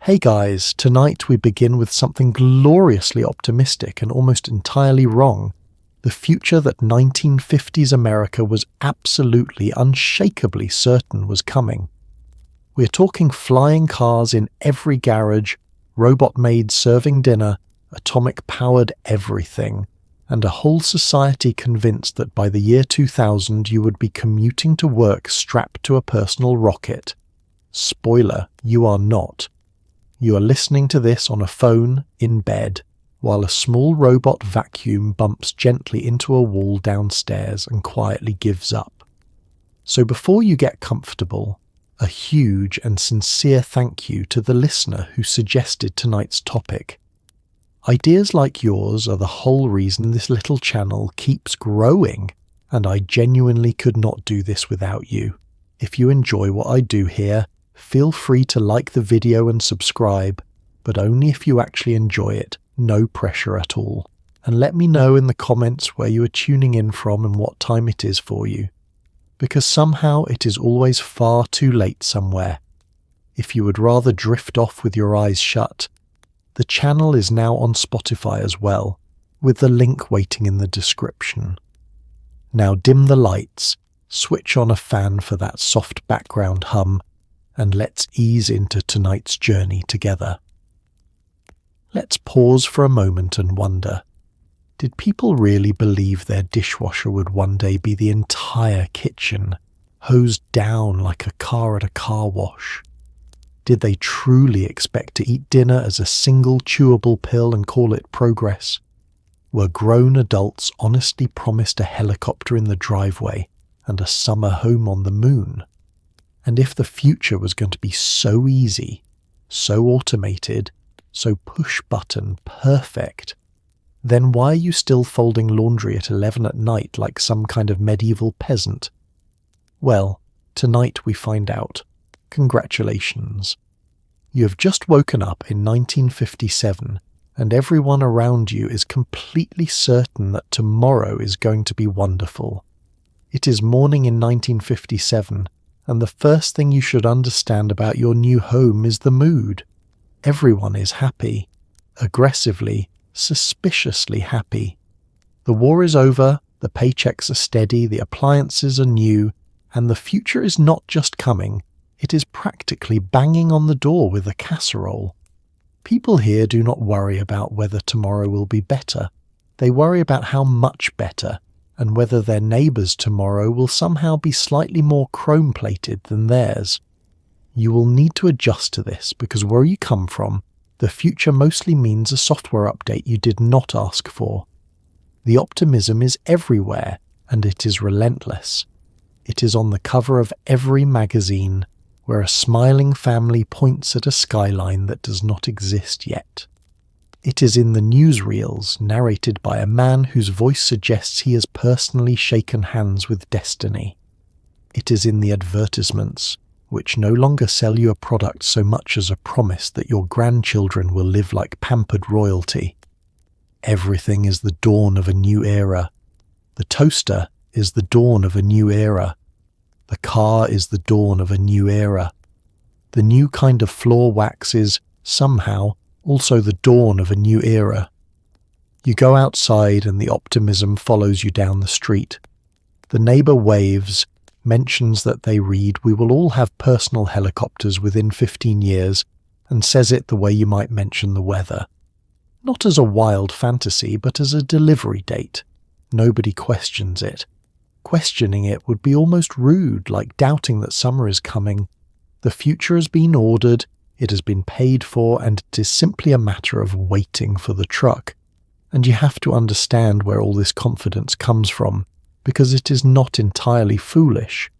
Hey guys, tonight we begin with something gloriously optimistic and almost entirely wrong. The future that 1950s America was absolutely, unshakably certain was coming. We're talking flying cars in every garage, robot maids serving dinner, atomic-powered everything, and a whole society convinced that by the year 2000 you would be commuting to work strapped to a personal rocket. Spoiler, you are not. You are listening to this on a phone, in bed, while a small robot vacuum bumps gently into a wall downstairs and quietly gives up. So before you get comfortable, a huge and sincere thank you to the listener who suggested tonight's topic. Ideas like yours are the whole reason this little channel keeps growing, and I genuinely could not do this without you. If you enjoy what I do here, feel free to like the video and subscribe, but only if you actually enjoy it, no pressure at all. And let me know in the comments where you are tuning in from and what time it is for you, because somehow it is always far too late somewhere. If you would rather drift off with your eyes shut, the channel is now on Spotify as well, with the link waiting in the description. Now dim the lights, switch on a fan for that soft background hum, and let's ease into tonight's journey together. Let's pause for a moment and wonder, did people really believe their dishwasher would one day be the entire kitchen, hosed down like a car at a car wash? Did they truly expect to eat dinner as a single chewable pill and call it progress? Were grown adults honestly promised a helicopter in the driveway and a summer home on the moon? And if the future was going to be so easy, so automated, so push-button perfect, then why are you still folding laundry at 11 at night like some kind of medieval peasant? Well, tonight we find out. Congratulations. You have just woken up in 1957, and everyone around you is completely certain that tomorrow is going to be wonderful. It is morning in 1957, and the first thing you should understand about your new home is the mood. Everyone is happy. Aggressively, suspiciously happy. The war is over, the paychecks are steady, the appliances are new, and the future is not just coming, it is practically banging on the door with a casserole. People here do not worry about whether tomorrow will be better. They worry about how much better, and whether their neighbours tomorrow will somehow be slightly more chrome-plated than theirs. You will need to adjust to this because where you come from, the future mostly means a software update you did not ask for. The optimism is everywhere, and it is relentless. It is on the cover of every magazine, where a smiling family points at a skyline that does not exist yet. It is in the newsreels narrated by a man whose voice suggests he has personally shaken hands with destiny. It is in the advertisements, which no longer sell you a product so much as a promise that your grandchildren will live like pampered royalty. Everything is the dawn of a new era. The toaster is the dawn of a new era. The car is the dawn of a new era. The new kind of floor wax is, somehow, also the dawn of a new era. You go outside and the optimism follows you down the street. The neighbour waves, mentions that they read we will all have personal helicopters within 15 years, and says it the way you might mention the weather. Not as a wild fantasy, but as a delivery date. Nobody questions it. Questioning it would be almost rude, like doubting that summer is coming. The future has been ordered, it has been paid for, and it is simply a matter of waiting for the truck. And you have to understand where all this confidence comes from, because it is not entirely foolish.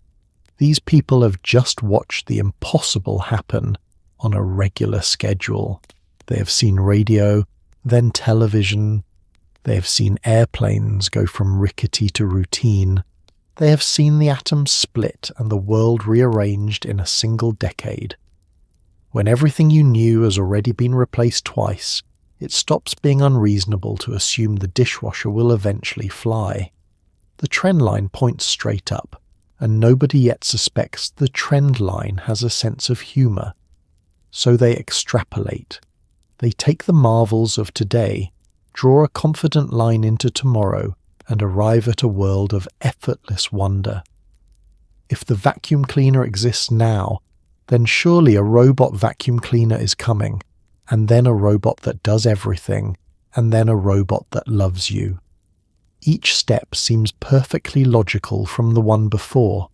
These people have just watched the impossible happen on a regular schedule. They have seen radio, then television. They have seen airplanes go from rickety to routine. They have seen the atoms split and the world rearranged in a single decade. When everything you knew has already been replaced twice, it stops being unreasonable to assume the dishwasher will eventually fly. The trend line points straight up, and nobody yet suspects the trend line has a sense of humour. So they extrapolate. They take the marvels of today, draw a confident line into tomorrow, and arrive at a world of effortless wonder. If the vacuum cleaner exists now, then surely a robot vacuum cleaner is coming, and then a robot that does everything, and then a robot that loves you. Each step seems perfectly logical from the one before.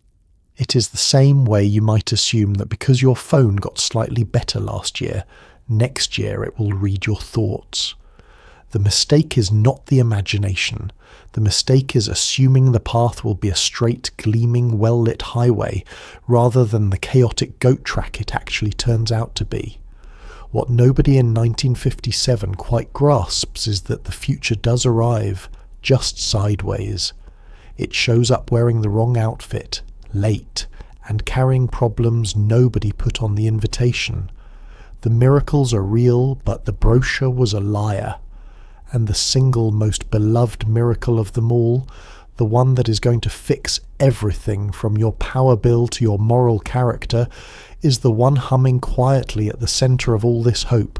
It is the same way you might assume that because your phone got slightly better last year, next year it will read your thoughts. The mistake is not the imagination. The mistake is assuming the path will be a straight, gleaming, well-lit highway, rather than the chaotic goat track it actually turns out to be. What nobody in 1957 quite grasps is that the future does arrive, just sideways. It shows up wearing the wrong outfit, late, and carrying problems nobody put on the invitation. The miracles are real, but the brochure was a liar. And the single most beloved miracle of them all, the one that is going to fix everything from your power bill to your moral character, is the one humming quietly at the centre of all this hope.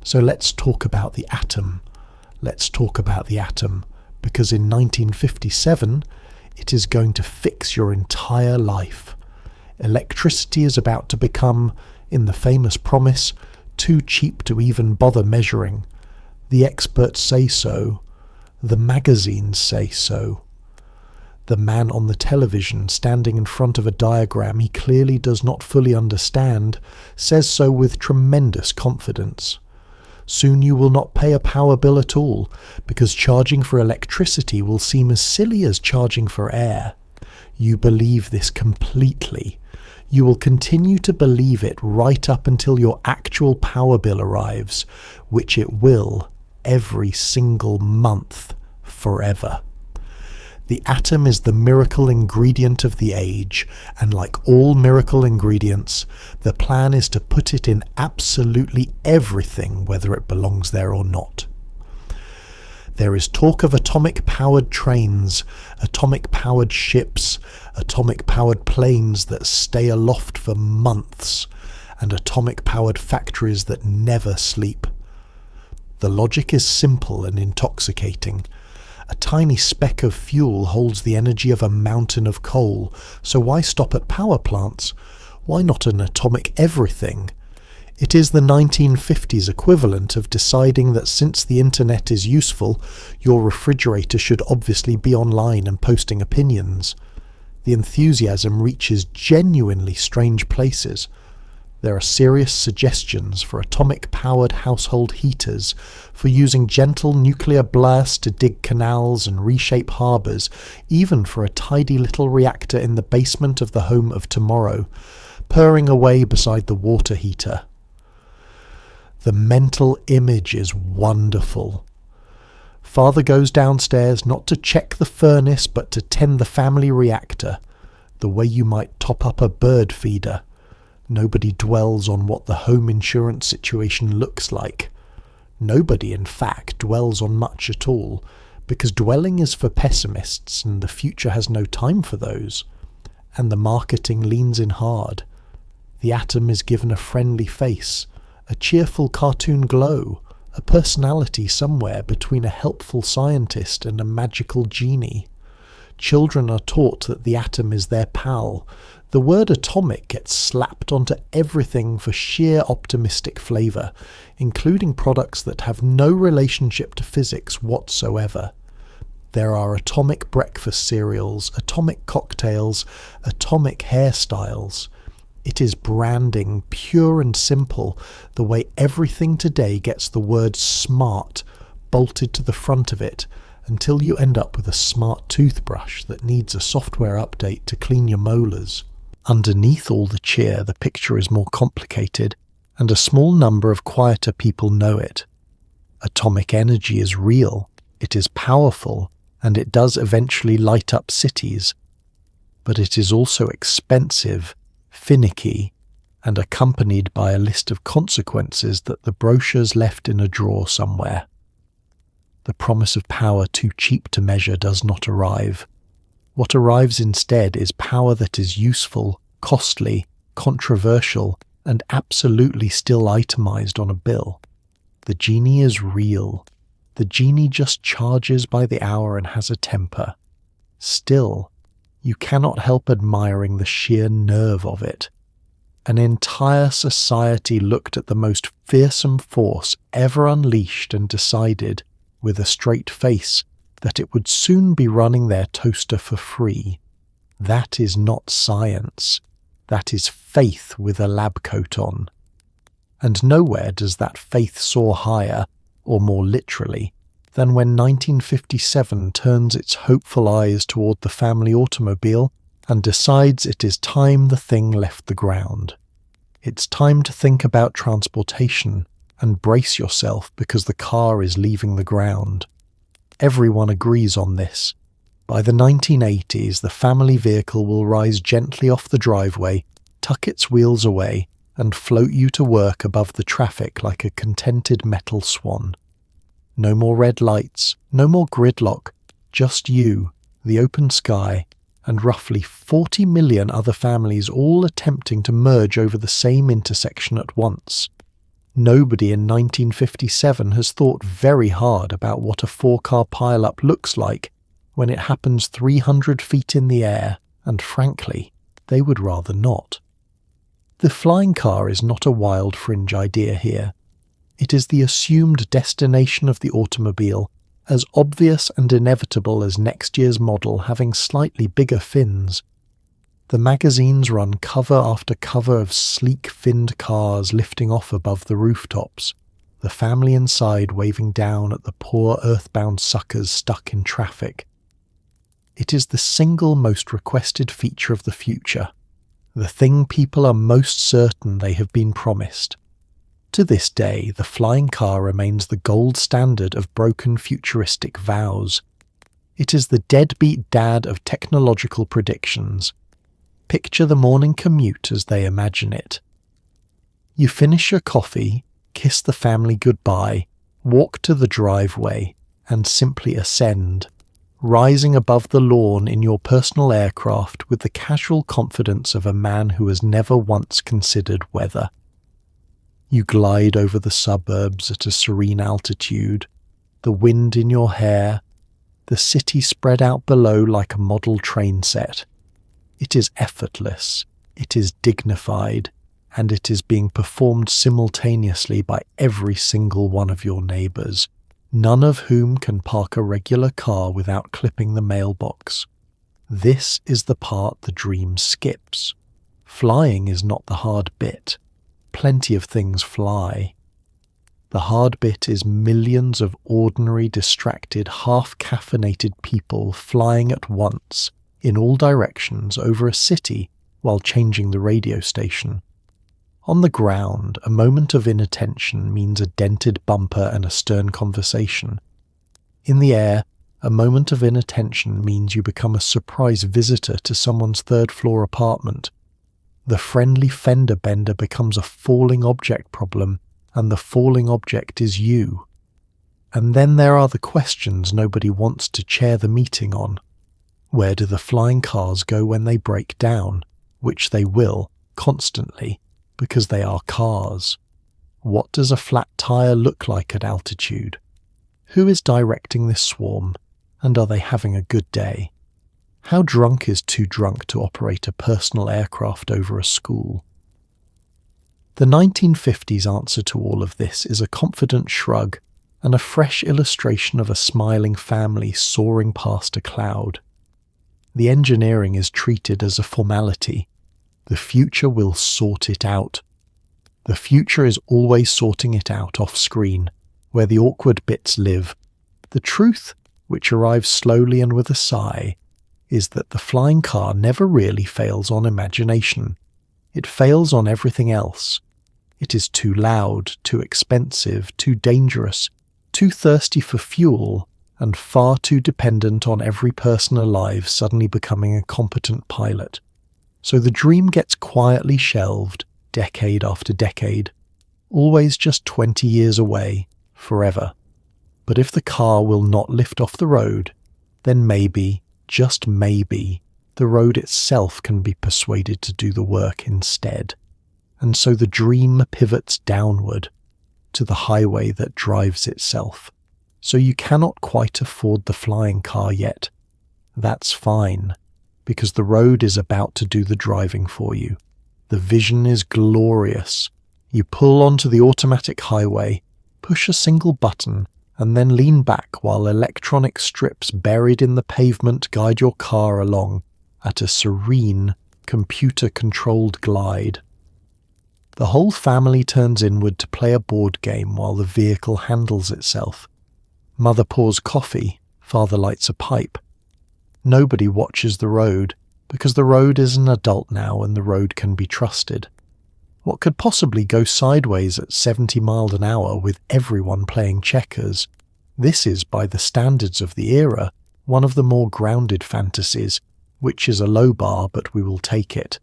So let's talk about the atom. Let's talk about the atom, because in 1957, it is going to fix your entire life. Electricity is about to become, in the famous promise, too cheap to even bother measuring. The experts say so. The magazines say so. The man on the television, standing in front of a diagram he clearly does not fully understand, says so with tremendous confidence. Soon you will not pay a power bill at all, because charging for electricity will seem as silly as charging for air. You believe this completely. You will continue to believe it right up until your actual power bill arrives, which it will, every single month, forever. The atom is the miracle ingredient of the age, and like all miracle ingredients, the plan is to put it in absolutely everything, whether it belongs there or not. There is talk of atomic-powered trains, atomic-powered ships, atomic-powered planes that stay aloft for months, and atomic-powered factories that never sleep. The logic is simple and intoxicating. A tiny speck of fuel holds the energy of a mountain of coal, so why stop at power plants? Why not an atomic everything? It is the 1950s equivalent of deciding that since the internet is useful, your refrigerator should obviously be online and posting opinions. The enthusiasm reaches genuinely strange places. There are serious suggestions for atomic-powered household heaters, for using gentle nuclear blasts to dig canals and reshape harbours, even for a tidy little reactor in the basement of the home of tomorrow, purring away beside the water heater. The mental image is wonderful. Father goes downstairs not to check the furnace but to tend the family reactor, the way you might top up a bird feeder. Nobody dwells on what the home insurance situation looks like. Nobody, in fact, dwells on much at all, because dwelling is for pessimists and the future has no time for those. And the marketing leans in hard. The atom is given a friendly face, a cheerful cartoon glow, a personality somewhere between a helpful scientist and a magical genie. Children are taught that the atom is their pal. The word atomic gets slapped onto everything for sheer optimistic flavour, including products that have no relationship to physics whatsoever. There are atomic breakfast cereals, atomic cocktails, atomic hairstyles. It is branding, pure and simple, the way everything today gets the word smart bolted to the front of it, until you end up with a smart toothbrush that needs a software update to clean your molars. Underneath all the cheer, the picture is more complicated, and a small number of quieter people know it. Atomic energy is real, it is powerful, and it does eventually light up cities. But it is also expensive, finicky, and accompanied by a list of consequences that the brochure's left in a drawer somewhere. The promise of power too cheap to measure does not arrive. What arrives instead is power that is useful, costly, controversial, and absolutely still itemized on a bill. The genie is real. The genie just charges by the hour and has a temper. Still, you cannot help admiring the sheer nerve of it. An entire society looked at the most fearsome force ever unleashed and decided, with a straight face, that it would soon be running their toaster for free. That is not science. That is faith with a lab coat on. And nowhere does that faith soar higher, or more literally, than when 1957 turns its hopeful eyes toward the family automobile and decides it is time the thing left the ground. It's time to think about transportation and brace yourself because the car is leaving the ground. Everyone agrees on this. By the 1980s, the family vehicle will rise gently off the driveway, tuck its wheels away, and float you to work above the traffic like a contented metal swan. No more red lights, no more gridlock, just you, the open sky, and roughly 40 million other families all attempting to merge over the same intersection at once. Nobody in 1957 has thought very hard about what a 4-car pile-up looks like when it happens 300 feet in the air, and frankly, they would rather not. The flying car is not a wild fringe idea here. It is the assumed destination of the automobile, as obvious and inevitable as next year's model having slightly bigger fins. The magazines run cover after cover of sleek finned cars lifting off above the rooftops, the family inside waving down at the poor earthbound suckers stuck in traffic. It is the single most requested feature of the future, the thing people are most certain they have been promised. To this day, the flying car remains the gold standard of broken futuristic vows. It is the deadbeat dad of technological predictions. Picture the morning commute as they imagine it. You finish your coffee, kiss the family goodbye, walk to the driveway, and simply ascend, rising above the lawn in your personal aircraft with the casual confidence of a man who has never once considered weather. You glide over the suburbs at a serene altitude, the wind in your hair, the city spread out below like a model train set. It is effortless, it is dignified, and it is being performed simultaneously by every single one of your neighbours, none of whom can park a regular car without clipping the mailbox. This is the part the dream skips. Flying is not the hard bit. Plenty of things fly. The hard bit is millions of ordinary, distracted, half-caffeinated people flying at once, in all directions, over a city while changing the radio station. On the ground, a moment of inattention means a dented bumper and a stern conversation. In the air, a moment of inattention means you become a surprise visitor to someone's third-floor apartment. The friendly fender bender becomes a falling object problem, and the falling object is you. And then there are the questions nobody wants to chair the meeting on. Where do the flying cars go when they break down? Which they will, constantly, because they are cars. What does a flat tire look like at altitude? Who is directing this swarm, and are they having a good day? How drunk is too drunk to operate a personal aircraft over a school? The 1950s answer to all of this is a confident shrug and a fresh illustration of a smiling family soaring past a cloud. The engineering is treated as a formality. The future will sort it out. The future is always sorting it out off-screen, where the awkward bits live. The truth, which arrives slowly and with a sigh, is that the flying car never really fails on imagination. It fails on everything else. It is too loud, too expensive, too dangerous, too thirsty for fuel, and far too dependent on every person alive suddenly becoming a competent pilot. So the dream gets quietly shelved, decade after decade, always just 20 years away, forever. But if the car will not lift off the road, then maybe, just maybe, the road itself can be persuaded to do the work instead. and so the dream pivots downward to the highway that drives itself. So you cannot quite afford the flying car yet. That's fine, because the road is about to do the driving for you. The vision is glorious. You pull onto the automatic highway, push a single button, and then lean back while electronic strips buried in the pavement guide your car along at a serene, computer-controlled glide. The whole family turns inward to play a board game while the vehicle handles itself. Mother pours coffee, father lights a pipe. Nobody watches the road, because the road is an adult now and the road can be trusted. What could possibly go sideways at 70 miles an hour with everyone playing checkers? This is, by the standards of the era, one of the more grounded fantasies, which is a low bar, but we will take it.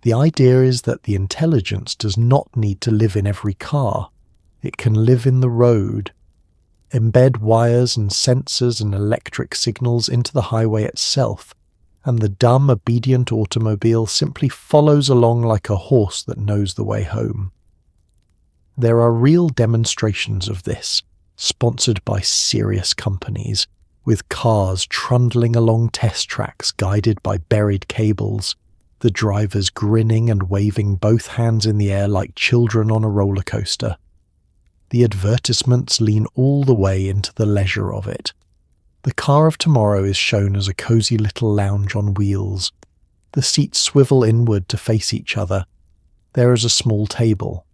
The idea is that the intelligence does not need to live in every car. It can live in the road. Embed wires and sensors and electric signals into the highway itself, and the dumb, obedient automobile simply follows along like a horse that knows the way home. There are real demonstrations of this, sponsored by serious companies, with cars trundling along test tracks guided by buried cables, the drivers grinning and waving both hands in the air like children on a roller coaster. The advertisements lean all the way into the leisure of it. The car of tomorrow is shown as a cozy little lounge on wheels. The seats swivel inward to face each other. There is a small table.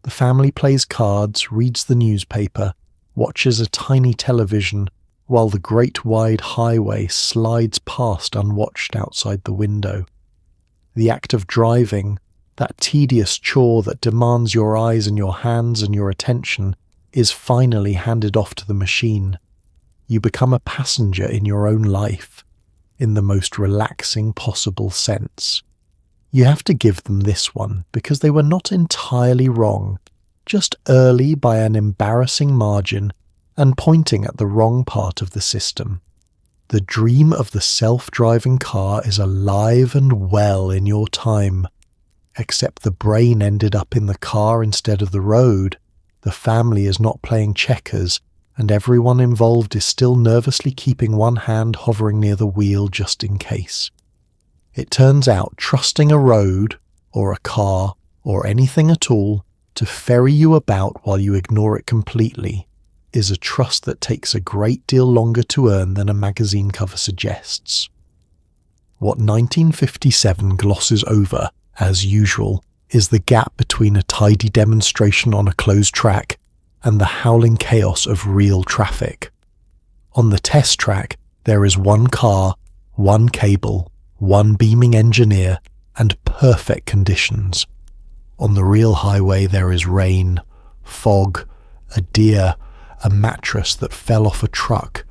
The family plays cards, reads the newspaper, watches a tiny television, while the great wide highway slides past unwatched outside the window. The act of driving, that tedious chore that demands your eyes and your hands and your attention, is finally handed off to the machine. You become a passenger in your own life, in the most relaxing possible sense. You have to give them this one, because they were not entirely wrong, just early by an embarrassing margin and pointing at the wrong part of the system. The dream of the self-driving car is alive and well in your time, except the brain ended up in the car instead of the road. The family is not playing checkers, and everyone involved is still nervously keeping one hand hovering near the wheel just in case. It turns out trusting a road, or a car, or anything at all, to ferry you about while you ignore it completely, is a trust that takes a great deal longer to earn than a magazine cover suggests. What 1957 glosses over, as usual, is the gap between a tidy demonstration on a closed track and the howling chaos of real traffic. On the test track, there is one car, one cable, one beaming engineer, and perfect conditions. On the real highway, there is rain, fog, a deer, a mattress that fell off a truck,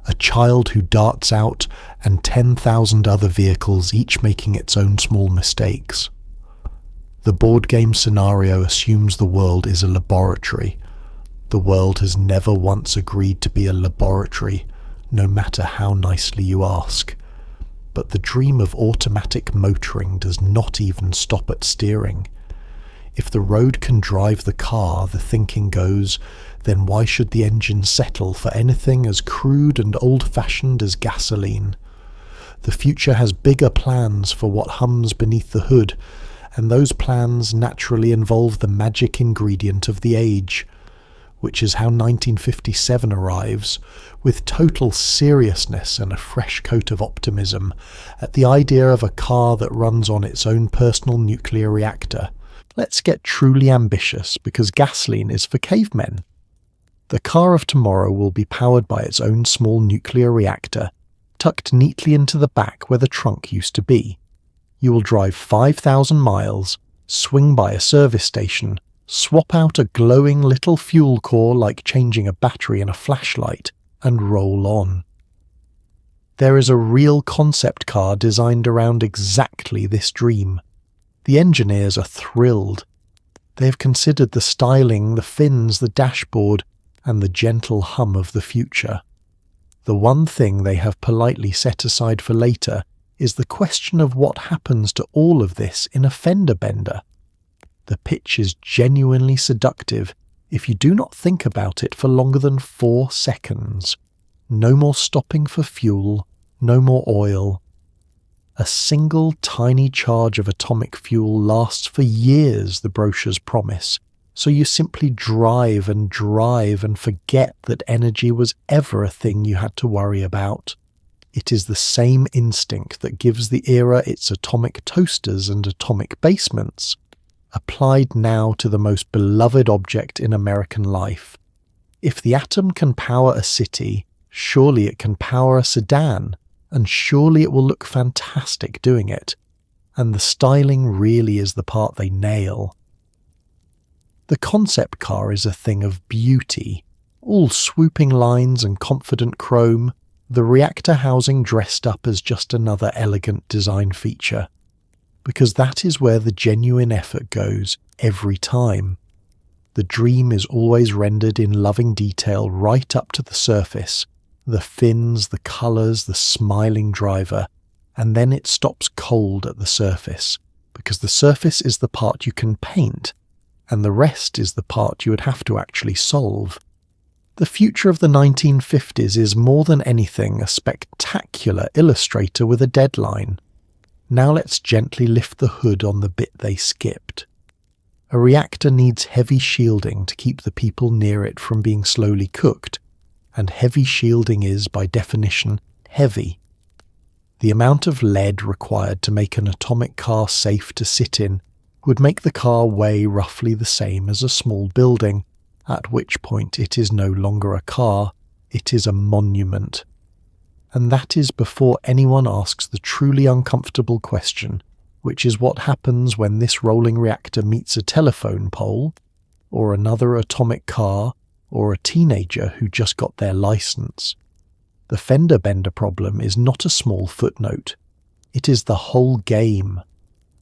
a child who darts out, and 10,000 other vehicles, each making its own small mistakes. The board game scenario assumes the world is a laboratory. The world has never once agreed to be a laboratory, no matter how nicely you ask. But the dream of automatic motoring does not even stop at steering. If the road can drive the car, the thinking goes, then why should the engine settle for anything as crude and old-fashioned as gasoline? The future has bigger plans for what hums beneath the hood, and those plans naturally involve the magic ingredient of the age, which is how 1957 arrives, with total seriousness and a fresh coat of optimism, at the idea of a car that runs on its own personal nuclear reactor. Let's get truly ambitious, because gasoline is for cavemen. The car of tomorrow will be powered by its own small nuclear reactor, tucked neatly into the back where the trunk used to be. You will drive 5,000 miles, swing by a service station, swap out a glowing little fuel core like changing a battery in a flashlight, and roll on. There is a real concept car designed around exactly this dream. The engineers are thrilled. They have considered the styling, the fins, the dashboard, and the gentle hum of the future. The one thing they have politely set aside for later is the question of what happens to all of this in a fender bender. The pitch is genuinely seductive if you do not think about it for longer than 4 seconds. No more stopping for fuel, no more oil. A single tiny charge of atomic fuel lasts for years, the brochures promise, so you simply drive and forget that energy was ever a thing you had to worry about. It is the same instinct that gives the era its atomic toasters and atomic basements, applied now to the most beloved object in American life. If the atom can power a city, surely it can power a sedan, and surely it will look fantastic doing it. And the styling really is the part they nail. The concept car is a thing of beauty, all swooping lines and confident chrome, the reactor housing dressed up as just another elegant design feature. Because that is where the genuine effort goes every time. The dream is always rendered in loving detail right up to the surface, the fins, the colours, the smiling driver, and then it stops cold at the surface, because the surface is the part you can paint, and the rest is the part you would have to actually solve. The future of the 1950s is more than anything a spectacular illustrator with a deadline. Now let's gently lift the hood on the bit they skipped. A reactor needs heavy shielding to keep the people near it from being slowly cooked, and heavy shielding is, by definition, heavy. The amount of lead required to make an atomic car safe to sit in would make the car weigh roughly the same as a small building, at which point it is no longer a car, it is a monument. And that is before anyone asks the truly uncomfortable question, which is what happens when this rolling reactor meets a telephone pole, or another atomic car, or a teenager who just got their license. The fender bender problem is not a small footnote. It is the whole game.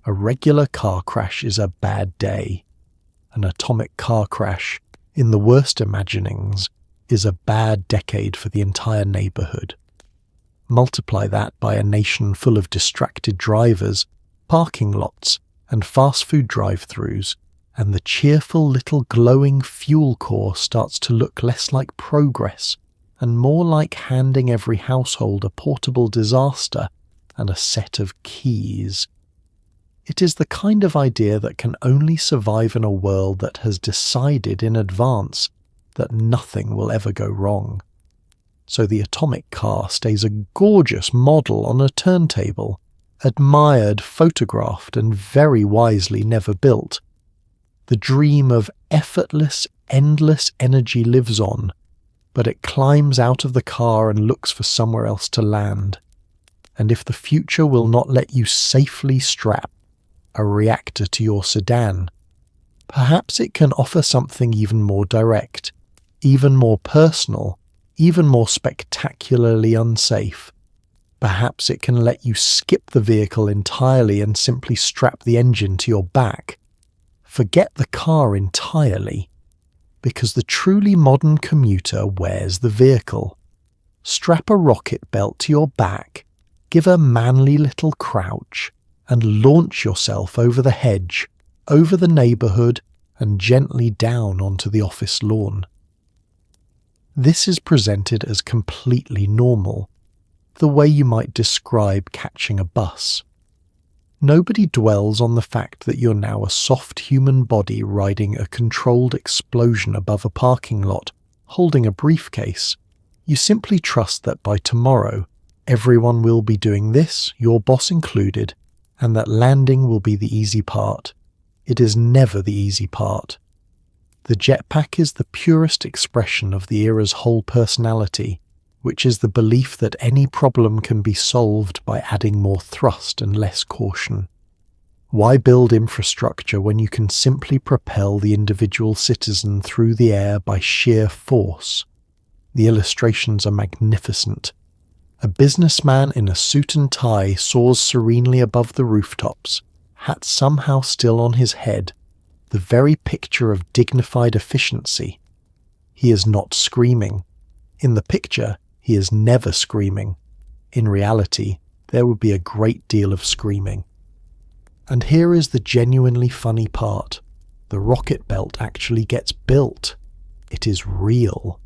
A regular car crash is a bad day. An atomic car crash, in the worst imaginings, is a bad decade for the entire neighbourhood. Multiply that by a nation full of distracted drivers, parking lots, and fast food drive-thrus, and the cheerful little glowing fuel core starts to look less like progress and more like handing every household a portable disaster and a set of keys. It is the kind of idea that can only survive in a world that has decided in advance that nothing will ever go wrong. So the atomic car stays a gorgeous model on a turntable, admired, photographed, and very wisely never built. The dream of effortless, endless energy lives on, but it climbs out of the car and looks for somewhere else to land. And if the future will not let you safely strap a reactor to your sedan, perhaps it can offer something even more direct, even more personal, even more spectacularly unsafe. Perhaps it can let you skip the vehicle entirely and simply strap the engine to your back. Forget the car entirely, because the truly modern commuter wears the vehicle. Strap a rocket belt to your back, give a manly little crouch, and launch yourself over the hedge, over the neighbourhood, and gently down onto the office lawn. This is presented as completely normal, the way you might describe catching a bus. Nobody dwells on the fact that you're now a soft human body riding a controlled explosion above a parking lot, holding a briefcase. You simply trust that by tomorrow, everyone will be doing this, your boss included, and that landing will be the easy part. It is never the easy part. The jetpack is the purest expression of the era's whole personality, which is the belief that any problem can be solved by adding more thrust and less caution. Why build infrastructure when you can simply propel the individual citizen through the air by sheer force? The illustrations are magnificent. A businessman in a suit and tie soars serenely above the rooftops, hat somehow still on his head, the very picture of dignified efficiency. He is not screaming. In the picture, he is never screaming. In reality, there would be a great deal of screaming. And here is the genuinely funny part. The rocket belt actually gets built. It is real.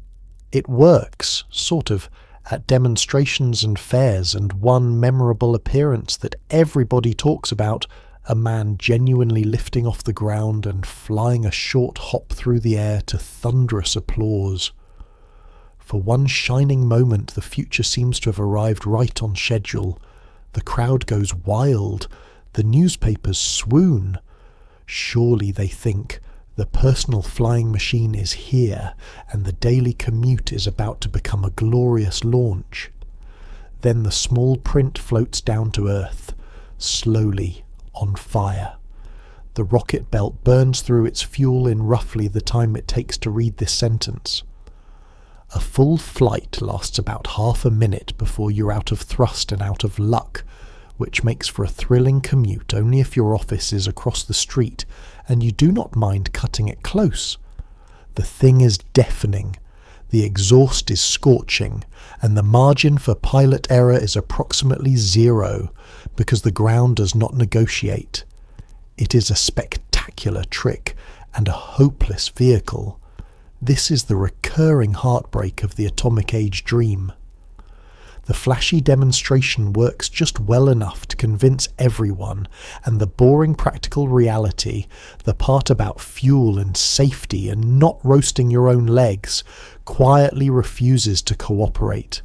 It works, sort of, at demonstrations and fairs, and one memorable appearance that everybody talks about, a man genuinely lifting off the ground and flying a short hop through the air to thunderous applause. For one shining moment, the future seems to have arrived right on schedule. The crowd goes wild. The newspapers swoon. Surely, they think, the personal flying machine is here, and the daily commute is about to become a glorious launch. Then the small print floats down to earth, slowly, on fire. The rocket belt burns through its fuel in roughly the time it takes to read this sentence. A full flight lasts about half a minute before you're out of thrust and out of luck, which makes for a thrilling commute only if your office is across the street and you do not mind cutting it close. The thing is deafening, the exhaust is scorching, and the margin for pilot error is approximately 0 because the ground does not negotiate. It is a spectacular trick and a hopeless vehicle. This is the recurring heartbreak of the atomic age dream. The flashy demonstration works just well enough to convince everyone, and the boring practical reality, the part about fuel and safety and not roasting your own legs, quietly refuses to cooperate.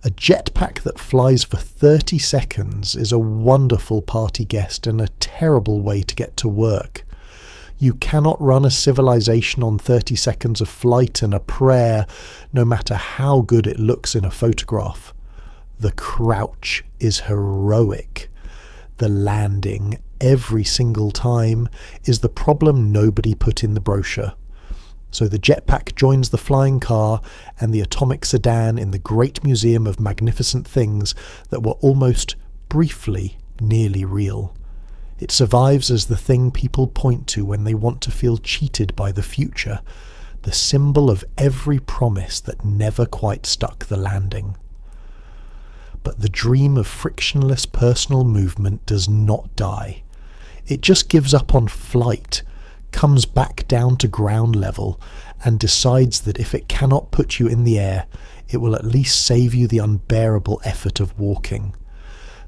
A jetpack that flies for 30 seconds is a wonderful party guest and a terrible way to get to work. You cannot run a civilization on 30 seconds of flight and a prayer, no matter how good it looks in a photograph. The crouch is heroic. The landing, every single time, is the problem nobody put in the brochure. So the jetpack joins the flying car and the atomic sedan in the great museum of magnificent things that were almost briefly nearly real. It survives as the thing people point to when they want to feel cheated by the future, the symbol of every promise that never quite stuck the landing. But the dream of frictionless personal movement does not die. It just gives up on flight, comes back down to ground level, and decides that if it cannot put you in the air, it will at least save you the unbearable effort of walking.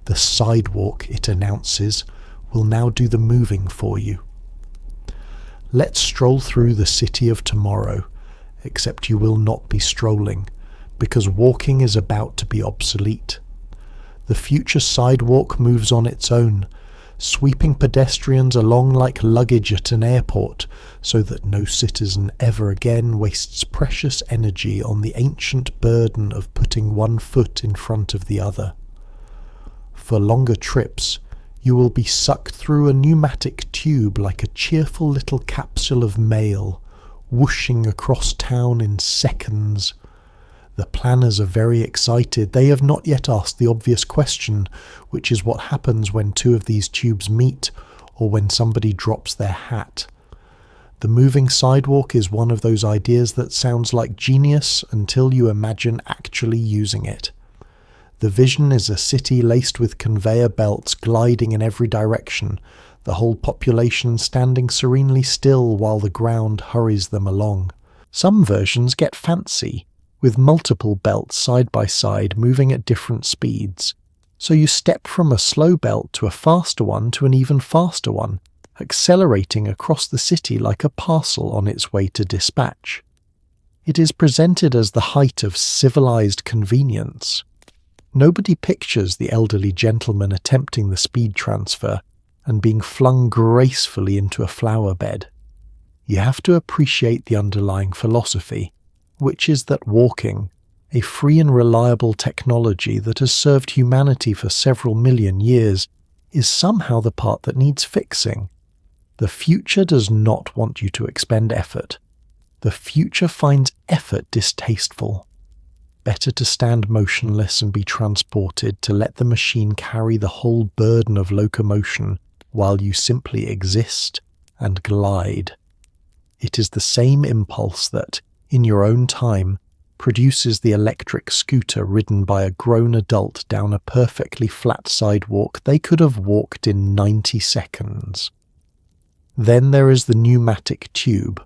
The sidewalk, it announces, will now do the moving for you. Let's stroll through the city of tomorrow, except you will not be strolling, because walking is about to be obsolete. The future sidewalk moves on its own, sweeping pedestrians along like luggage at an airport, so that no citizen ever again wastes precious energy on the ancient burden of putting one foot in front of the other. For longer trips, you will be sucked through a pneumatic tube like a cheerful little capsule of mail, whooshing across town in seconds. The planners are very excited. They have not yet asked the obvious question, which is what happens when two of these tubes meet, or when somebody drops their hat. The moving sidewalk is one of those ideas that sounds like genius until you imagine actually using it. The vision is a city laced with conveyor belts gliding in every direction, the whole population standing serenely still while the ground hurries them along. Some versions get fancy, with multiple belts side by side moving at different speeds. So you step from a slow belt to a faster one to an even faster one, accelerating across the city like a parcel on its way to dispatch. It is presented as the height of civilized convenience. Nobody pictures the elderly gentleman attempting the speed transfer and being flung gracefully into a flower bed. You have to appreciate the underlying philosophy, which is that walking, a free and reliable technology that has served humanity for several million years, is somehow the part that needs fixing. The future does not want you to expend effort. The future finds effort distasteful. Better to stand motionless and be transported to let the machine carry the whole burden of locomotion while you simply exist and glide. It is the same impulse that, in your own time, produces the electric scooter ridden by a grown adult down a perfectly flat sidewalk they could have walked in 90 seconds. Then there is the pneumatic tube,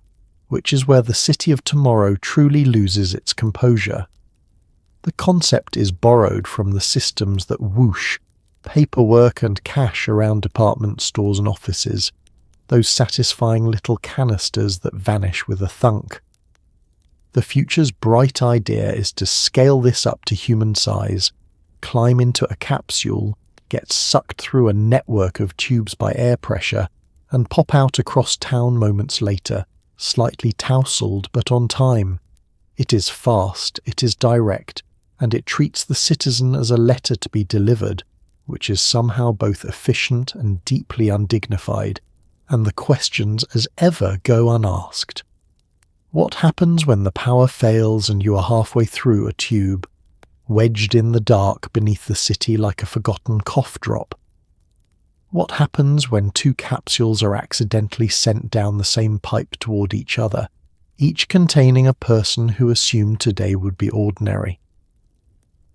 which is where the city of tomorrow truly loses its composure. The concept is borrowed from the systems that whoosh paperwork and cash around department stores and offices, those satisfying little canisters that vanish with a thunk. The future's bright idea is to scale this up to human size, climb into a capsule, get sucked through a network of tubes by air pressure, and pop out across town moments later, slightly tousled but on time. It is fast, it is direct, and it treats the citizen as a letter to be delivered, which is somehow both efficient and deeply undignified, and the questions as ever go unasked. What happens when the power fails and you are halfway through a tube, wedged in the dark beneath the city like a forgotten cough drop? What happens when two capsules are accidentally sent down the same pipe toward each other, each containing a person who assumed today would be ordinary?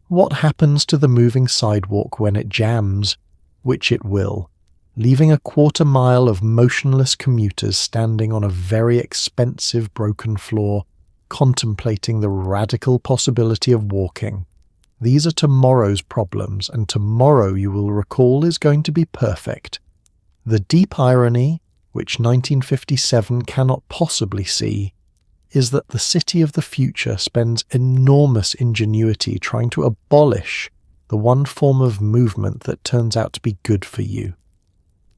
What happens to the moving sidewalk when it jams, which it will, leaving a quarter-mile of motionless commuters standing on a very expensive broken floor, contemplating the radical possibility of walking? These are tomorrow's problems, and tomorrow, you will recall, is going to be perfect. The deep irony, which 1957 cannot possibly see, is that the city of the future spends enormous ingenuity trying to abolish the one form of movement that turns out to be good for you.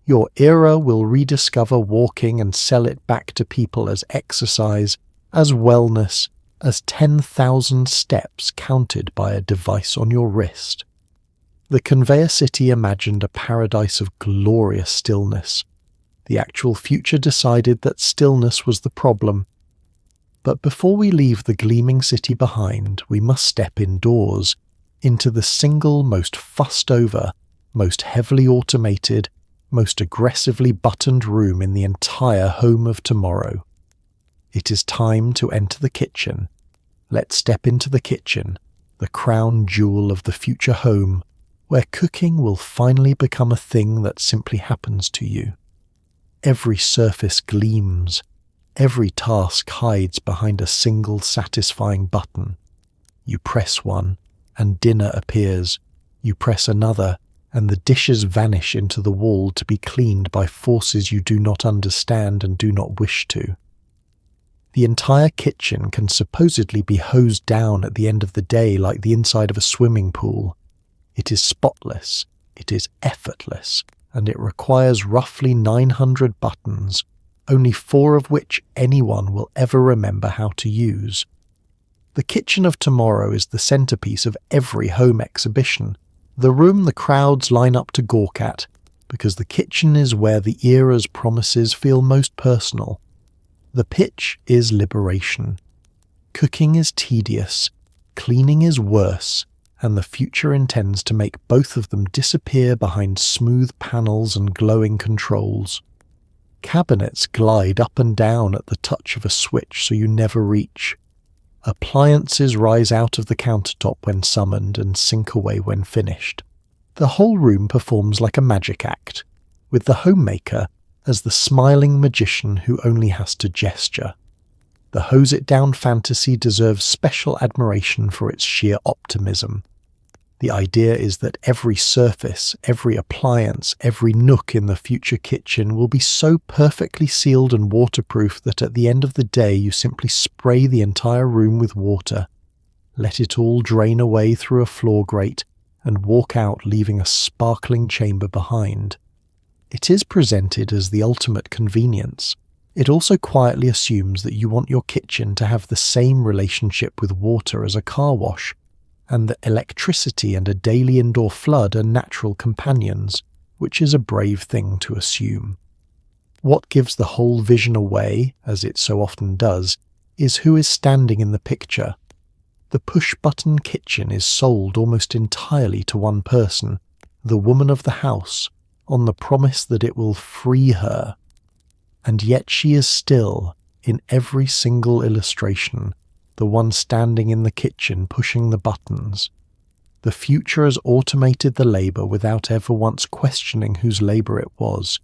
Your era will rediscover walking and sell it back to people as exercise, as wellness, as 10,000 steps counted by a device on your wrist. The conveyor city imagined a paradise of glorious stillness. The actual future decided that stillness was the problem. But before we leave the gleaming city behind, we must step indoors, into the single most fussed over, most heavily automated, most aggressively buttoned room in the entire home of tomorrow. It is time to enter the kitchen. Let's step into the kitchen, the crown jewel of the future home, where cooking will finally become a thing that simply happens to you. Every surface gleams. Every task hides behind a single satisfying button. You press one, and dinner appears. You press another, and the dishes vanish into the wall to be cleaned by forces you do not understand and do not wish to. The entire kitchen can supposedly be hosed down at the end of the day like the inside of a swimming pool. It is spotless, it is effortless, and it requires roughly 900 buttons, only 4 of which anyone will ever remember how to use. The kitchen of tomorrow is the centerpiece of every home exhibition, the room the crowds line up to gawk at, because the kitchen is where the era's promises feel most personal. The pitch is liberation. Cooking is tedious, cleaning is worse, and the future intends to make both of them disappear behind smooth panels and glowing controls. Cabinets glide up and down at the touch of a switch so you never reach. Appliances rise out of the countertop when summoned and sink away when finished. The whole room performs like a magic act, with the homemaker as the smiling magician who only has to gesture. The hose-it-down fantasy deserves special admiration for its sheer optimism. The idea is that every surface, every appliance, every nook in the future kitchen will be so perfectly sealed and waterproof that at the end of the day you simply spray the entire room with water, let it all drain away through a floor grate, and walk out leaving a sparkling chamber behind. It is presented as the ultimate convenience. It also quietly assumes that you want your kitchen to have the same relationship with water as a car wash, and that electricity and a daily indoor flood are natural companions, which is a brave thing to assume. What gives the whole vision away, as it so often does, is who is standing in the picture. The push-button kitchen is sold almost entirely to one person, the woman of the house, on the promise that it will free her. And yet she is still, in every single illustration, the one standing in the kitchen pushing the buttons. The future has automated the labour without ever once questioning whose labour it was.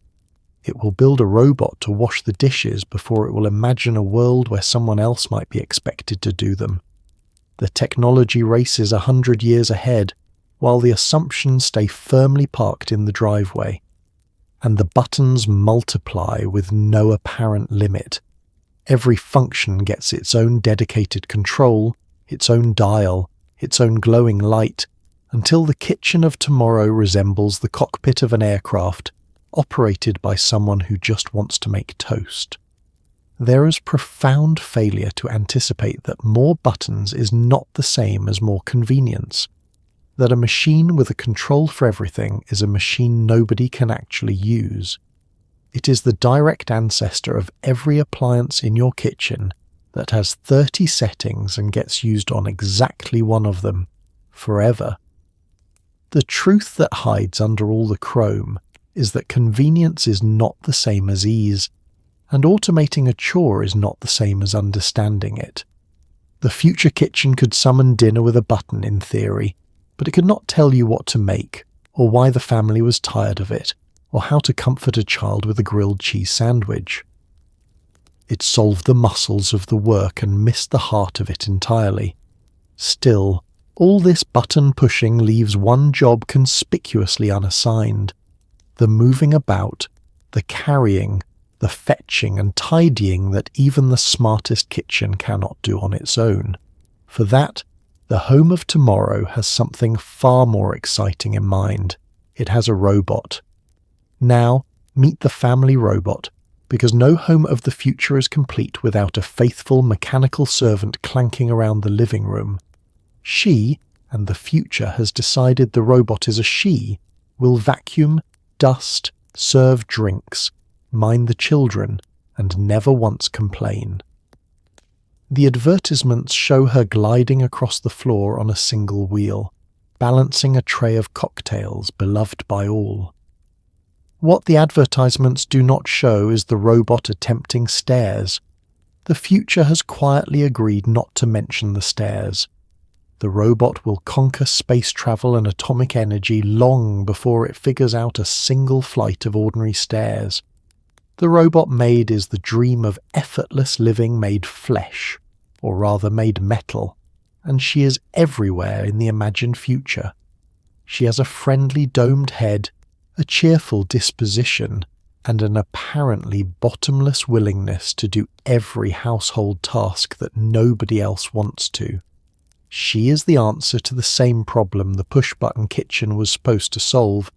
It will build a robot to wash the dishes before it will imagine a world where someone else might be expected to do them. The technology races 100 years ahead, while the assumptions stay firmly parked in the driveway. And the buttons multiply with no apparent limit. Every function gets its own dedicated control, its own dial, its own glowing light, until the kitchen of tomorrow resembles the cockpit of an aircraft, operated by someone who just wants to make toast. There is profound failure to anticipate that more buttons is not the same as more convenience, that a machine with a control for everything is a machine nobody can actually use. It is the direct ancestor of every appliance in your kitchen that has 30 settings and gets used on exactly one of them, forever. The truth that hides under all the chrome is that convenience is not the same as ease, and automating a chore is not the same as understanding it. The future kitchen could summon dinner with a button in theory, but it could not tell you what to make, or why the family was tired of it, or how to comfort a child with a grilled cheese sandwich. It solved the muscles of the work and missed the heart of it entirely. Still, all this button pushing leaves one job conspicuously unassigned: the moving about, the carrying, the fetching and tidying that even the smartest kitchen cannot do on its own. For that, the home of tomorrow has something far more exciting in mind. It has a robot. Now, meet the family robot, because no home of the future is complete without a faithful mechanical servant clanking around the living room. She, and the future has decided the robot is a she, will vacuum, dust, serve drinks, mind the children, and never once complain. The advertisements show her gliding across the floor on a single wheel, balancing a tray of cocktails beloved by all. What the advertisements do not show is the robot attempting stairs. The future has quietly agreed not to mention the stairs. The robot will conquer space travel and atomic energy long before it figures out a single flight of ordinary stairs. The robot maid is the dream of effortless living made flesh, or rather made metal, and she is everywhere in the imagined future. She has a friendly domed head, a cheerful disposition, and an apparently bottomless willingness to do every household task that nobody else wants to. She is the answer to the same problem the push-button kitchen was supposed to solve,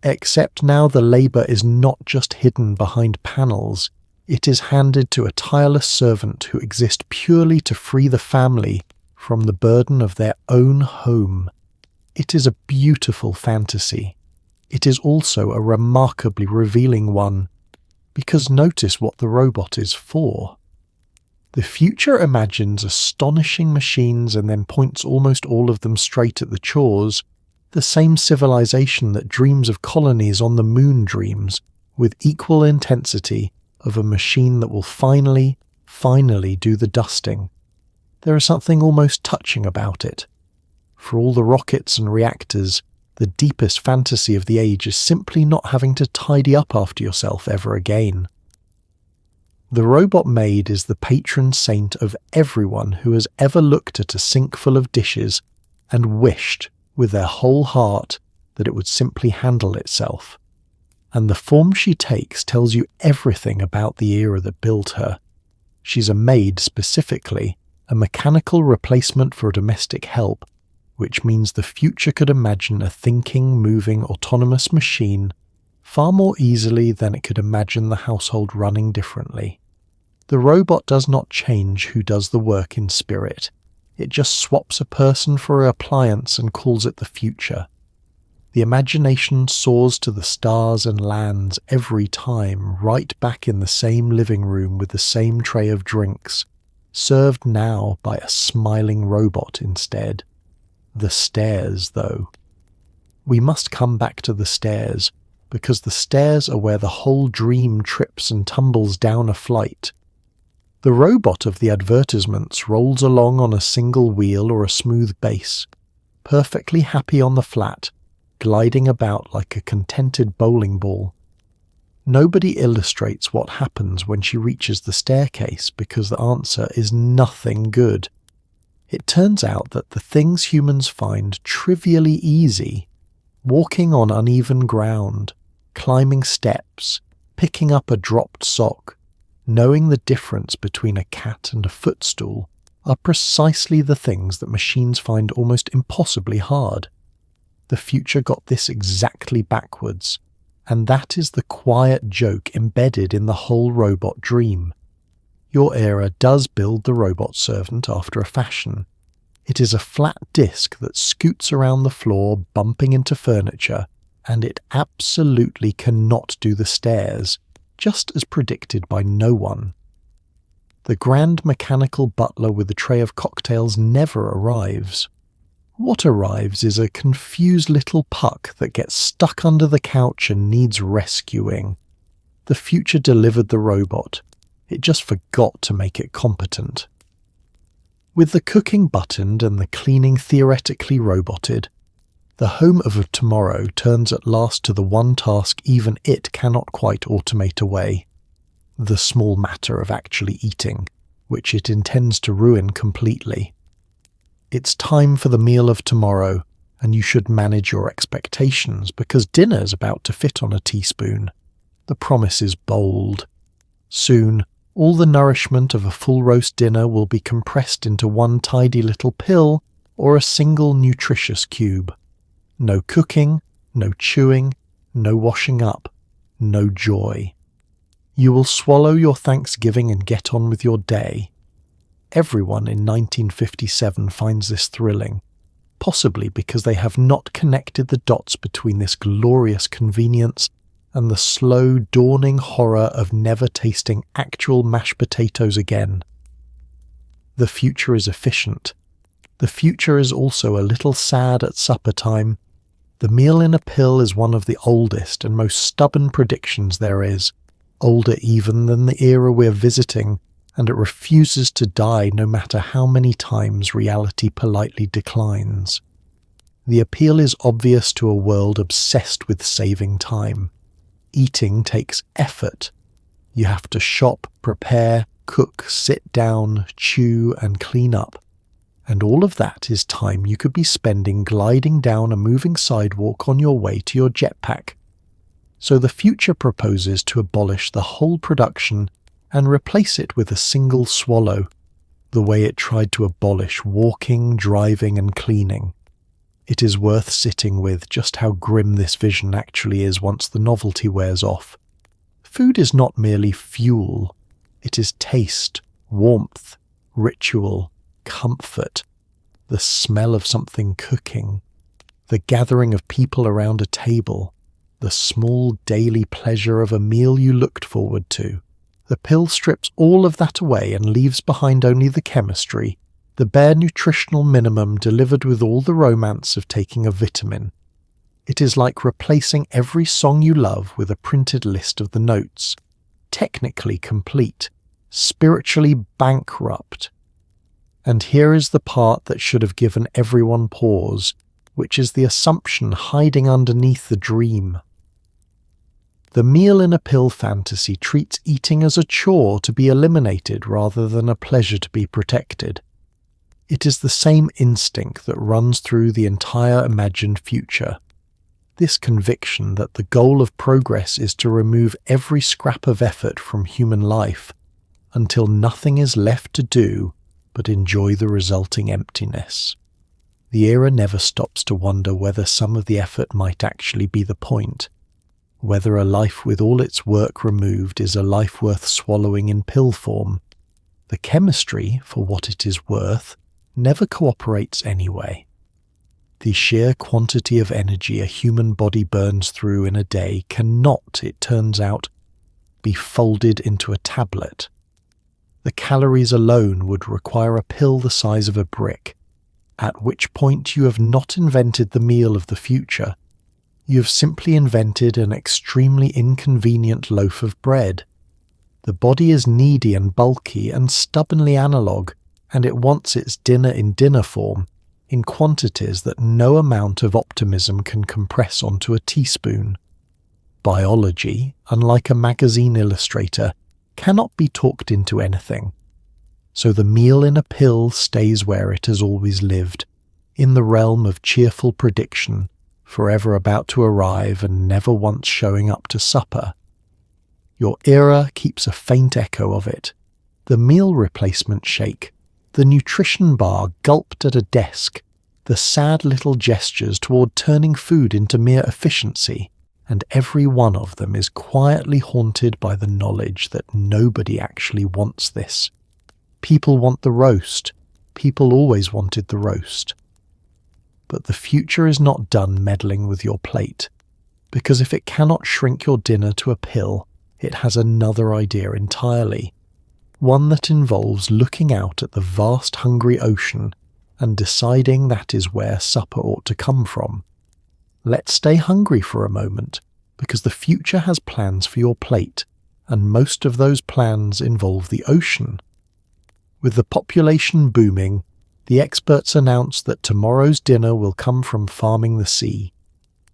except now the labour is not just hidden behind panels, it is handed to a tireless servant who exists purely to free the family from the burden of their own home. It is a beautiful fantasy. It is also a remarkably revealing one, because notice what the robot is for. The future imagines astonishing machines and then points almost all of them straight at the chores, the same civilization that dreams of colonies on the moon dreams, with equal intensity, of a machine that will finally do the dusting. There is something almost touching about it. For all the rockets and reactors, the deepest fantasy of the age is simply not having to tidy up after yourself ever again. The robot maid is the patron saint of everyone who has ever looked at a sink full of dishes and wished, with their whole heart, that it would simply handle itself. And the form she takes tells you everything about the era that built her. She's a maid specifically, a mechanical replacement for domestic help, which means the future could imagine a thinking, moving, autonomous machine far more easily than it could imagine the household running differently. The robot does not change who does the work in spirit. It just swaps a person for an appliance and calls it the future. The imagination soars to the stars and lands every time, right back in the same living room with the same tray of drinks, served now by a smiling robot instead. The stairs, though. We must come back to the stairs, because the stairs are where the whole dream trips and tumbles down a flight. The robot of the advertisements rolls along on a single wheel or a smooth base, perfectly happy on the flat, gliding about like a contented bowling ball. Nobody illustrates what happens when she reaches the staircase because the answer is nothing good. It turns out that the things humans find trivially easy, walking on uneven ground, climbing steps, picking up a dropped sock, knowing the difference between a cat and a footstool, are precisely the things that machines find almost impossibly hard. The future got this exactly backwards, and that is the quiet joke embedded in the whole robot dream. Your era does build the robot servant after a fashion. It is a flat disc that scoots around the floor, bumping into furniture, and it absolutely cannot do the stairs, just as predicted by no one. The grand mechanical butler with a tray of cocktails never arrives. What arrives is a confused little puck that gets stuck under the couch and needs rescuing. The future delivered the robot. It just forgot to make it competent. With the cooking buttoned and the cleaning theoretically roboted, the home of tomorrow turns at last to the one task even it cannot quite automate away: the small matter of actually eating, which it intends to ruin completely. It's time for the meal of tomorrow, and you should manage your expectations because dinner's about to fit on a teaspoon. The promise is bold. Soon, all the nourishment of a full roast dinner will be compressed into one tidy little pill or a single nutritious cube. No cooking, no chewing, no washing up, no joy. You will swallow your Thanksgiving and get on with your day. Everyone in 1957 finds this thrilling, possibly because they have not connected the dots between this glorious convenience and the slow dawning horror of never tasting actual mashed potatoes again. The future is efficient. The future is also a little sad at supper time. The meal in a pill is one of the oldest and most stubborn predictions there is, older even than the era we're visiting, and it refuses to die no matter how many times reality politely declines. The appeal is obvious to a world obsessed with saving time. Eating takes effort. You have to shop, prepare, cook, sit down, chew, and clean up. And all of that is time you could be spending gliding down a moving sidewalk on your way to your jetpack. So the future proposes to abolish the whole production and replace it with a single swallow, the way it tried to abolish walking, driving, and cleaning. It is worth sitting with just how grim this vision actually is once the novelty wears off. Food is not merely fuel. It is taste, warmth, ritual, comfort, the smell of something cooking, the gathering of people around a table, the small daily pleasure of a meal you looked forward to. The pill strips all of that away and leaves behind only the chemistry, the bare nutritional minimum delivered with all the romance of taking a vitamin. It is like replacing every song you love with a printed list of the notes, technically complete, spiritually bankrupt. And here is the part that should have given everyone pause, which is the assumption hiding underneath the dream. The meal in a pill fantasy treats eating as a chore to be eliminated rather than a pleasure to be protected. It is the same instinct that runs through the entire imagined future. This conviction that the goal of progress is to remove every scrap of effort from human life until nothing is left to do but enjoy the resulting emptiness. The era never stops to wonder whether some of the effort might actually be the point, whether a life with all its work removed is a life worth swallowing in pill form. The chemistry, for what it is worth, never cooperates anyway. The sheer quantity of energy a human body burns through in a day cannot, it turns out, be folded into a tablet. The calories alone would require a pill the size of a brick, at which point you have not invented the meal of the future. You have simply invented an extremely inconvenient loaf of bread. The body is needy and bulky and stubbornly analog, and it wants its dinner in dinner form, in quantities that no amount of optimism can compress onto a teaspoon. Biology, unlike a magazine illustrator, cannot be talked into anything. So the meal in a pill stays where it has always lived, in the realm of cheerful prediction, forever about to arrive and never once showing up to supper. Your era keeps a faint echo of it. The meal replacement shake, the nutrition bar gulped at a desk, the sad little gestures toward turning food into mere efficiency, and every one of them is quietly haunted by the knowledge that nobody actually wants this. People want the roast. People always wanted the roast. But the future is not done meddling with your plate, because if it cannot shrink your dinner to a pill, it has another idea entirely, one that involves looking out at the vast hungry ocean and deciding that is where supper ought to come from. Let's stay hungry for a moment, because the future has plans for your plate, and most of those plans involve the ocean. With the population booming, the experts announce that tomorrow's dinner will come from farming the sea.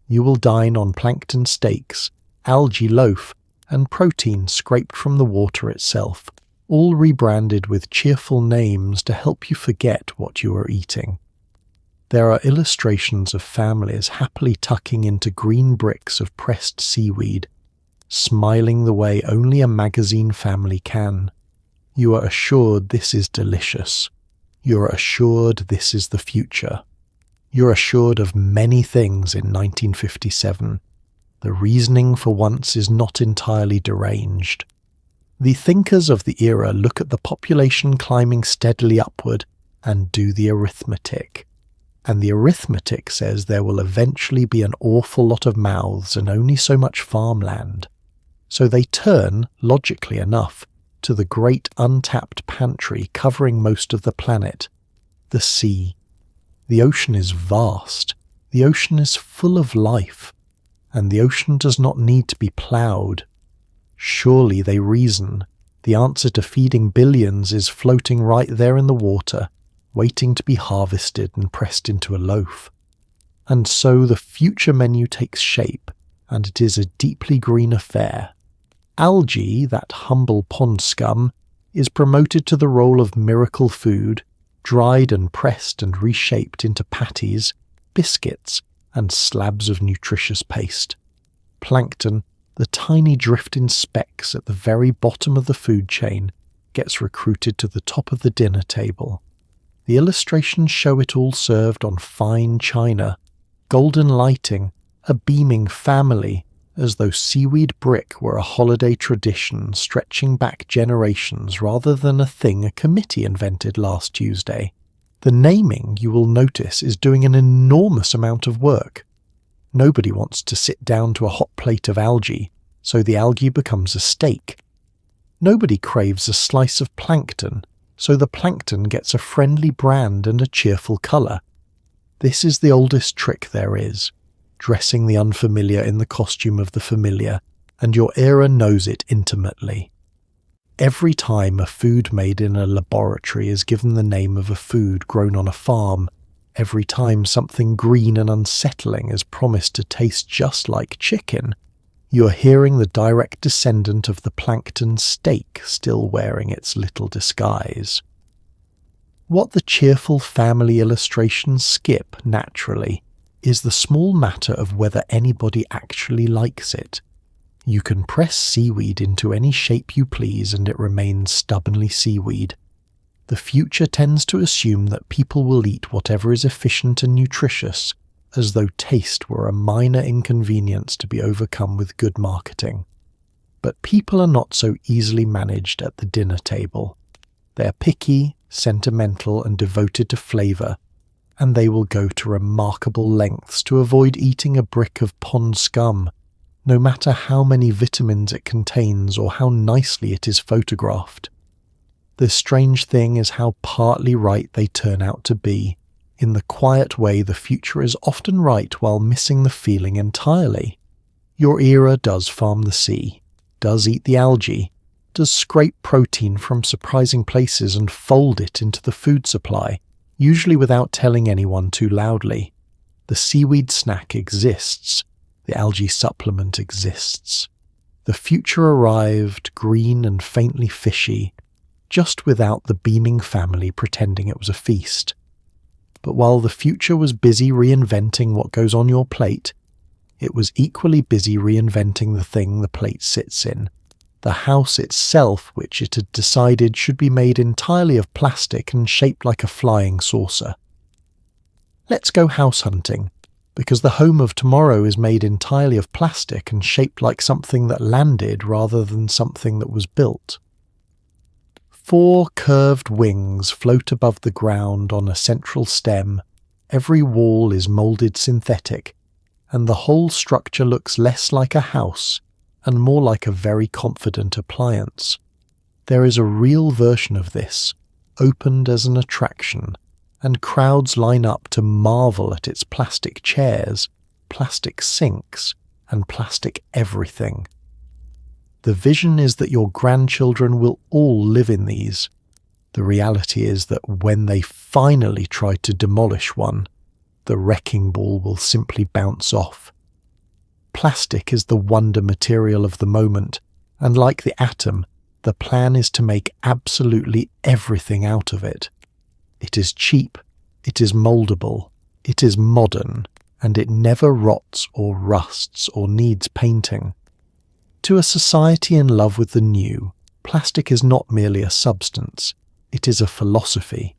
You will dine on plankton steaks, algae loaf, and protein scraped from the water itself, all rebranded with cheerful names to help you forget what you are eating. There are illustrations of families happily tucking into green bricks of pressed seaweed, smiling the way only a magazine family can. You are assured this is delicious. You're assured this is the future. You're assured of many things in 1957. The reasoning for once is not entirely deranged. The thinkers of the era look at the population climbing steadily upward and do the arithmetic. And the arithmetic says there will eventually be an awful lot of mouths and only so much farmland. So they turn, logically enough, to the great untapped pantry covering most of the planet, the sea. The ocean is vast, the ocean is full of life, and the ocean does not need to be ploughed. Surely, they reason, the answer to feeding billions is floating right there in the water, waiting to be harvested and pressed into a loaf. And so the future menu takes shape, and it is a deeply green affair. Algae, that humble pond scum, is promoted to the role of miracle food, dried and pressed and reshaped into patties, biscuits, and slabs of nutritious paste. Plankton, the tiny drift in specks at the very bottom of the food chain, gets recruited to the top of the dinner table. The illustrations show it all served on fine china, golden lighting, a beaming family, as though seaweed brick were a holiday tradition stretching back generations rather than a thing a committee invented last Tuesday. The naming, you will notice, is doing an enormous amount of work. Nobody wants to sit down to a hot plate of algae, so the algae becomes a steak. Nobody craves a slice of plankton, so the plankton gets a friendly brand and a cheerful colour. This is the oldest trick there is, dressing the unfamiliar in the costume of the familiar, and your era knows it intimately. Every time a food made in a laboratory is given the name of a food grown on a farm, every time something green and unsettling is promised to taste just like chicken, you are hearing the direct descendant of the plankton steak still wearing its little disguise. What the cheerful family illustrations skip, naturally, is the small matter of whether anybody actually likes it. You can press seaweed into any shape you please and it remains stubbornly seaweed. The future tends to assume that people will eat whatever is efficient and nutritious, as though taste were a minor inconvenience to be overcome with good marketing. But people are not so easily managed at the dinner table. They are picky, sentimental, and devoted to flavour, and they will go to remarkable lengths to avoid eating a brick of pond scum, no matter how many vitamins it contains or how nicely it is photographed. The strange thing is how partly right they turn out to be. In the quiet way, the future is often right while missing the feeling entirely. Your era does farm the sea, does eat the algae, does scrape protein from surprising places and fold it into the food supply, usually without telling anyone too loudly. The seaweed snack exists, The algae supplement exists. The future arrived, green and faintly fishy, just without the beaming family pretending it was a feast. But while the future was busy reinventing what goes on your plate, it was equally busy reinventing the thing the plate sits in, the house itself, which it had decided should be made entirely of plastic and shaped like a flying saucer. Let's go house hunting, because the home of tomorrow is made entirely of plastic and shaped like something that landed rather than something that was built. 4 curved wings float above the ground on a central stem. Every wall is moulded synthetic, and the whole structure looks less like a house and more like a very confident appliance. There is a real version of this, opened as an attraction, and crowds line up to marvel at its plastic chairs, plastic sinks, and plastic everything. The vision is that your grandchildren will all live in these. The reality is that when they finally try to demolish one, the wrecking ball will simply bounce off. Plastic is the wonder material of the moment, and like the atom, the plan is to make absolutely everything out of it. It is cheap, it is mouldable, it is modern, and it never rots or rusts or needs painting. To a society in love with the new, plastic is not merely a substance, it is a philosophy.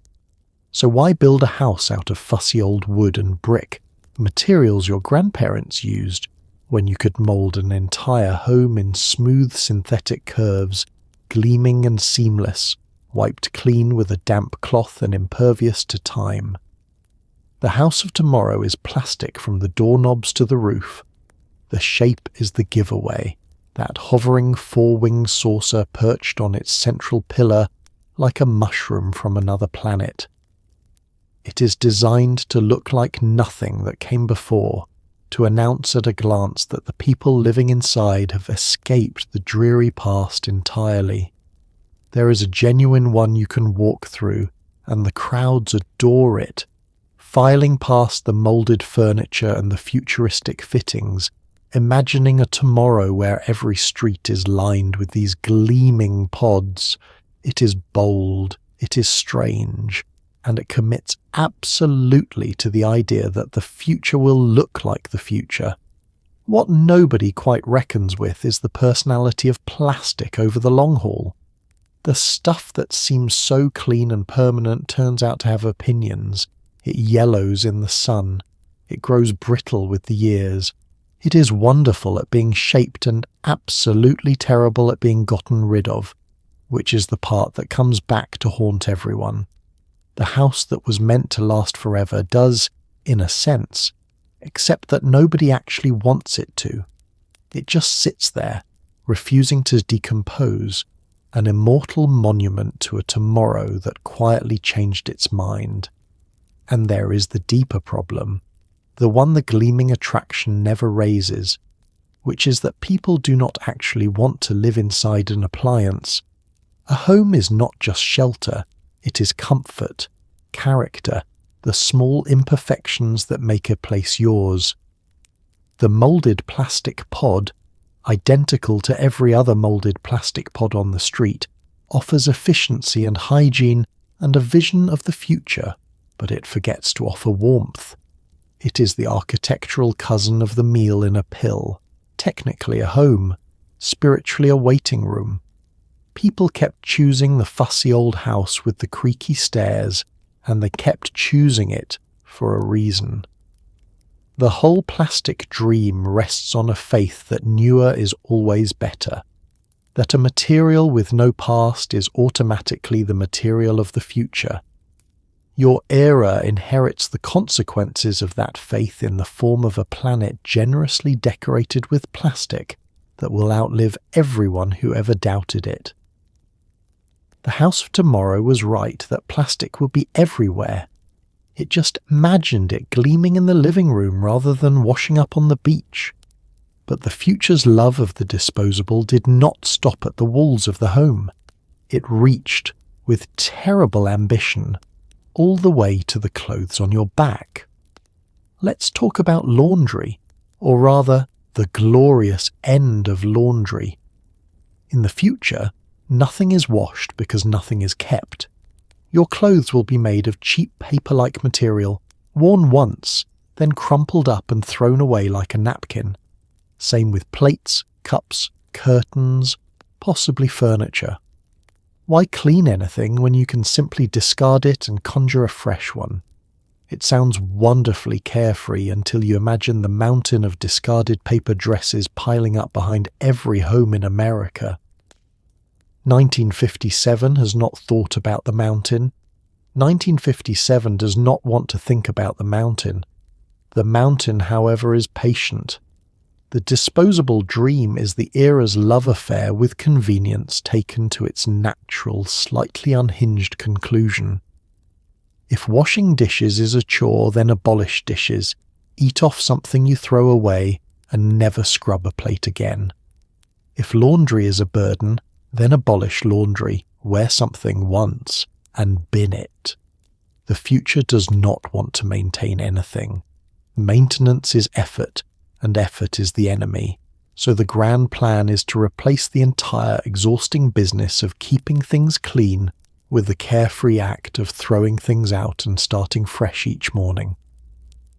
So why build a house out of fussy old wood and brick, materials your grandparents used, when you could mould an entire home in smooth synthetic curves, gleaming and seamless, wiped clean with a damp cloth and impervious to time? The house of tomorrow is plastic from the doorknobs to the roof. The shape is the giveaway, that hovering 4-winged saucer perched on its central pillar like a mushroom from another planet. It is designed to look like nothing that came before, to announce at a glance that the people living inside have escaped the dreary past entirely. There is a genuine one you can walk through, and the crowds adore it, filing past the moulded furniture and the futuristic fittings, imagining a tomorrow where every street is lined with these gleaming pods. It is bold, it is strange, and it commits absolutely to the idea that the future will look like the future. What nobody quite reckons with is the personality of plastic over the long haul. The stuff that seems so clean and permanent turns out to have opinions. It yellows in the sun. It grows brittle with the years. It is wonderful at being shaped and absolutely terrible at being gotten rid of, which is the part that comes back to haunt everyone. The house that was meant to last forever does, in a sense, except that nobody actually wants it to. It just sits there, refusing to decompose, an immortal monument to a tomorrow that quietly changed its mind. And there is the deeper problem, the one the gleaming attraction never raises, which is that people do not actually want to live inside an appliance. A home is not just shelter, it is comfort, character, the small imperfections that make a place yours. The moulded plastic pod, identical to every other moulded plastic pod on the street, offers efficiency and hygiene and a vision of the future, but it forgets to offer warmth. It is the architectural cousin of the meal in a pill, technically a home, spiritually a waiting room. People kept choosing the fussy old house with the creaky stairs, and they kept choosing it for a reason. The whole plastic dream rests on a faith that newer is always better, that a material with no past is automatically the material of the future. Your era inherits the consequences of that faith in the form of a planet generously decorated with plastic that will outlive everyone who ever doubted it. The house of tomorrow was right that plastic would be everywhere. It just imagined it gleaming in the living room rather than washing up on the beach. But the future's love of the disposable did not stop at the walls of the home. It reached, with terrible ambition, all the way to the clothes on your back. Let's talk about laundry, or rather, the glorious end of laundry. In the future, nothing is washed because nothing is kept. Your clothes will be made of cheap paper-like material, worn once, then crumpled up and thrown away like a napkin. Same with plates, cups, curtains, possibly furniture. Why clean anything when you can simply discard it and conjure a fresh one? It sounds wonderfully carefree until you imagine the mountain of discarded paper dresses piling up behind every home in America. 1957 has not thought about the mountain. 1957 does not want to think about the mountain. The mountain, however, is patient. The disposable dream is the era's love affair with convenience taken to its natural, slightly unhinged conclusion. If washing dishes is a chore, then abolish dishes, eat off something you throw away, and never scrub a plate again. If laundry is a burden, then abolish laundry, wear something once, and bin it. The future does not want to maintain anything. Maintenance is effort, and effort is the enemy. So the grand plan is to replace the entire exhausting business of keeping things clean with the carefree act of throwing things out and starting fresh each morning.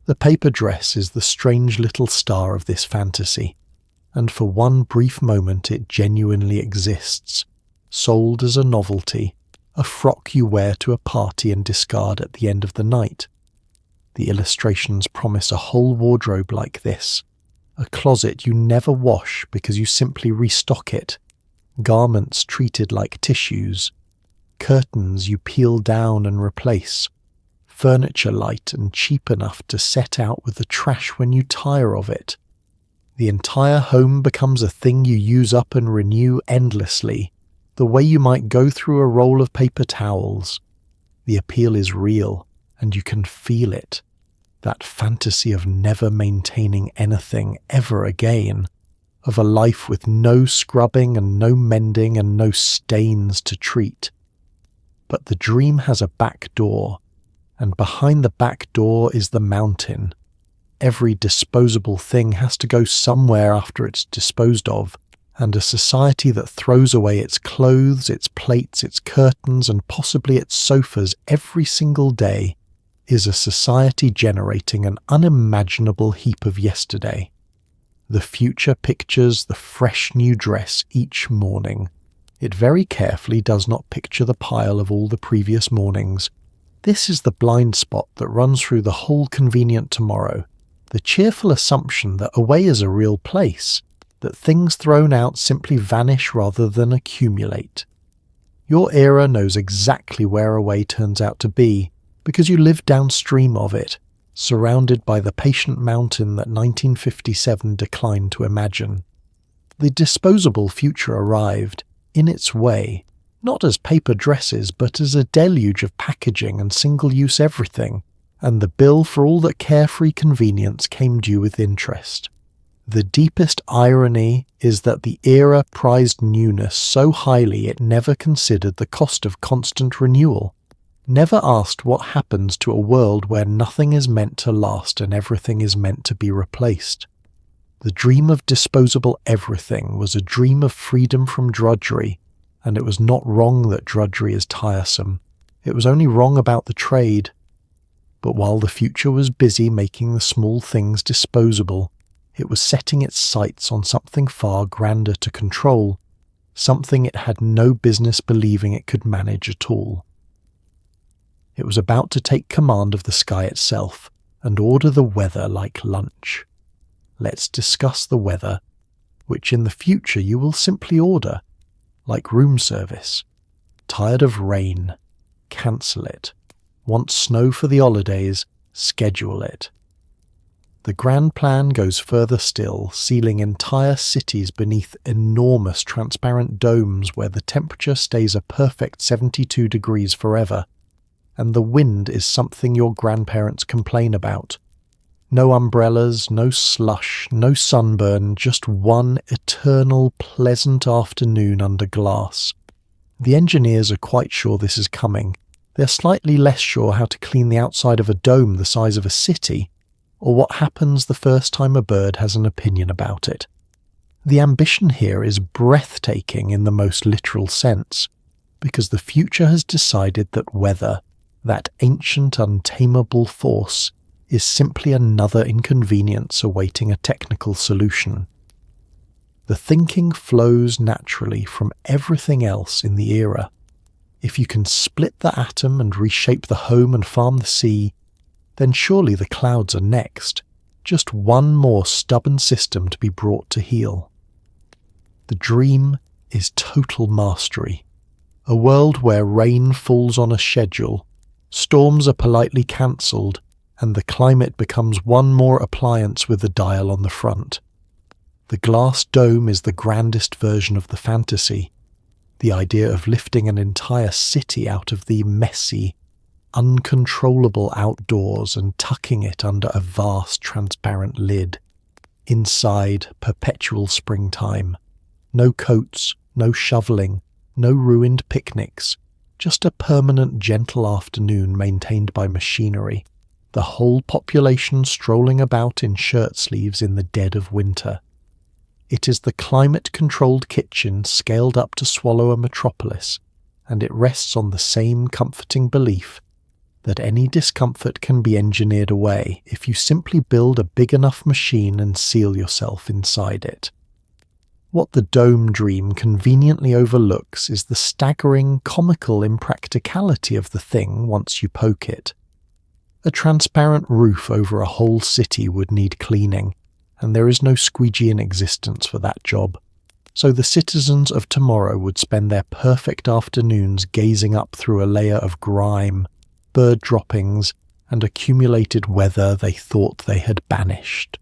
The paper dress is the strange little star of this fantasy, and for one brief moment it genuinely exists, sold as a novelty, a frock you wear to a party and discard at the end of the night. The illustrations promise a whole wardrobe like this, a closet you never wash because you simply restock it, garments treated like tissues, curtains you peel down and replace, furniture light and cheap enough to set out with the trash when you tire of it. The entire home becomes a thing you use up and renew endlessly, the way you might go through a roll of paper towels. The appeal is real, and you can feel it. That fantasy of never maintaining anything ever again, of a life with no scrubbing and no mending and no stains to treat. But the dream has a back door, and behind the back door is the mountain. Every disposable thing has to go somewhere after it's disposed of, and a society that throws away its clothes, its plates, its curtains, and possibly its sofas every single day is a society generating an unimaginable heap of yesterday. The future pictures the fresh new dress each morning. It very carefully does not picture the pile of all the previous mornings. This is the blind spot that runs through the whole convenient tomorrow, the cheerful assumption that away is a real place, that things thrown out simply vanish rather than accumulate. Your era knows exactly where away turns out to be, because you live downstream of it, surrounded by the patient mountain that 1957 declined to imagine. The disposable future arrived, in its way, not as paper dresses but as a deluge of packaging and single-use everything, and the bill for all that carefree convenience came due with interest. The deepest irony is that the era prized newness so highly it never considered the cost of constant renewal, never asked what happens to a world where nothing is meant to last and everything is meant to be replaced. The dream of disposable everything was a dream of freedom from drudgery, and it was not wrong that drudgery is tiresome. It was only wrong about the trade. But while the future was busy making the small things disposable, it was setting its sights on something far grander to control, something it had no business believing it could manage at all. It was about to take command of the sky itself and order the weather like lunch. Let's discuss the weather, which in the future you will simply order, like room service. Tired of rain? Cancel it. Want snow for the holidays? Schedule it. The grand plan goes further still, sealing entire cities beneath enormous transparent domes where the temperature stays a perfect 72 degrees forever, and the wind is something your grandparents complain about. No umbrellas, no slush, no sunburn, just one eternal, pleasant afternoon under glass. The engineers are quite sure this is coming. They're slightly less sure how to clean the outside of a dome the size of a city, or what happens the first time a bird has an opinion about it. The ambition here is breathtaking in the most literal sense, because the future has decided that weather, that ancient untamable force, is simply another inconvenience awaiting a technical solution. The thinking flows naturally from everything else in the era. If you can split the atom and reshape the home and farm the sea, then surely the clouds are next, just one more stubborn system to be brought to heel. The dream is total mastery, a world where rain falls on a schedule, storms are politely cancelled, and the climate becomes one more appliance with a dial on the front. The glass dome is the grandest version of the fantasy, the idea of lifting an entire city out of the messy, uncontrollable outdoors and tucking it under a vast transparent lid. Inside, perpetual springtime. No coats, no shoveling, no ruined picnics, just a permanent gentle afternoon maintained by machinery. The whole population strolling about in shirt sleeves in the dead of winter. It is the climate-controlled kitchen scaled up to swallow a metropolis, and it rests on the same comforting belief that any discomfort can be engineered away if you simply build a big enough machine and seal yourself inside it. What the dome dream conveniently overlooks is the staggering, comical impracticality of the thing once you poke it. A transparent roof over a whole city would need cleaning, and there is no squeegee in existence for that job. So the citizens of tomorrow would spend their perfect afternoons gazing up through a layer of grime, bird droppings, and accumulated weather they thought they had banished.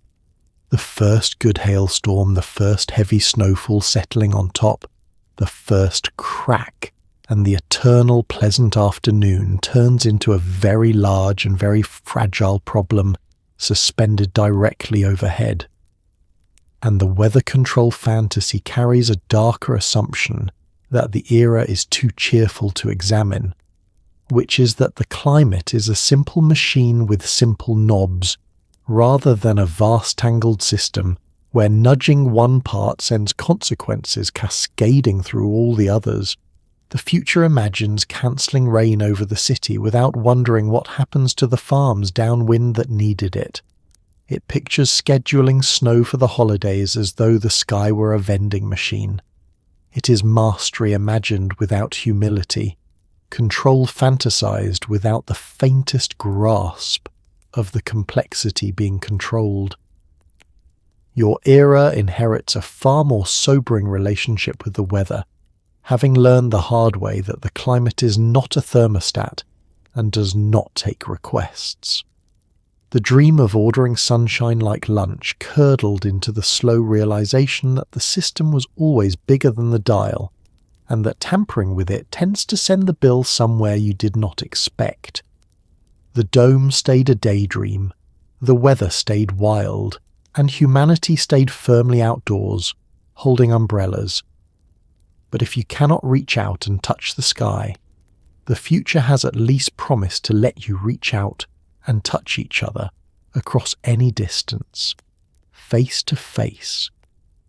The first good hailstorm, the first heavy snowfall settling on top, the first crack, and the eternal pleasant afternoon turns into a very large and very fragile problem suspended directly overhead. And the weather control fantasy carries a darker assumption that the era is too cheerful to examine, which is that the climate is a simple machine with simple knobs, rather than a vast tangled system where nudging one part sends consequences cascading through all the others. The future imagines cancelling rain over the city without wondering what happens to the farms downwind that needed it. It pictures scheduling snow for the holidays as though the sky were a vending machine. It is mastery imagined without humility, control fantasized without the faintest grasp of the complexity being controlled. Your era inherits a far more sobering relationship with the weather, having learned the hard way that the climate is not a thermostat and does not take requests. The dream of ordering sunshine like lunch curdled into the slow realization that the system was always bigger than the dial, and that tampering with it tends to send the bill somewhere you did not expect. The dome stayed a daydream, the weather stayed wild, and humanity stayed firmly outdoors, holding umbrellas. But if you cannot reach out and touch the sky, the future has at least promised to let you reach out and touch each other across any distance, face to face,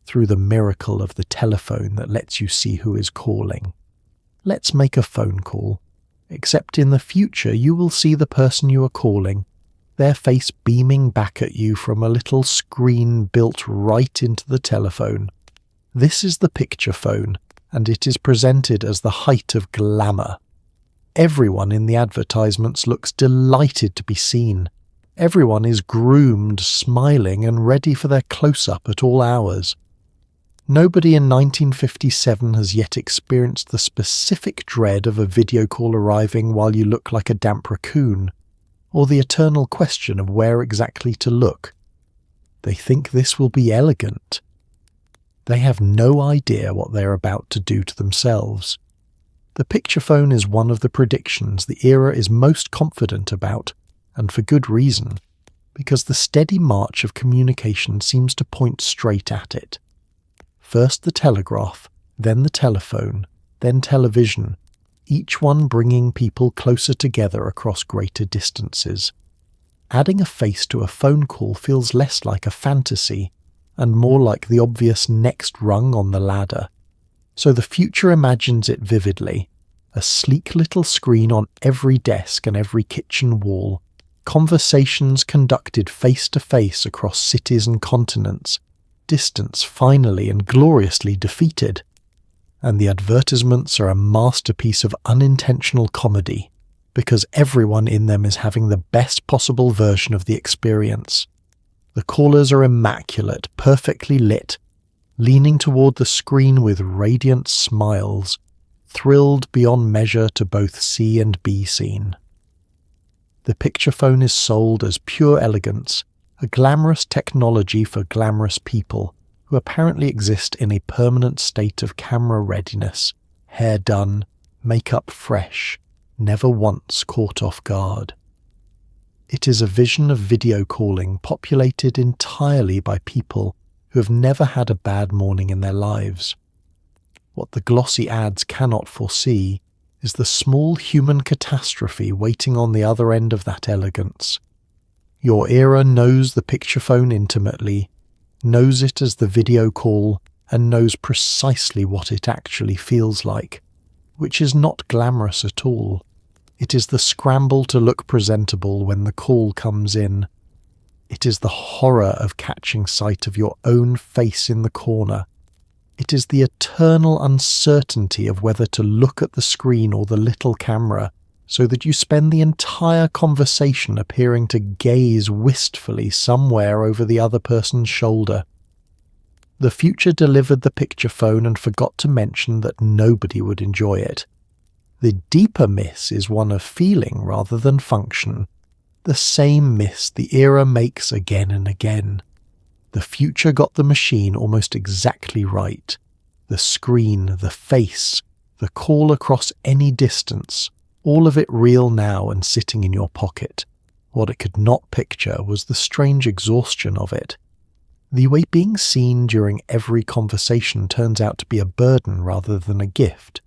through the miracle of the telephone that lets you see who is calling. Let's make a phone call, except in the future you will see the person you are calling, their face beaming back at you from a little screen built right into the telephone. This is the picture phone, and it is presented as the height of glamour. Everyone in the advertisements looks delighted to be seen. Everyone is groomed, smiling, and ready for their close-up at all hours. Nobody in 1957 has yet experienced the specific dread of a video call arriving while you look like a damp raccoon, or the eternal question of where exactly to look. They think this will be elegant. They have no idea what they are about to do to themselves. The picture phone is one of the predictions the era is most confident about, and for good reason, because the steady march of communication seems to point straight at it. First the telegraph, then the telephone, then television, each one bringing people closer together across greater distances. adding a face to a phone call feels less like a fantasy and more like the obvious next rung on the ladder. So the future imagines it vividly, a sleek little screen on every desk and every kitchen wall, conversations conducted face-to-face across cities and continents, distance finally and gloriously defeated. And the advertisements are a masterpiece of unintentional comedy, because everyone in them is having the best possible version of the experience. The callers are immaculate, perfectly lit, leaning toward the screen with radiant smiles, thrilled beyond measure to both see and be seen. The picture phone is sold as pure elegance, a glamorous technology for glamorous people who apparently exist in a permanent state of camera readiness, hair done, makeup fresh, never once caught off guard. It is a vision of video calling populated entirely by people who have never had a bad morning in their lives. What the glossy ads cannot foresee is the small human catastrophe waiting on the other end of that elegance. Your era knows the picture phone intimately, knows it as the video call, and knows precisely what it actually feels like, which is not glamorous at all. It is the scramble to look presentable when the call comes in. It is the horror of catching sight of your own face in the corner. It is the eternal uncertainty of whether to look at the screen or the little camera, so that you spend the entire conversation appearing to gaze wistfully somewhere over the other person's shoulder. The future delivered the picture phone and forgot to mention that nobody would enjoy it. The deeper miss is one of feeling rather than function. The same miss the era makes again and again. The future got the machine almost exactly right. The screen, the face, the call across any distance, all of it real now and sitting in your pocket. What it could not picture was the strange exhaustion of it. The way being seen during every conversation turns out to be a burden rather than a gift.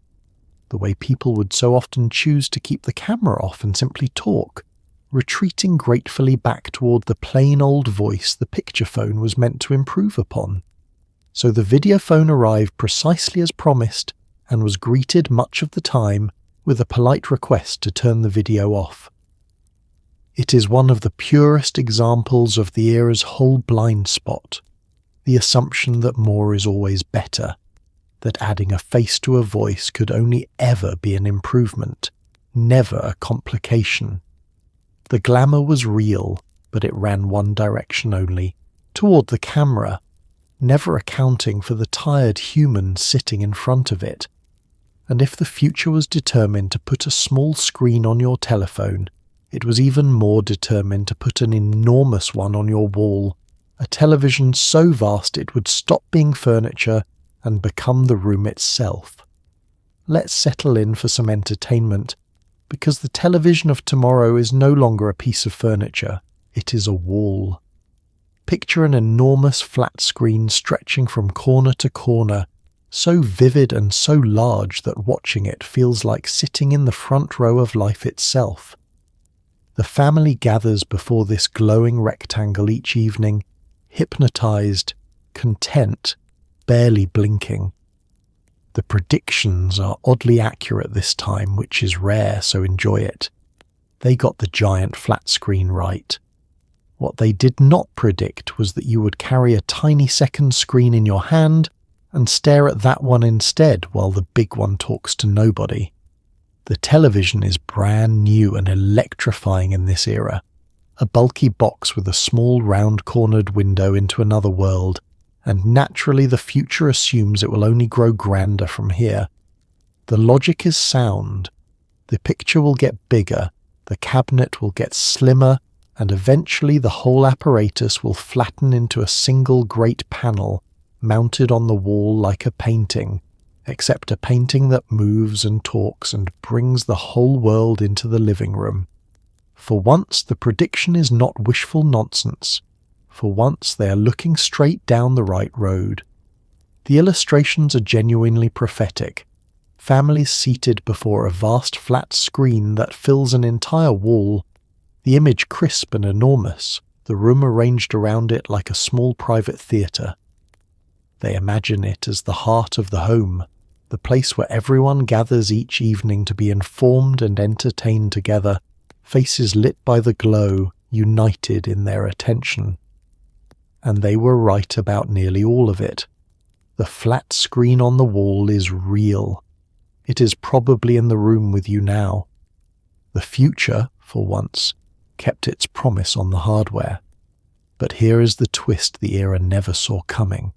The way people would so often choose to keep the camera off and simply talk, retreating gratefully back toward the plain old voice the picture phone was meant to improve upon. So the video phone arrived precisely as promised and was greeted much of the time with a polite request to turn the video off. It is one of the purest examples of the era's whole blind spot, the assumption that more is always better, that adding a face to a voice could only ever be an improvement, never a complication. The glamour was real, but it ran one direction only, toward the camera, never accounting for the tired human sitting in front of it. And if the future was determined to put a small screen on your telephone, it was even more determined to put an enormous one on your wall, a television so vast it would stop being furniture and become the room itself. Let's settle in for some entertainment, because the television of tomorrow is no longer a piece of furniture, it is a wall. Picture an enormous flat screen stretching from corner to corner, so vivid and so large that watching it feels like sitting in the front row of life itself. The family gathers before this glowing rectangle each evening, hypnotized, content, barely blinking. The predictions are oddly accurate this time, which is rare, so enjoy it. They got the giant flat screen right. What they did not predict was that you would carry a tiny second screen in your hand and stare at that one instead while the big one talks to nobody. The television is brand new and electrifying in this era, a bulky box with a small round-cornered window into another world, and naturally the future assumes it will only grow grander from here. The logic is sound. The picture will get bigger, the cabinet will get slimmer, and eventually the whole apparatus will flatten into a single great panel, mounted on the wall like a painting, except a painting that moves and talks and brings the whole world into the living room. For once the prediction is not wishful nonsense. For once they are looking straight down the right road. The illustrations are genuinely prophetic. Families seated before a vast flat screen that fills an entire wall. the image crisp and enormous, the room arranged around it like a small private theatre. They imagine it as the heart of the home, the place where everyone gathers each evening to be informed and entertained together, faces lit by the glow, united in their attention. And they were right about nearly all of it. The flat screen on the wall is real. It is probably in the room with you now. The future, for once, kept its promise on the hardware. But here is the twist the era never saw coming,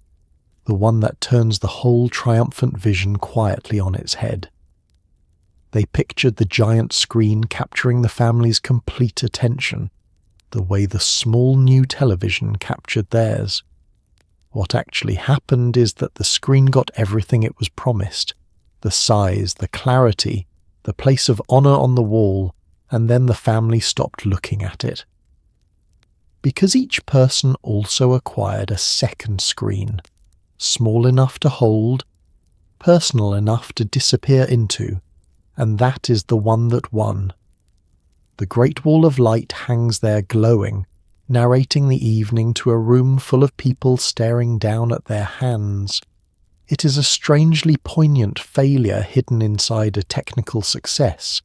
the one that turns the whole triumphant vision quietly on its head. They pictured the giant screen capturing the family's complete attention, the way the small new television captured theirs. What actually happened is that the screen got everything it was promised, the size, the clarity, the place of honor on the wall, and then the family stopped looking at it. Because each person also acquired a second screen, small enough to hold, personal enough to disappear into, and that is the one that won. The Great Wall of Light hangs there glowing, narrating the evening to a room full of people staring down at their hands. It is a strangely poignant failure hidden inside a technical success,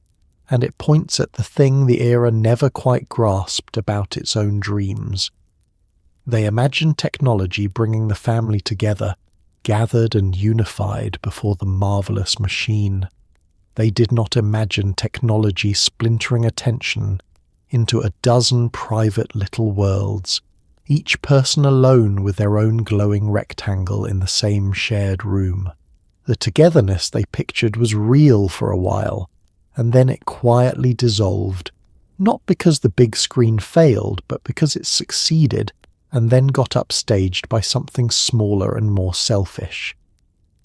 and it points at the thing the era never quite grasped about its own dreams. They imagined technology bringing the family together, gathered and unified before the marvelous machine. They did not imagine technology splintering attention into a dozen private little worlds, each person alone with their own glowing rectangle in the same shared room. The togetherness they pictured was real for a while, and then it quietly dissolved, not because the big screen failed, but because it succeeded and then got upstaged by something smaller and more selfish.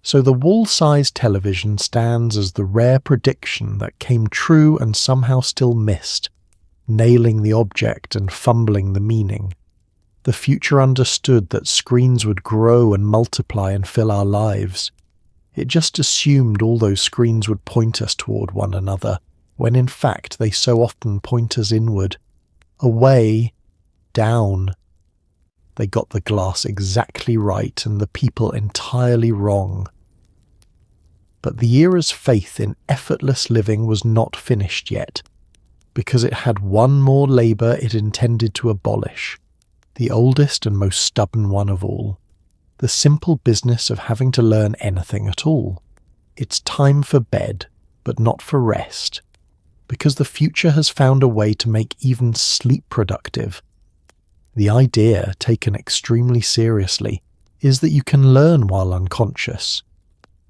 So the wall-sized television stands as the rare prediction that came true and somehow still missed, nailing the object and fumbling the meaning. The future understood that screens would grow and multiply and fill our lives. It just assumed all those screens would point us toward one another, when in fact they so often point us inward, away, down. They got the glass exactly right and the people entirely wrong. But the era's faith in effortless living was not finished yet, because it had one more labour it intended to abolish, the oldest and most stubborn one of all, the simple business of having to learn anything at all. It's time for bed, but not for rest, because the future has found a way to make even sleep productive. The idea, taken extremely seriously, is that you can learn while unconscious.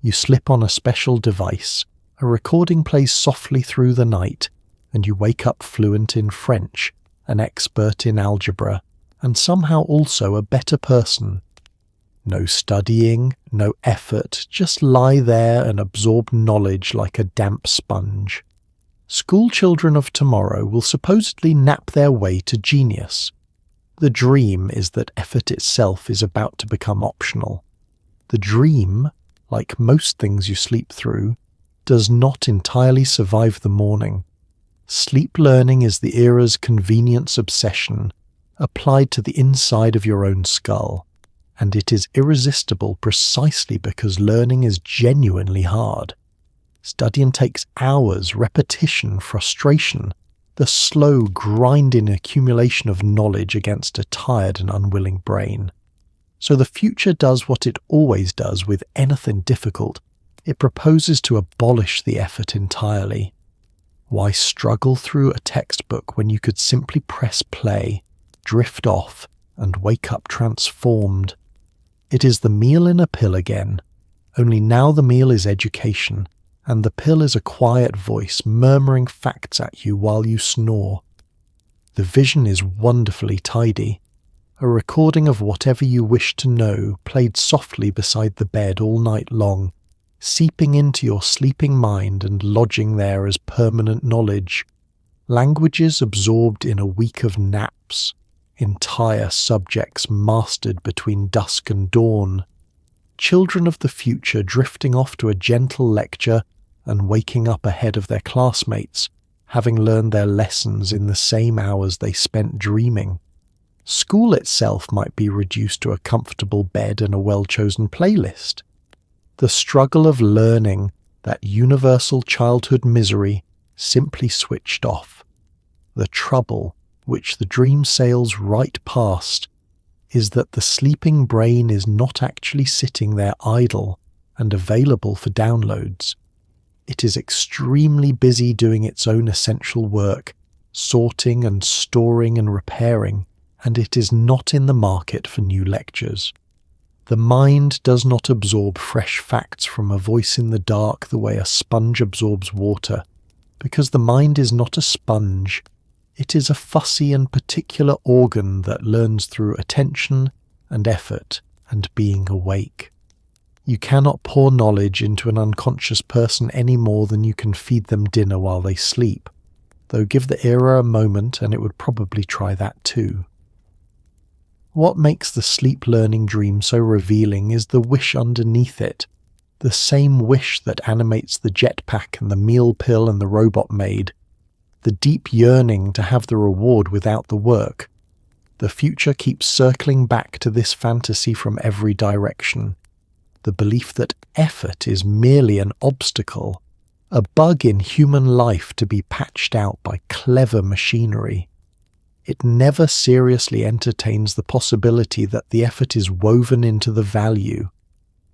You slip on a special device, a recording plays softly through the night, and you wake up fluent in French, an expert in algebra, and somehow also a better person. No studying, no effort, just lie there and absorb knowledge like a damp sponge. School children of tomorrow will supposedly nap their way to genius. The dream is that effort itself is about to become optional. The dream, like most things you sleep through, does not entirely survive the morning. Sleep learning is the era's convenience obsession, applied to the inside of your own skull, and it is irresistible precisely because learning is genuinely hard. Studying takes hours, repetition, frustration, the slow, grinding accumulation of knowledge against a tired and unwilling brain. So the future does what it always does with anything difficult. It proposes to abolish the effort entirely. Why struggle through a textbook when you could simply press play, drift off, and wake up transformed? It is the meal in a pill again, only now the meal is education, and the pill is a quiet voice murmuring facts at you while you snore. The vision is wonderfully tidy, a recording of whatever you wish to know played softly beside the bed all night long, seeping into your sleeping mind and lodging there as permanent knowledge. Languages absorbed in a week of naps, entire subjects mastered between dusk and dawn. Children of the future drifting off to a gentle lecture and waking up ahead of their classmates, having learned their lessons in the same hours they spent dreaming. School itself might be reduced to a comfortable bed and a well-chosen playlist. The struggle of learning, that universal childhood misery, simply switched off. The trouble, which the dream sails right past, is that the sleeping brain is not actually sitting there idle and available for downloads. It is extremely busy doing its own essential work, sorting and storing and repairing, and it is not in the market for new lectures. The mind does not absorb fresh facts from a voice in the dark the way a sponge absorbs water, because the mind is not a sponge. It is a fussy and particular organ that learns through attention and effort and being awake. You cannot pour knowledge into an unconscious person any more than you can feed them dinner while they sleep, though give the era a moment and it would probably try that too. What makes the sleep-learning dream so revealing is the wish underneath it, the same wish that animates the jetpack and the meal pill and the robot maid, the deep yearning to have the reward without the work. The future keeps circling back to this fantasy from every direction. The belief that effort is merely an obstacle, a bug in human life to be patched out by clever machinery. It never seriously entertains the possibility that the effort is woven into the value,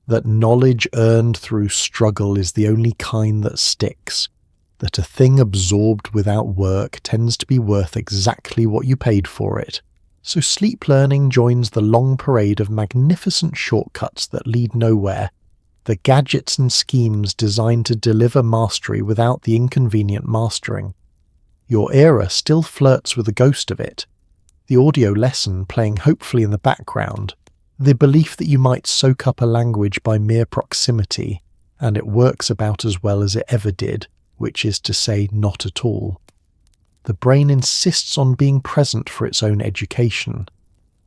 that knowledge earned through struggle is the only kind that sticks, that a thing absorbed without work tends to be worth exactly what you paid for it. So sleep learning joins the long parade of magnificent shortcuts that lead nowhere, the gadgets and schemes designed to deliver mastery without the inconvenient mastering. Your era still flirts with the ghost of it, the audio lesson playing hopefully in the background, the belief that you might soak up a language by mere proximity, and it works about as well as it ever did, which is to say not at all. The brain insists on being present for its own education,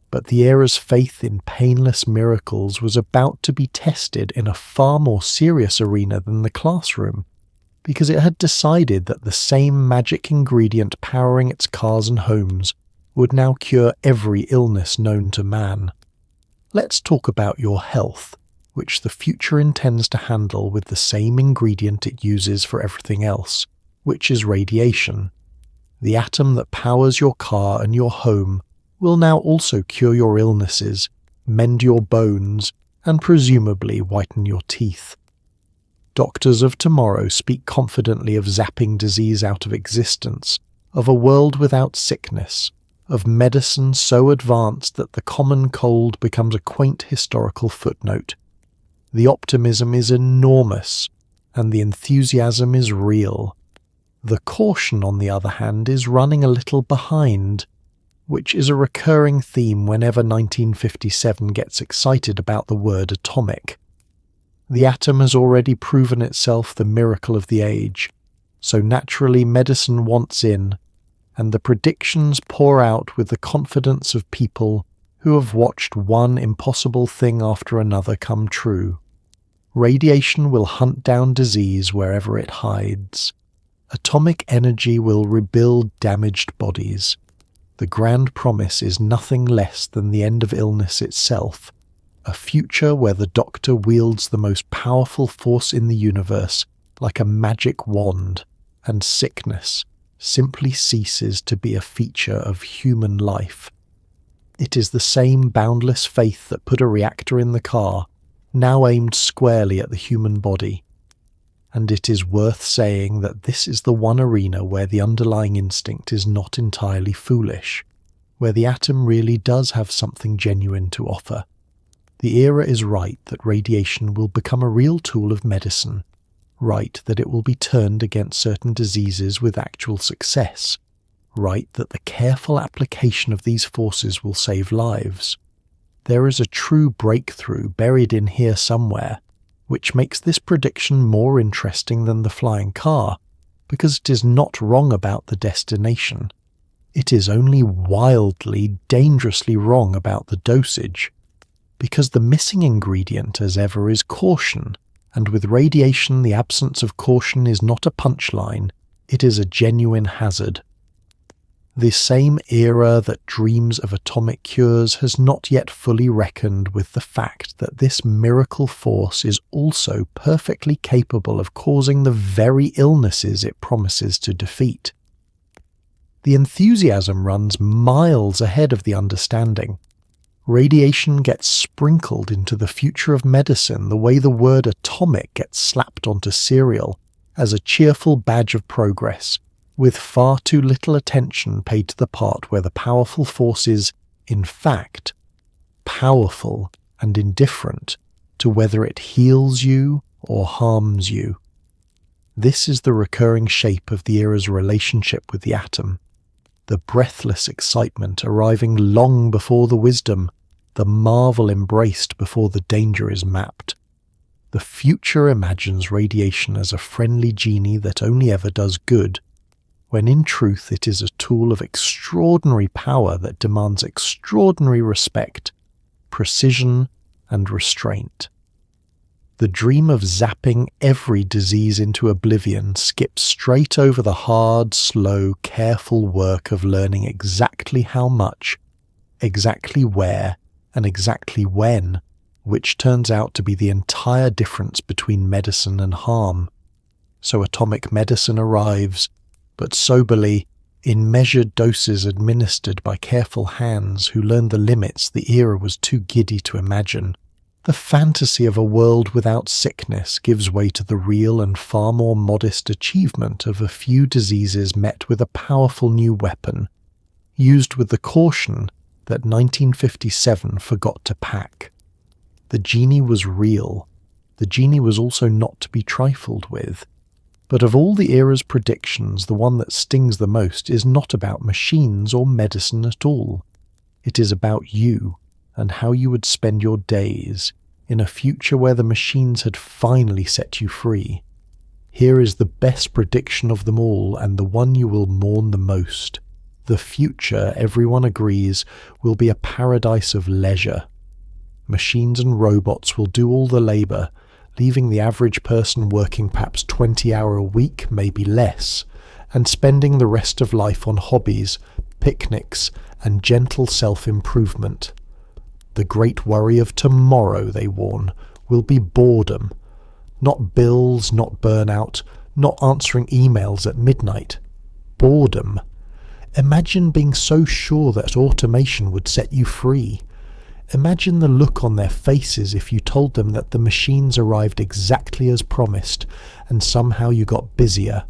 but the era's faith in painless miracles was about to be tested in a far more serious arena than the classroom, because it had decided that the same magic ingredient powering its cars and homes would now cure every illness known to man. Let's talk about your health, which the future intends to handle with the same ingredient it uses for everything else, which is radiation. The atom that powers your car and your home will now also cure your illnesses, mend your bones, and presumably whiten your teeth. Doctors of tomorrow speak confidently of zapping disease out of existence, of a world without sickness, of medicine so advanced that the common cold becomes a quaint historical footnote. The optimism is enormous, and the enthusiasm is real. The caution, on the other hand, is running a little behind, which is a recurring theme whenever 1957 gets excited about the word atomic. The atom has already proven itself the miracle of the age, so naturally medicine wants in, and the predictions pour out with the confidence of people who have watched one impossible thing after another come true. Radiation will hunt down disease wherever it hides. Atomic energy will rebuild damaged bodies. The grand promise is nothing less than the end of illness itself, a future where the doctor wields the most powerful force in the universe like a magic wand, and sickness simply ceases to be a feature of human life. It is the same boundless faith that put a reactor in the car, now aimed squarely at the human body. And it is worth saying that this is the one arena where the underlying instinct is not entirely foolish, where the atom really does have something genuine to offer. The era is right that radiation will become a real tool of medicine, right that it will be turned against certain diseases with actual success, right that the careful application of these forces will save lives. There is a true breakthrough buried in here somewhere, which makes this prediction more interesting than the flying car, because it is not wrong about the destination. It is only wildly, dangerously wrong about the dosage, because the missing ingredient, as ever, is caution, and with radiation the absence of caution is not a punchline, It is a genuine hazard. The same era that dreams of atomic cures has not yet fully reckoned with the fact that this miracle force is also perfectly capable of causing the very illnesses it promises to defeat. The enthusiasm runs miles ahead of the understanding. Radiation gets sprinkled into the future of medicine the way the word atomic gets slapped onto cereal as a cheerful badge of progress, with far too little attention paid to the part where the powerful force is, in fact, powerful and indifferent to whether it heals you or harms you. This is the recurring shape of the era's relationship with the atom. The breathless excitement arriving long before the wisdom, the marvel embraced before the danger is mapped. The future imagines radiation as a friendly genie that only ever does good, when in truth it is a tool of extraordinary power that demands extraordinary respect, precision, and restraint. The dream of zapping every disease into oblivion skips straight over the hard, slow, careful work of learning exactly how much, exactly where, and exactly when, which turns out to be the entire difference between medicine and harm. So atomic medicine arrives, but soberly, in measured doses administered by careful hands who learned the limits the era was too giddy to imagine. The fantasy of a world without sickness gives way to the real and far more modest achievement of a few diseases met with a powerful new weapon, used with the caution that 1957 forgot to pack. The genie was real. The genie was also not to be trifled with. But of all the era's predictions, the one that stings the most is not about machines or medicine at all. It is about you, and how you would spend your days in a future where the machines had finally set you free. Here is the best prediction of them all, and the one you will mourn the most. The future, everyone agrees, will be a paradise of leisure. Machines and robots will do all the labour, leaving the average person working perhaps 20-hour a week, maybe less, and spending the rest of life on hobbies, picnics, and gentle self-improvement. The great worry of tomorrow, they warn, will be boredom. Not bills, not burnout, not answering emails at midnight. Boredom. Imagine being so sure that automation would set you free. Imagine the look on their faces if you told them that the machines arrived exactly as promised, and somehow you got busier.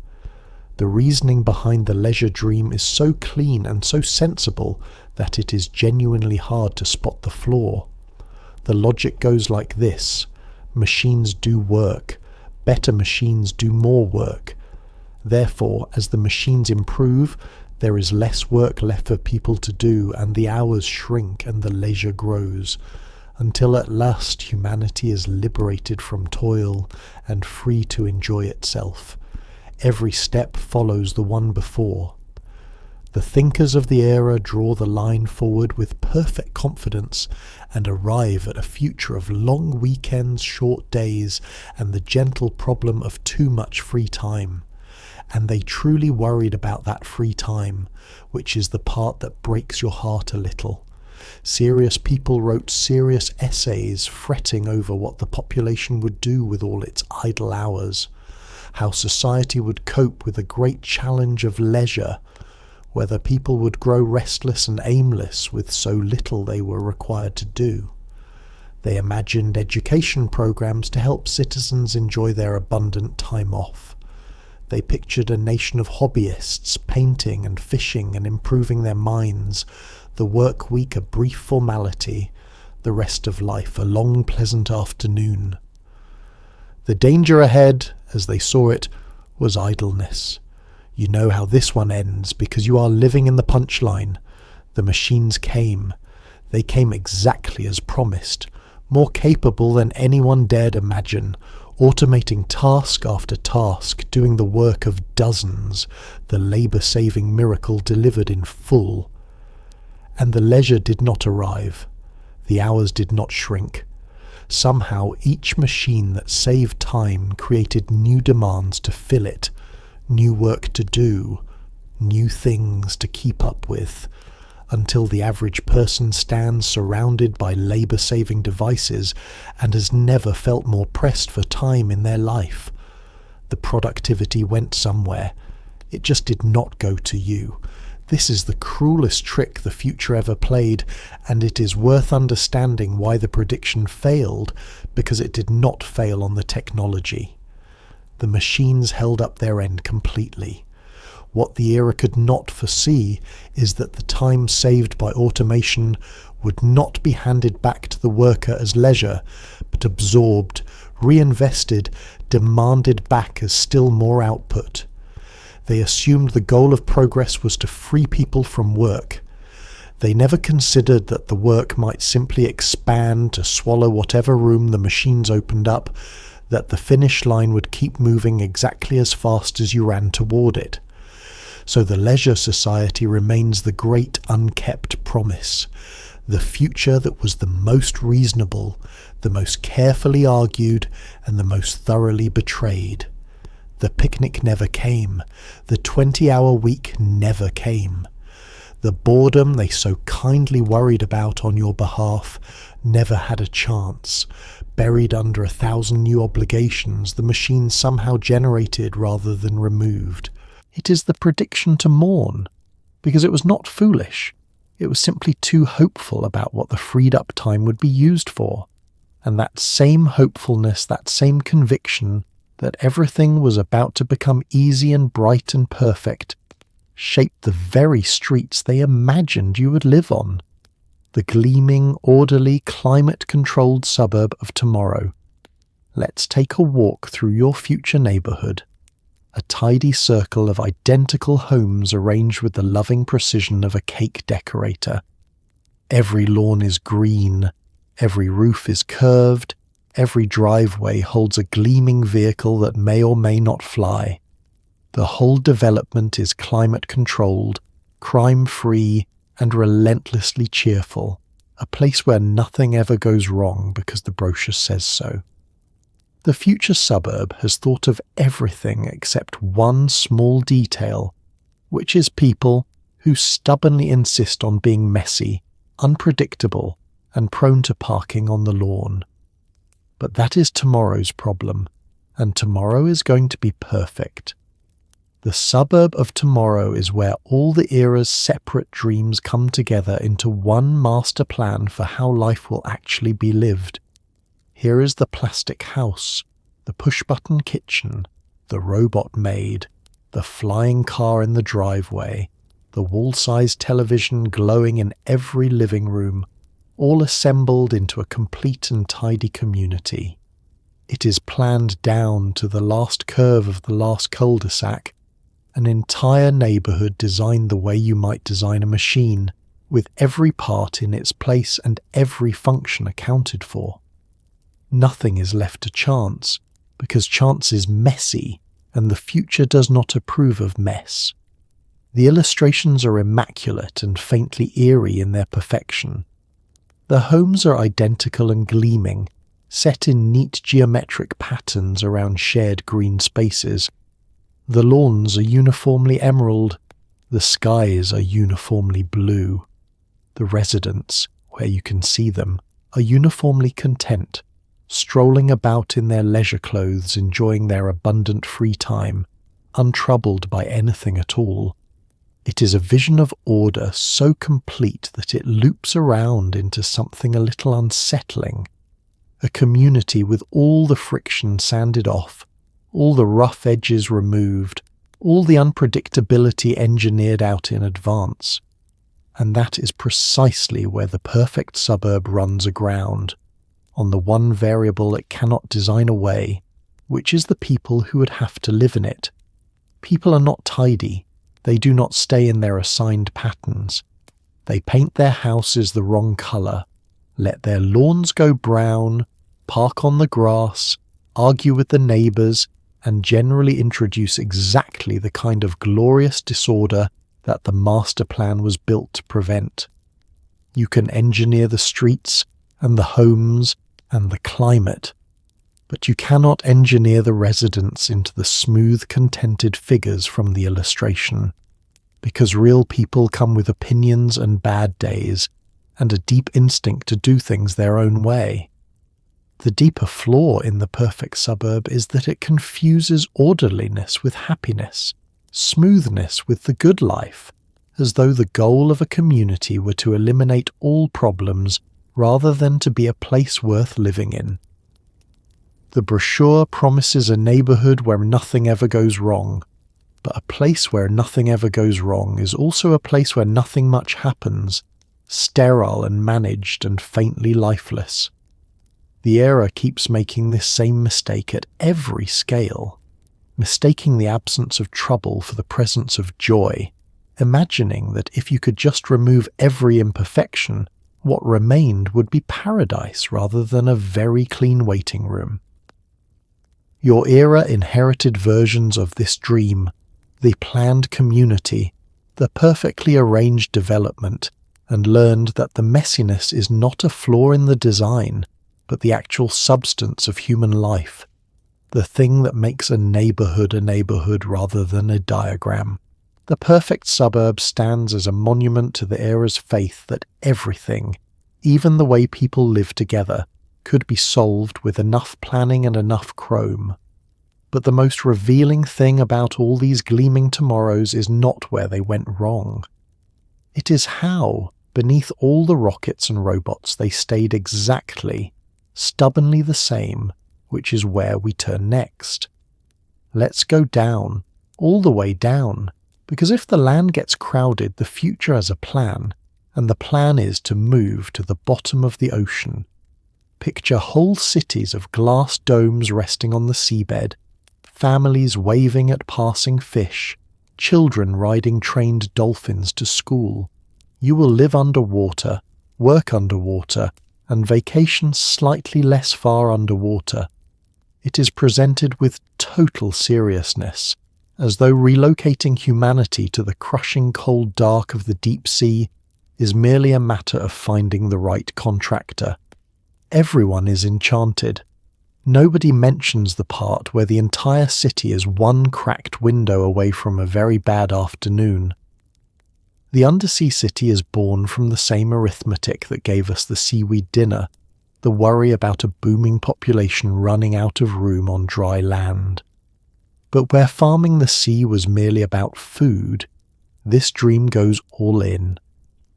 The reasoning behind the leisure dream is so clean and so sensible that it is genuinely hard to spot the flaw. The logic goes like this: machines do work, better machines do more work. Therefore, as the machines improve, there is less work left for people to do, and the hours shrink and the leisure grows, until at last humanity is liberated from toil and free to enjoy itself. Every step follows the one before. The thinkers of the era draw the line forward with perfect confidence and arrive at a future of long weekends, short days, and the gentle problem of too much free time. And they truly worried about that free time, which is the part that breaks your heart a little. Serious people wrote serious essays fretting over what the population would do with all its idle hours, how society would cope with the great challenge of leisure, whether people would grow restless and aimless with so little they were required to do. They imagined education programs to help citizens enjoy their abundant time off. They pictured a nation of hobbyists, painting and fishing and improving their minds, the work week a brief formality, the rest of life a long pleasant afternoon. The danger ahead, as they saw it, was idleness. You know how this one ends because you are living in the punchline. The machines came. They came exactly as promised, more capable than anyone dared imagine, automating task after task, doing the work of dozens, the labour-saving miracle delivered in full. And the leisure did not arrive. The hours did not shrink. Somehow each machine that saved time created new demands to fill it, new work to do, new things to keep up with, until the average person stands surrounded by labour-saving devices and has never felt more pressed for time in their life. The productivity went somewhere. It just did not go to you. This is the cruelest trick the future ever played, and it is worth understanding why the prediction failed, because it did not fail on the technology. The machines held up their end completely. What the era could not foresee is that the time saved by automation would not be handed back to the worker as leisure, but absorbed, reinvested, demanded back as still more output. They assumed the goal of progress was to free people from work. They never considered that the work might simply expand to swallow whatever room the machines opened up, that the finish line would keep moving exactly as fast as you ran toward it. So the leisure society remains the great unkept promise, the future that was the most reasonable, the most carefully argued, and the most thoroughly betrayed. The picnic never came. The 20-hour week never came. The boredom they so kindly worried about on your behalf never had a chance. Buried under 1,000 new obligations the machine somehow generated rather than removed. It is the prediction to mourn, because it was not foolish. It was simply too hopeful about what the freed up time would be used for. And that same hopefulness, that same conviction that everything was about to become easy and bright and perfect, shaped the very streets they imagined you would live on. The gleaming, orderly, climate-controlled suburb of tomorrow. Let's take a walk through your future neighbourhood. A tidy circle of identical homes arranged with the loving precision of a cake decorator. Every lawn is green, every roof is curved, every driveway holds a gleaming vehicle that may or may not fly. The whole development is climate-controlled, crime-free, and relentlessly cheerful, a place where nothing ever goes wrong because the brochure says so. The future suburb has thought of everything except one small detail, which is people who stubbornly insist on being messy, unpredictable, and prone to parking on the lawn. But that is tomorrow's problem, and tomorrow is going to be perfect. The suburb of tomorrow is where all the era's separate dreams come together into one master plan for how life will actually be lived. Here is the plastic house, the push-button kitchen, the robot maid, the flying car in the driveway, the wall-sized television glowing in every living room, all assembled into a complete and tidy community. It is planned down to the last curve of the last cul-de-sac, an entire neighbourhood designed the way you might design a machine, with every part in its place and every function accounted for. Nothing is left to chance, because chance is messy, and the future does not approve of mess. The illustrations are immaculate and faintly eerie in their perfection. The homes are identical and gleaming, set in neat geometric patterns around shared green spaces. The lawns are uniformly emerald, the skies are uniformly blue. The residents, where you can see them, are uniformly content, strolling about in their leisure clothes, enjoying their abundant free time, untroubled by anything at all. It is a vision of order so complete that it loops around into something a little unsettling. A community with all the friction sanded off, all the rough edges removed, all the unpredictability engineered out in advance. And that is precisely where the perfect suburb runs aground, on the one variable it cannot design away, which is the people who would have to live in it. People are not tidy. They do not stay in their assigned patterns. They paint their houses the wrong colour, let their lawns go brown, park on the grass, argue with the neighbours, and generally introduce exactly the kind of glorious disorder that the master plan was built to prevent. You can engineer the streets and the homes and the climate, but you cannot engineer the residents into the smooth, contented figures from the illustration, because real people come with opinions and bad days, and a deep instinct to do things their own way. The deeper flaw in the perfect suburb is that it confuses orderliness with happiness, smoothness with the good life, as though the goal of a community were to eliminate all problems rather than to be a place worth living in. The brochure promises a neighborhood where nothing ever goes wrong, but a place where nothing ever goes wrong is also a place where nothing much happens, sterile and managed and faintly lifeless. The era keeps making this same mistake at every scale, mistaking the absence of trouble for the presence of joy, imagining that if you could just remove every imperfection, what remained would be paradise rather than a very clean waiting room. Your era inherited versions of this dream, the planned community, the perfectly arranged development, and learned that the messiness is not a flaw in the design, but the actual substance of human life, the thing that makes a neighborhood rather than a diagram. The perfect suburb stands as a monument to the era's faith that everything, even the way people live together, could be solved with enough planning and enough chrome. But the most revealing thing about all these gleaming tomorrows is not where they went wrong. It is how, beneath all the rockets and robots, they stayed exactly, stubbornly the same, which is where we turn next. Let's go down, all the way down, because if the land gets crowded, the future has a plan, and the plan is to move to the bottom of the ocean. Picture whole cities of glass domes resting on the seabed, families waving at passing fish, children riding trained dolphins to school. You will live underwater, work underwater, and vacation slightly less far underwater. It is presented with total seriousness, as though relocating humanity to the crushing cold dark of the deep sea is merely a matter of finding the right contractor. Everyone is enchanted. Nobody mentions the part where the entire city is one cracked window away from a very bad afternoon. The undersea city is born from the same arithmetic that gave us the seaweed dinner, the worry about a booming population running out of room on dry land. But where farming the sea was merely about food, this dream goes all in,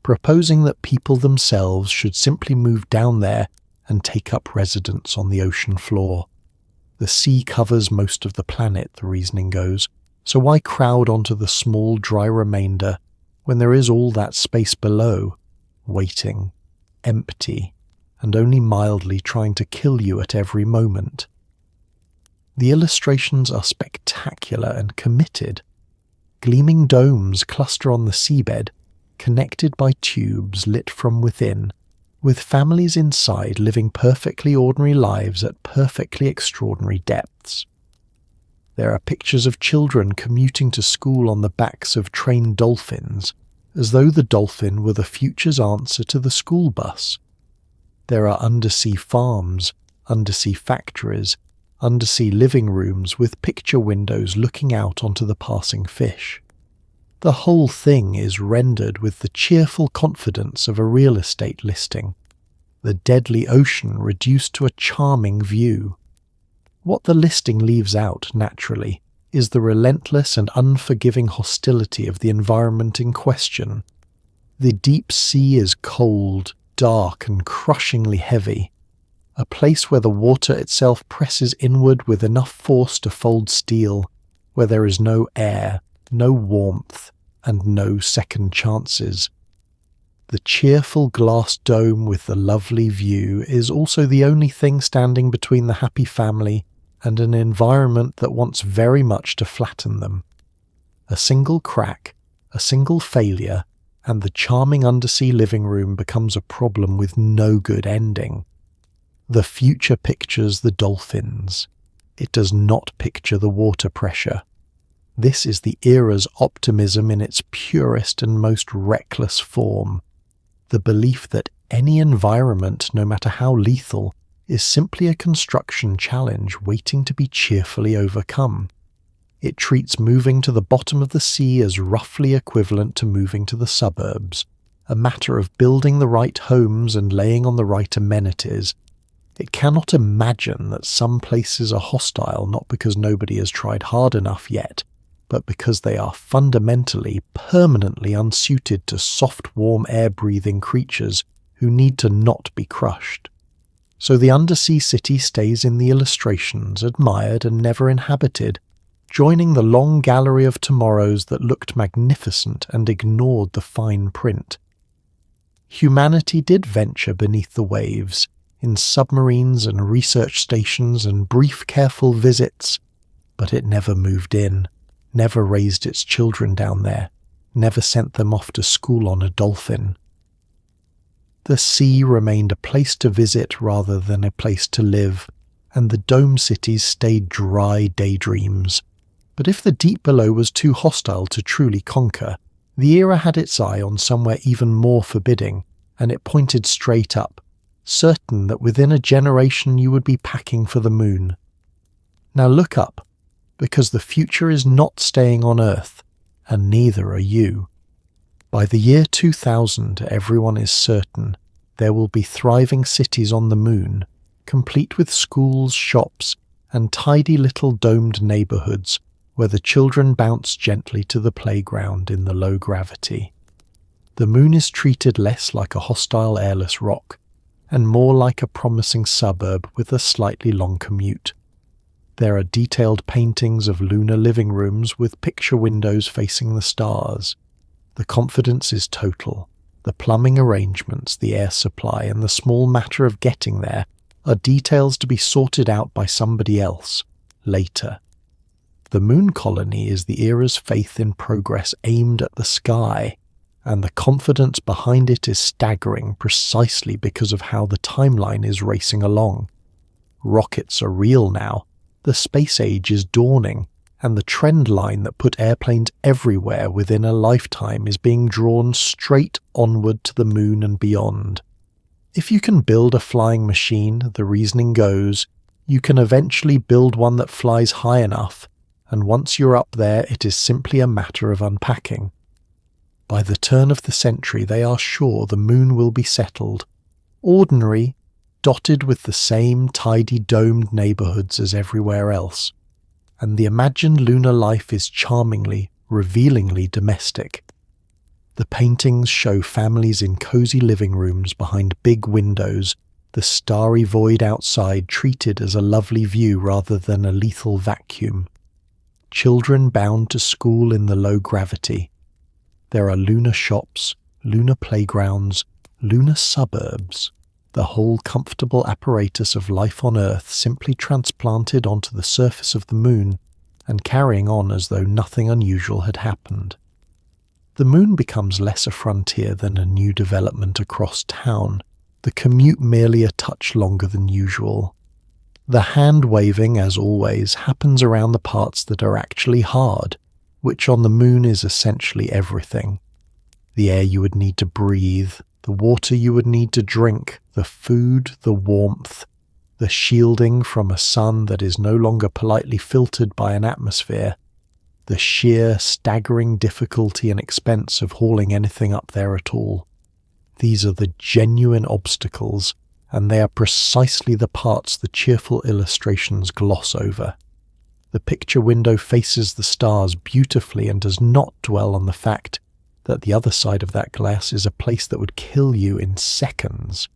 proposing that people themselves should simply move down there and take up residence on the ocean floor. The sea covers most of the planet, the reasoning goes, so why crowd onto the small dry remainder when there is all that space below, waiting, empty, and only mildly trying to kill you at every moment? The illustrations are spectacular and committed. Gleaming domes cluster on the seabed, connected by tubes lit from within, with families inside living perfectly ordinary lives at perfectly extraordinary depths. There are pictures of children commuting to school on the backs of trained dolphins, as though the dolphin were the future's answer to the school bus. There are undersea farms, undersea factories, undersea living rooms with picture windows looking out onto the passing fish. The whole thing is rendered with the cheerful confidence of a real estate listing, the deadly ocean reduced to a charming view. What the listing leaves out, naturally, is the relentless and unforgiving hostility of the environment in question. The deep sea is cold, dark, and crushingly heavy, a place where the water itself presses inward with enough force to fold steel, where there is no air, no warmth, and no second chances. The cheerful glass dome with the lovely view is also the only thing standing between the happy family and an environment that wants very much to flatten them. A single crack, a single failure, and the charming undersea living room becomes a problem with no good ending. The future pictures the dolphins. It does not picture the water pressure. This is the era's optimism in its purest and most reckless form. The belief that any environment, no matter how lethal, is simply a construction challenge waiting to be cheerfully overcome. It treats moving to the bottom of the sea as roughly equivalent to moving to the suburbs, a matter of building the right homes and laying on the right amenities. It cannot imagine that some places are hostile not because nobody has tried hard enough yet, but because they are fundamentally, permanently unsuited to soft, warm, air-breathing creatures who need to not be crushed. So the undersea city stays in the illustrations, admired and never inhabited, joining the long gallery of tomorrows that looked magnificent and ignored the fine print. Humanity did venture beneath the waves, in submarines and research stations and brief careful visits, but it never moved in, never raised its children down there, never sent them off to school on a dolphin. The sea remained a place to visit rather than a place to live, and the dome cities stayed dry daydreams. But if the deep below was too hostile to truly conquer, the era had its eye on somewhere even more forbidding, and it pointed straight up, certain that within a generation you would be packing for the moon. Now look up, because the future is not staying on Earth, and neither are you. By the year 2000, everyone is certain, there will be thriving cities on the moon, complete with schools, shops, and tidy little domed neighborhoods where the children bounce gently to the playground in the low gravity. The moon is treated less like a hostile airless rock, and more like a promising suburb with a slightly long commute. There are detailed paintings of lunar living rooms with picture windows facing the stars. The confidence is total. The plumbing arrangements, the air supply, and the small matter of getting there are details to be sorted out by somebody else, later. The moon colony is the era's faith in progress aimed at the sky, and the confidence behind it is staggering precisely because of how the timeline is racing along. Rockets are real now, the space age is dawning, and the trend line that put airplanes everywhere within a lifetime is being drawn straight onward to the moon and beyond. If you can build a flying machine, the reasoning goes, you can eventually build one that flies high enough, and once you're up there it is simply a matter of unpacking. By the turn of the century they are sure the moon will be settled, ordinary, dotted with the same tidy domed neighborhoods as everywhere else, and the imagined lunar life is charmingly, revealingly domestic. The paintings show families in cozy living rooms behind big windows, the starry void outside treated as a lovely view rather than a lethal vacuum. Children bound to school in the low gravity. There are lunar shops, lunar playgrounds, lunar suburbs, the whole comfortable apparatus of life on Earth simply transplanted onto the surface of the moon and carrying on as though nothing unusual had happened. The moon becomes less a frontier than a new development across town, the commute merely a touch longer than usual. The hand-waving, as always, happens around the parts that are actually hard, which on the moon is essentially everything. The air you would need to breathe, the water you would need to drink, the food, the warmth, the shielding from a sun that is no longer politely filtered by an atmosphere, the sheer, staggering difficulty and expense of hauling anything up there at all. These are the genuine obstacles, and they are precisely the parts the cheerful illustrations gloss over. The picture window faces the stars beautifully and does not dwell on the fact that the other side of that glass is a place that would kill you in seconds.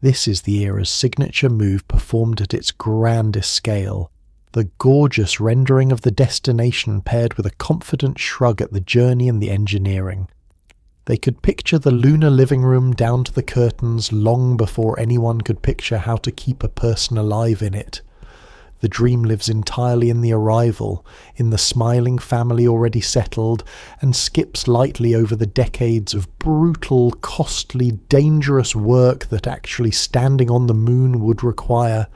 This is the era's signature move performed at its grandest scale, the gorgeous rendering of the destination paired with a confident shrug at the journey and the engineering. They could picture the lunar living room down to the curtains long before anyone could picture how to keep a person alive in it. The dream lives entirely in the arrival, in the smiling family already settled, and skips lightly over the decades of brutal, costly, dangerous work that actually standing on the moon would require,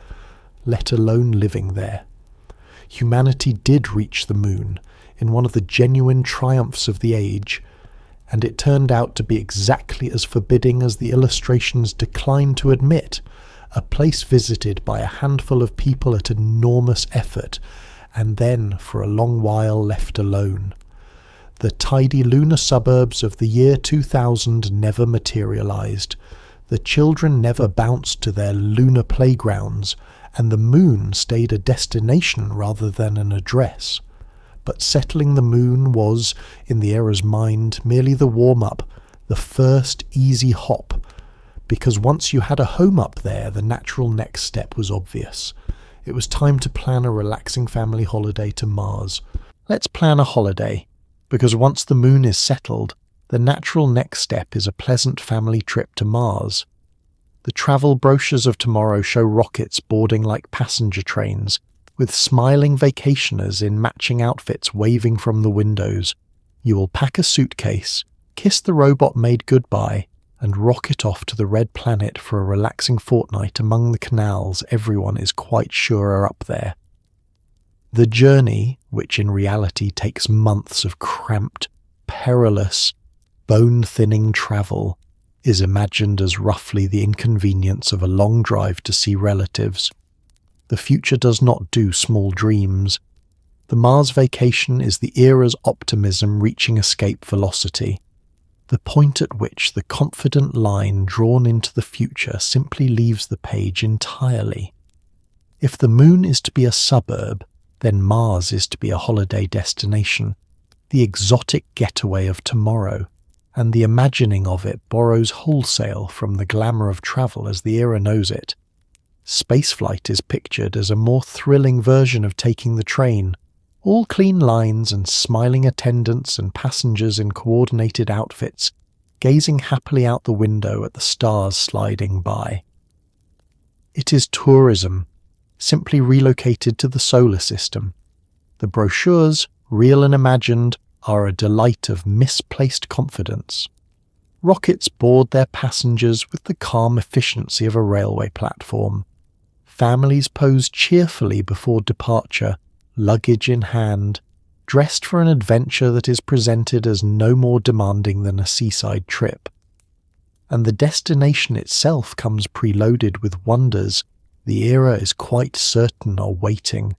let alone living there. Humanity did reach the moon, in one of the genuine triumphs of the age, and it turned out to be exactly as forbidding as the illustrations declined to admit, a place visited by a handful of people at enormous effort, and then for a long while left alone. The tidy lunar suburbs of the year 2000 never materialized. The children never bounced to their lunar playgrounds, and the moon stayed a destination rather than an address. But settling the moon was, in the era's mind, merely the warm-up, the first easy hop, because once you had a home up there, the natural next step was obvious. It was time to plan a relaxing family holiday to Mars. Let's plan a holiday, because once the moon is settled, the natural next step is a pleasant family trip to Mars. The travel brochures of tomorrow show rockets boarding like passenger trains, with smiling vacationers in matching outfits waving from the windows. You will pack a suitcase, kiss the robot maid goodbye, and rocket off to the red planet for a relaxing fortnight among the canals everyone is quite sure are up there. The journey, which in reality takes months of cramped, perilous, bone-thinning travel, is imagined as roughly the inconvenience of a long drive to see relatives. The future does not do small dreams. The Mars vacation is the era's optimism reaching escape velocity, the point at which the confident line drawn into the future simply leaves the page entirely. If the moon is to be a suburb, then Mars is to be a holiday destination, the exotic getaway of tomorrow, and the imagining of it borrows wholesale from the glamour of travel as the era knows it. Spaceflight is pictured as a more thrilling version of taking the train, all clean lines and smiling attendants and passengers in coordinated outfits, gazing happily out the window at the stars sliding by. It is tourism, simply relocated to the solar system. The brochures, real and imagined, are a delight of misplaced confidence. Rockets board their passengers with the calm efficiency of a railway platform. Families pose cheerfully before departure, luggage in hand, dressed for an adventure that is presented as no more demanding than a seaside trip. And the destination itself comes preloaded with wonders the era is quite certain are waiting.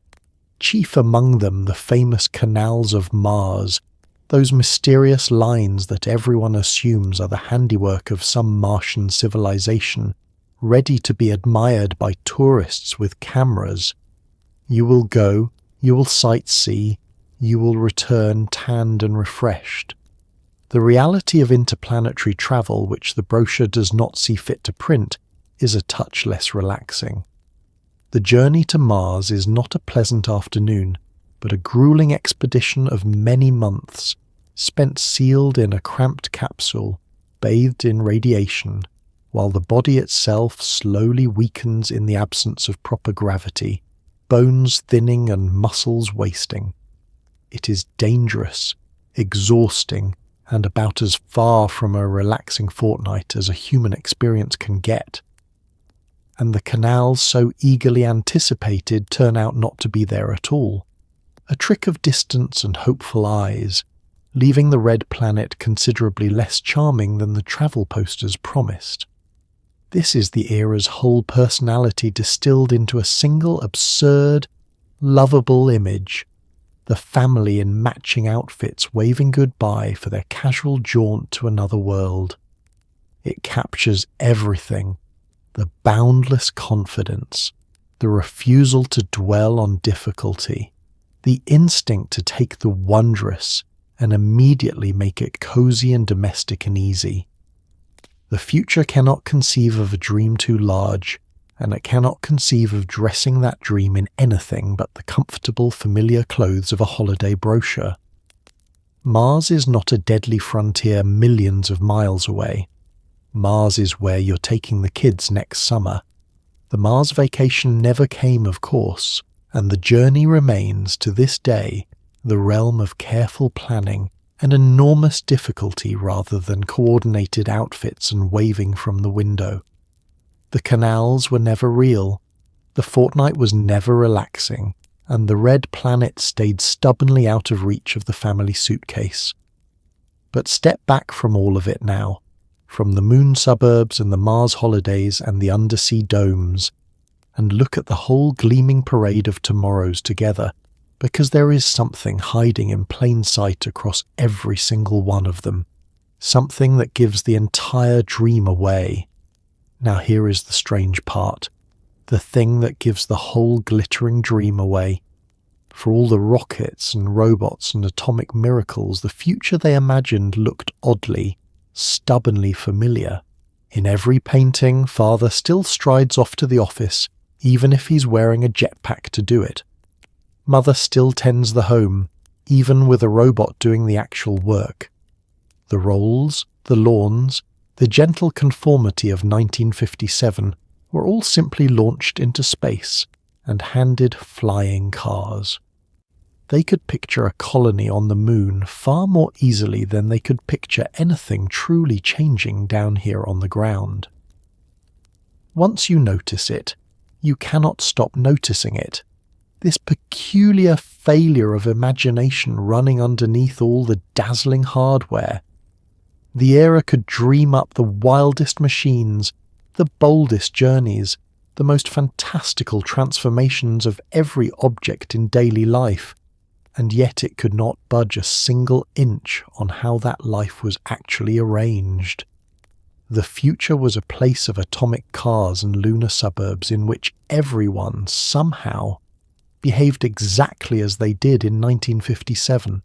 Chief among them the famous canals of Mars, those mysterious lines that everyone assumes are the handiwork of some Martian civilization, ready to be admired by tourists with cameras. You will go, you will sightsee, you will return tanned and refreshed. The reality of interplanetary travel, which the brochure does not see fit to print, is a touch less relaxing. The journey to Mars is not a pleasant afternoon, but a grueling expedition of many months, spent sealed in a cramped capsule, bathed in radiation, while the body itself slowly weakens in the absence of proper gravity, bones thinning and muscles wasting. It is dangerous, exhausting, and about as far from a relaxing fortnight as a human experience can get. And the canals so eagerly anticipated turn out not to be there at all. A trick of distance and hopeful eyes, leaving the red planet considerably less charming than the travel posters promised. This is the era's whole personality distilled into a single absurd, lovable image. The family in matching outfits waving goodbye for their casual jaunt to another world. It captures everything. The boundless confidence, the refusal to dwell on difficulty, the instinct to take the wondrous and immediately make it cozy and domestic and easy. The future cannot conceive of a dream too large, and it cannot conceive of dressing that dream in anything but the comfortable, familiar clothes of a holiday brochure. Mars is not a deadly frontier millions of miles away. Mars is where you're taking the kids next summer. The Mars vacation never came, of course, and the journey remains, to this day, the realm of careful planning and enormous difficulty rather than coordinated outfits and waving from the window. The canals were never real, the fortnight was never relaxing, and the red planet stayed stubbornly out of reach of the family suitcase. But step back from all of it now. from the moon suburbs and the Mars holidays and the undersea domes, and look at the whole gleaming parade of tomorrows together, because there is something hiding in plain sight across every single one of them, something that gives the entire dream away. Now here is the strange part, the thing that gives the whole glittering dream away. For all the rockets and robots and atomic miracles, the future they imagined looked oddly, stubbornly familiar. In every painting, father still strides off to the office, even if he's wearing a jetpack to do it. Mother still tends the home, even with a robot doing the actual work. The roles, the lawns, the gentle conformity of 1957 were all simply launched into space and handed flying cars. They could picture a colony on the moon far more easily than they could picture anything truly changing down here on the ground. Once you notice it, you cannot stop noticing it. This peculiar failure of imagination running underneath all the dazzling hardware. The era could dream up the wildest machines, the boldest journeys, the most fantastical transformations of every object in daily life, and yet it could not budge a single inch on how that life was actually arranged. The future was a place of atomic cars and lunar suburbs in which everyone, somehow, behaved exactly as they did in 1957.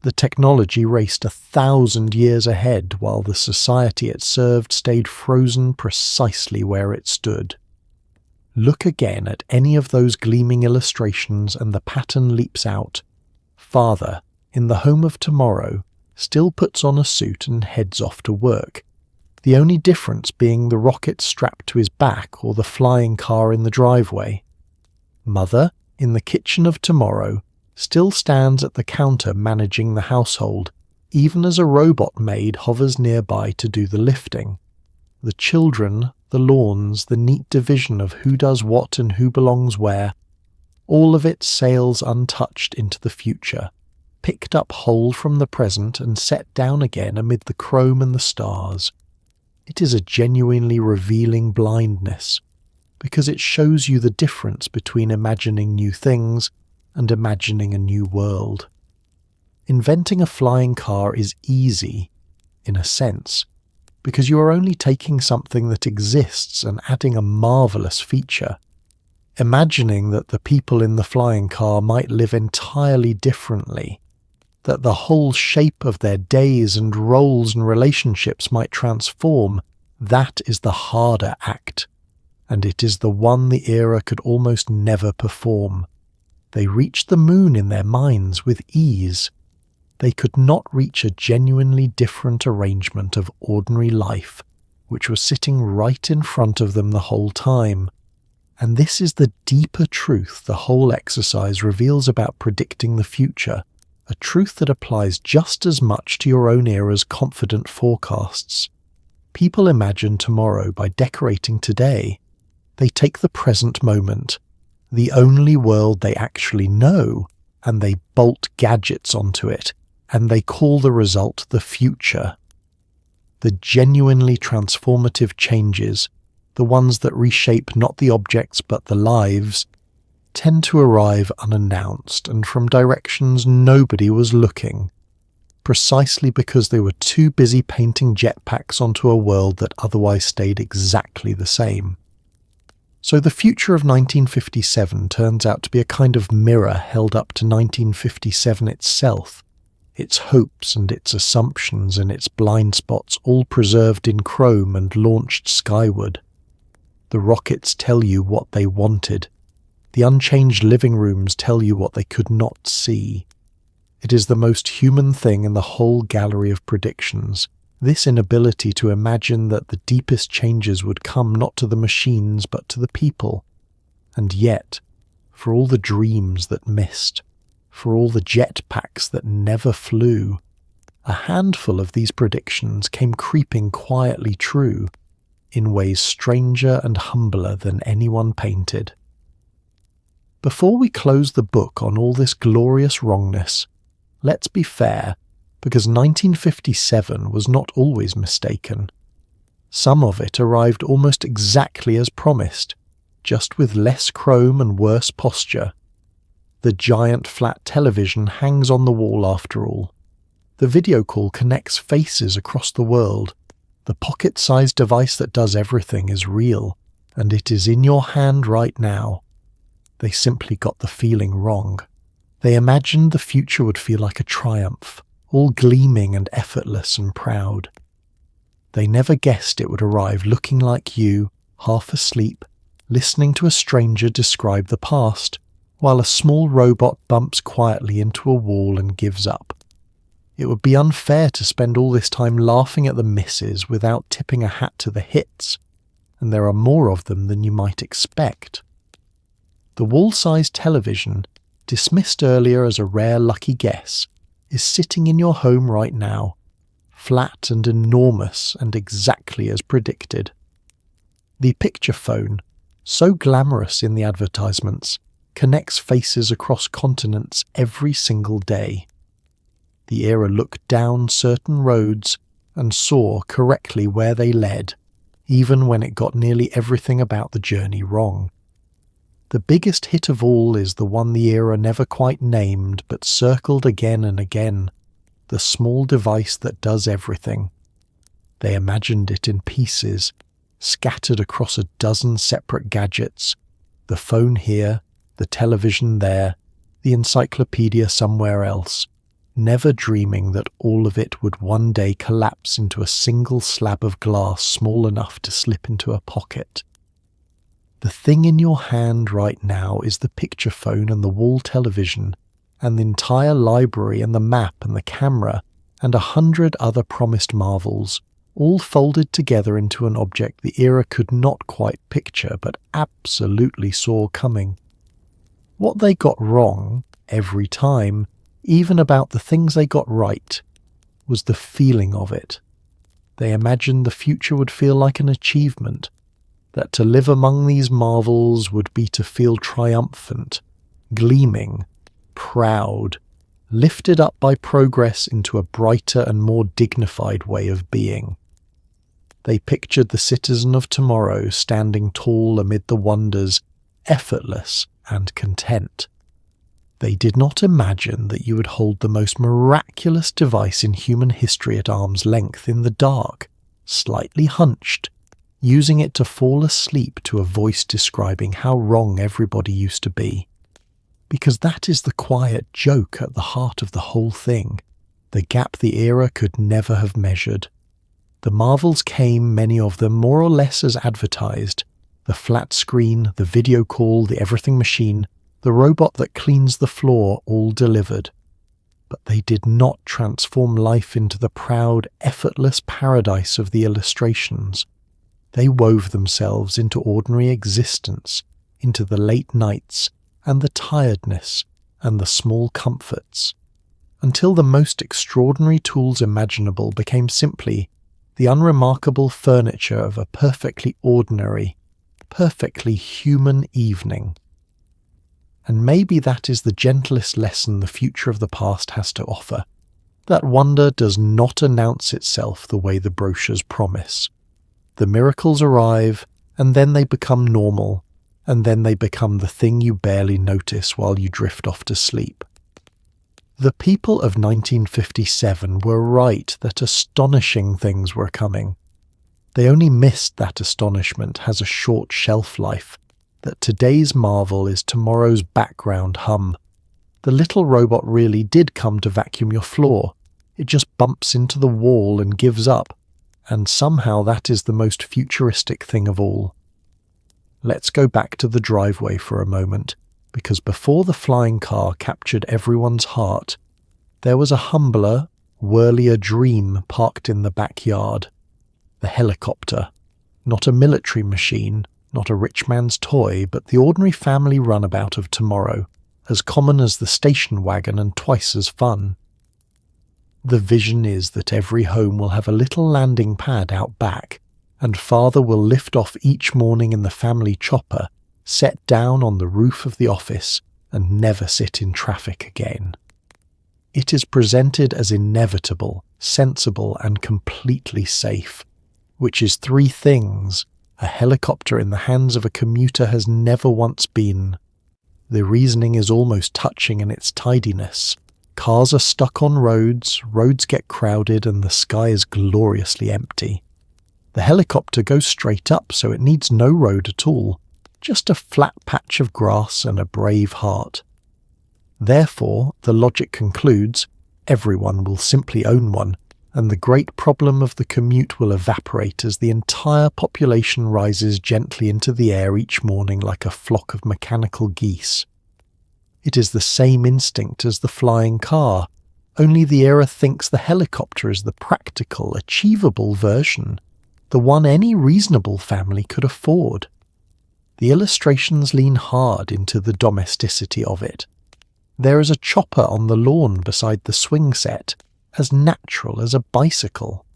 The technology raced 1,000 years ahead while the society it served stayed frozen precisely where it stood. Look again at any of those gleaming illustrations and the pattern leaps out. Father, in the home of tomorrow, still puts on a suit and heads off to work, the only difference being the rocket strapped to his back or the flying car in the driveway. Mother, in the kitchen of tomorrow, still stands at the counter managing the household, even as a robot maid hovers nearby to do the lifting. The children, the lawns, the neat division of who does what and who belongs where, all of it sails untouched into the future, picked up whole from the present and set down again amid the chrome and the stars. It is a genuinely revealing blindness, because it shows you the difference between imagining new things and imagining a new world. Inventing a flying car is easy, in a sense, because you are only taking something that exists and adding a marvelous feature. Imagining that the people in the flying car might live entirely differently, that the whole shape of their days and roles and relationships might transform, that is the harder act, and it is the one the era could almost never perform. They reached the moon in their minds with ease. They could not reach a genuinely different arrangement of ordinary life, which was sitting right in front of them the whole time. And this is the deeper truth the whole exercise reveals about predicting the future, a truth that applies just as much to your own era's confident forecasts. People imagine tomorrow by decorating today. They take the present moment, the only world they actually know, and they bolt gadgets onto it, and they call the result the future. The genuinely transformative changes, the ones that reshape not the objects but the lives, tend to arrive unannounced and from directions nobody was looking, precisely because they were too busy painting jetpacks onto a world that otherwise stayed exactly the same. So the future of 1957 turns out to be a kind of mirror held up to 1957 itself, its hopes and its assumptions and its blind spots all preserved in chrome and launched skyward. The rockets tell you what they wanted. The unchanged living rooms tell you what they could not see. It is the most human thing in the whole gallery of predictions, this inability to imagine that the deepest changes would come not to the machines but to the people. And yet, for all the dreams that missed, for all the jetpacks that never flew, a handful of these predictions came creeping quietly true, in ways stranger and humbler than anyone painted. Before we close the book on all this glorious wrongness, let's be fair, because 1957 was not always mistaken. Some of it arrived almost exactly as promised, just with less chrome and worse posture. The giant flat television hangs on the wall after all. The video call connects faces across the world. The pocket-sized device that does everything is real, and it is in your hand right now. They simply got the feeling wrong. They imagined the future would feel like a triumph, all gleaming and effortless and proud. They never guessed it would arrive looking like you, half asleep, listening to a stranger describe the past, while a small robot bumps quietly into a wall and gives up. It would be unfair to spend all this time laughing at the misses without tipping a hat to the hits, and there are more of them than you might expect. The wall-sized television, dismissed earlier as a rare lucky guess, is sitting in your home right now, flat and enormous and exactly as predicted. The picture phone, so glamorous in the advertisements, connects faces across continents every single day. The era looked down certain roads and saw correctly where they led, even when it got nearly everything about the journey wrong. The biggest hit of all is the one the era never quite named but circled again and again, the small device that does everything. They imagined it in pieces, scattered across a dozen separate gadgets, the phone here, the television there, the encyclopedia somewhere else, never dreaming that all of it would one day collapse into a single slab of glass small enough to slip into a pocket. The thing in your hand right now is the picture phone and the wall television, and the entire library and the map and the camera, and 100 other promised marvels, all folded together into an object the era could not quite picture but absolutely saw coming. What they got wrong, every time, even about the things they got right, was the feeling of it. They imagined the future would feel like an achievement, that to live among these marvels would be to feel triumphant, gleaming, proud, lifted up by progress into a brighter and more dignified way of being. They pictured the citizen of tomorrow standing tall amid the wonders, effortless and content. They did not imagine that you would hold the most miraculous device in human history at arm's length in the dark, slightly hunched, using it to fall asleep to a voice describing how wrong everybody used to be. Because that is the quiet joke at the heart of the whole thing, the gap the era could never have measured. The marvels came, many of them, more or less as advertised. The flat screen, the video call, the everything machine, the robot that cleans the floor, all delivered. But they did not transform life into the proud, effortless paradise of the illustrations. They wove themselves into ordinary existence, into the late nights, and the tiredness, and the small comforts, until the most extraordinary tools imaginable became simply the unremarkable furniture of a perfectly ordinary, perfectly human evening. And maybe that is the gentlest lesson the future of the past has to offer, that wonder does not announce itself the way the brochures promise. The miracles arrive, and then they become normal, and then they become the thing you barely notice while you drift off to sleep. The people of 1957 were right that astonishing things were coming. They only missed that astonishment has a short shelf life, that today's marvel is tomorrow's background hum. The little robot really did come to vacuum your floor. It just bumps into the wall and gives up. And somehow that is the most futuristic thing of all. Let's go back to the driveway for a moment, because before the flying car captured everyone's heart, there was a humbler, whirlier dream parked in the backyard. The helicopter. Not a military machine, not a rich man's toy, but the ordinary family runabout of tomorrow, as common as the station wagon and twice as fun. The vision is that every home will have a little landing pad out back, and father will lift off each morning in the family chopper, set down on the roof of the office, and never sit in traffic again. It is presented as inevitable, sensible, and completely safe, which is three things a helicopter in the hands of a commuter has never once been. The reasoning is almost touching in its tidiness. Cars are stuck on roads get crowded, and the sky is gloriously empty. The helicopter goes straight up, so it needs no road at all, just a flat patch of grass and a brave heart. Therefore, the logic concludes, everyone will simply own one, and the great problem of the commute will evaporate as the entire population rises gently into the air each morning like a flock of mechanical geese. It is the same instinct as the flying car, only the era thinks the helicopter is the practical, achievable version, the one any reasonable family could afford. The illustrations lean hard into the domesticity of it. There is a chopper on the lawn beside the swing set, as natural as a bicycle.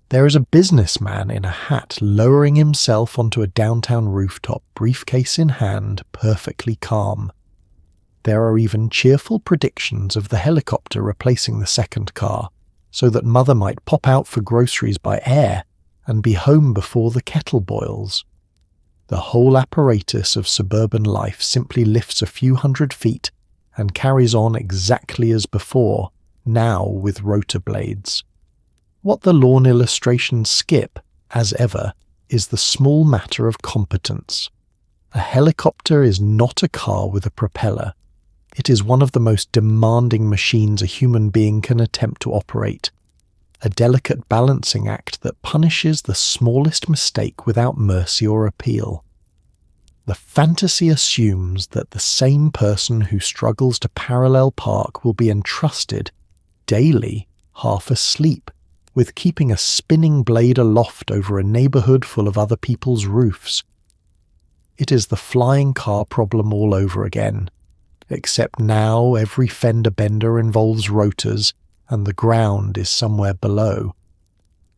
There is a businessman in a hat lowering himself onto a downtown rooftop, briefcase in hand, perfectly calm. There are even cheerful predictions of the helicopter replacing the second car, so that mother might pop out for groceries by air and be home before the kettle boils. The whole apparatus of suburban life simply lifts a few hundred feet and carries on exactly as before, now with rotor blades. What the lawn illustrations skip, as ever, is the small matter of competence. A helicopter is not a car with a propeller. It is one of the most demanding machines a human being can attempt to operate, a delicate balancing act that punishes the smallest mistake without mercy or appeal. The fantasy assumes that the same person who struggles to parallel park will be entrusted, daily, half asleep, with keeping a spinning blade aloft over a neighborhood full of other people's roofs. It is the flying car problem all over again, except now every fender bender involves rotors, and the ground is somewhere below.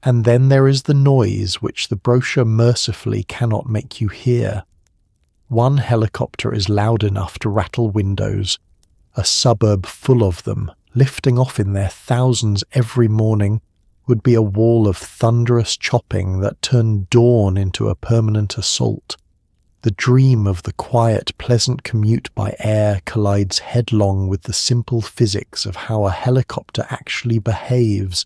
And then there is the noise which the brochure mercifully cannot make you hear. One helicopter is loud enough to rattle windows, a suburb full of them, lifting off in their thousands every morning, would be a wall of thunderous chopping that turned dawn into a permanent assault. The dream of the quiet, pleasant commute by air collides headlong with the simple physics of how a helicopter actually behaves,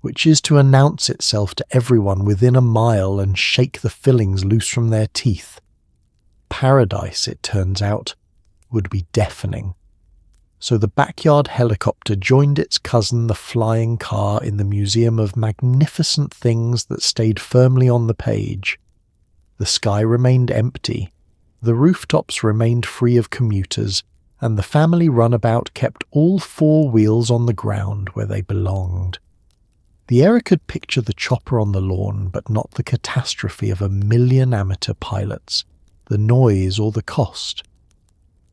which is to announce itself to everyone within a mile and shake the fillings loose from their teeth. Paradise, it turns out, would be deafening. So the backyard helicopter joined its cousin the flying car in the museum of magnificent things that stayed firmly on the page. The sky remained empty, the rooftops remained free of commuters, and the family runabout kept all four wheels on the ground where they belonged. The era could picture the chopper on the lawn, but not the catastrophe of 1,000,000 amateur pilots, the noise or the cost.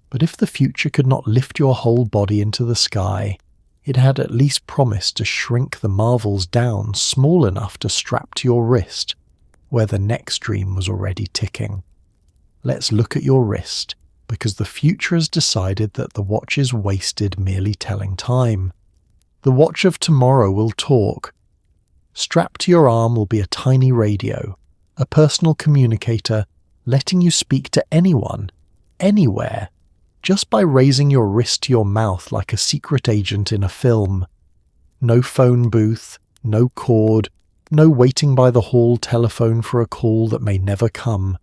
But if the future could not lift your whole body into the sky, it had at least promised to shrink the marvels down small enough to strap to your wrist, where the next dream was already ticking. Let's look at your wrist, because the future has decided that the watch is wasted merely telling time. The watch of tomorrow will talk. Strapped to your arm will be a tiny radio, a personal communicator, letting you speak to anyone, anywhere, just by raising your wrist to your mouth like a secret agent in a film. No phone booth, no cord, no waiting by the hall telephone for a call that may never come.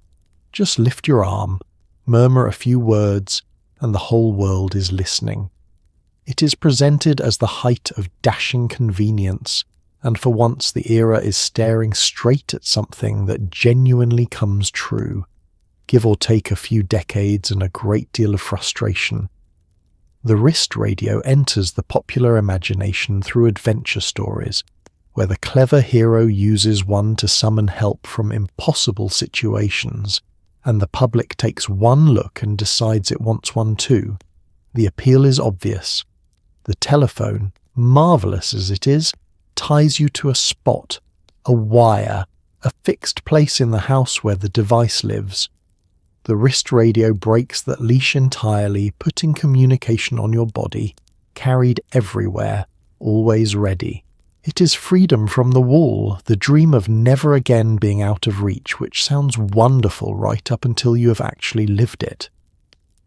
Just lift your arm, murmur a few words, and the whole world is listening. It is presented as the height of dashing convenience, and for once the era is staring straight at something that genuinely comes true, give or take a few decades and a great deal of frustration. The wrist radio enters the popular imagination through adventure stories, where the clever hero uses one to summon help from impossible situations, and the public takes one look and decides it wants one too. The appeal is obvious. The telephone, marvellous as it is, ties you to a spot, a wire, a fixed place in the house where the device lives. The wrist radio breaks that leash entirely, putting communication on your body, carried everywhere, always ready. It is freedom from the wall, the dream of never again being out of reach, which sounds wonderful right up until you have actually lived it.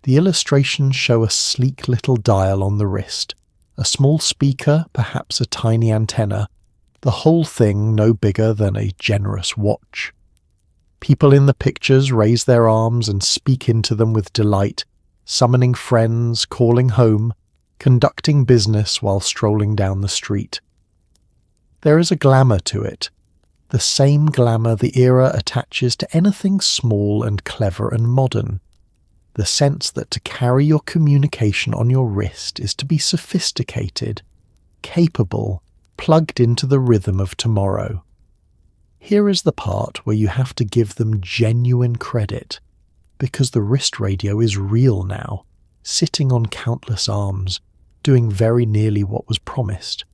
The illustrations show a sleek little dial on the wrist, a small speaker, perhaps a tiny antenna, the whole thing no bigger than a generous watch. People in the pictures raise their arms and speak into them with delight, summoning friends, calling home, conducting business while strolling down the street. There is a glamour to it, the same glamour the era attaches to anything small and clever and modern. The sense that to carry your communication on your wrist is to be sophisticated, capable, plugged into the rhythm of tomorrow. Here is the part where you have to give them genuine credit, because the wrist radio is real now, sitting on countless arms, doing very nearly what was promised.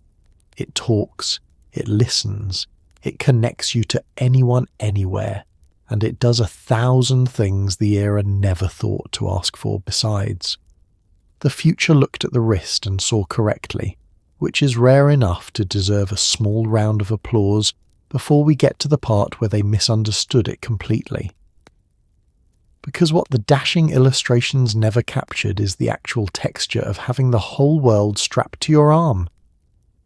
It talks, it listens, it connects you to anyone anywhere, and it does 1,000 things the era never thought to ask for besides. The future looked at the wrist and saw correctly, which is rare enough to deserve a small round of applause before we get to the part where they misunderstood it completely. Because what the dashing illustrations never captured is the actual texture of having the whole world strapped to your arm.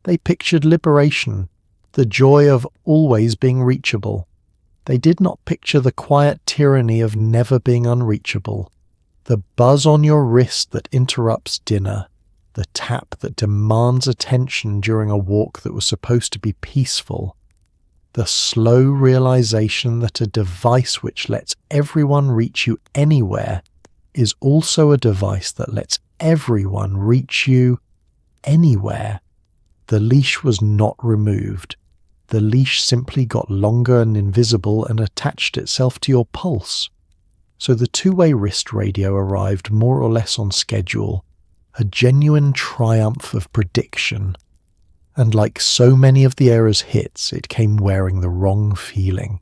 They pictured liberation, the joy of always being reachable. They did not picture the quiet tyranny of never being unreachable, the buzz on your wrist that interrupts dinner, the tap that demands attention during a walk that was supposed to be peaceful, the slow realization that a device which lets everyone reach you anywhere is also a device that lets everyone reach you anywhere. The leash was not removed. The leash simply got longer and invisible and attached itself to your pulse. So the two-way wrist radio arrived more or less on schedule, a genuine triumph of prediction. And like so many of the era's hits, it came wearing the wrong feeling.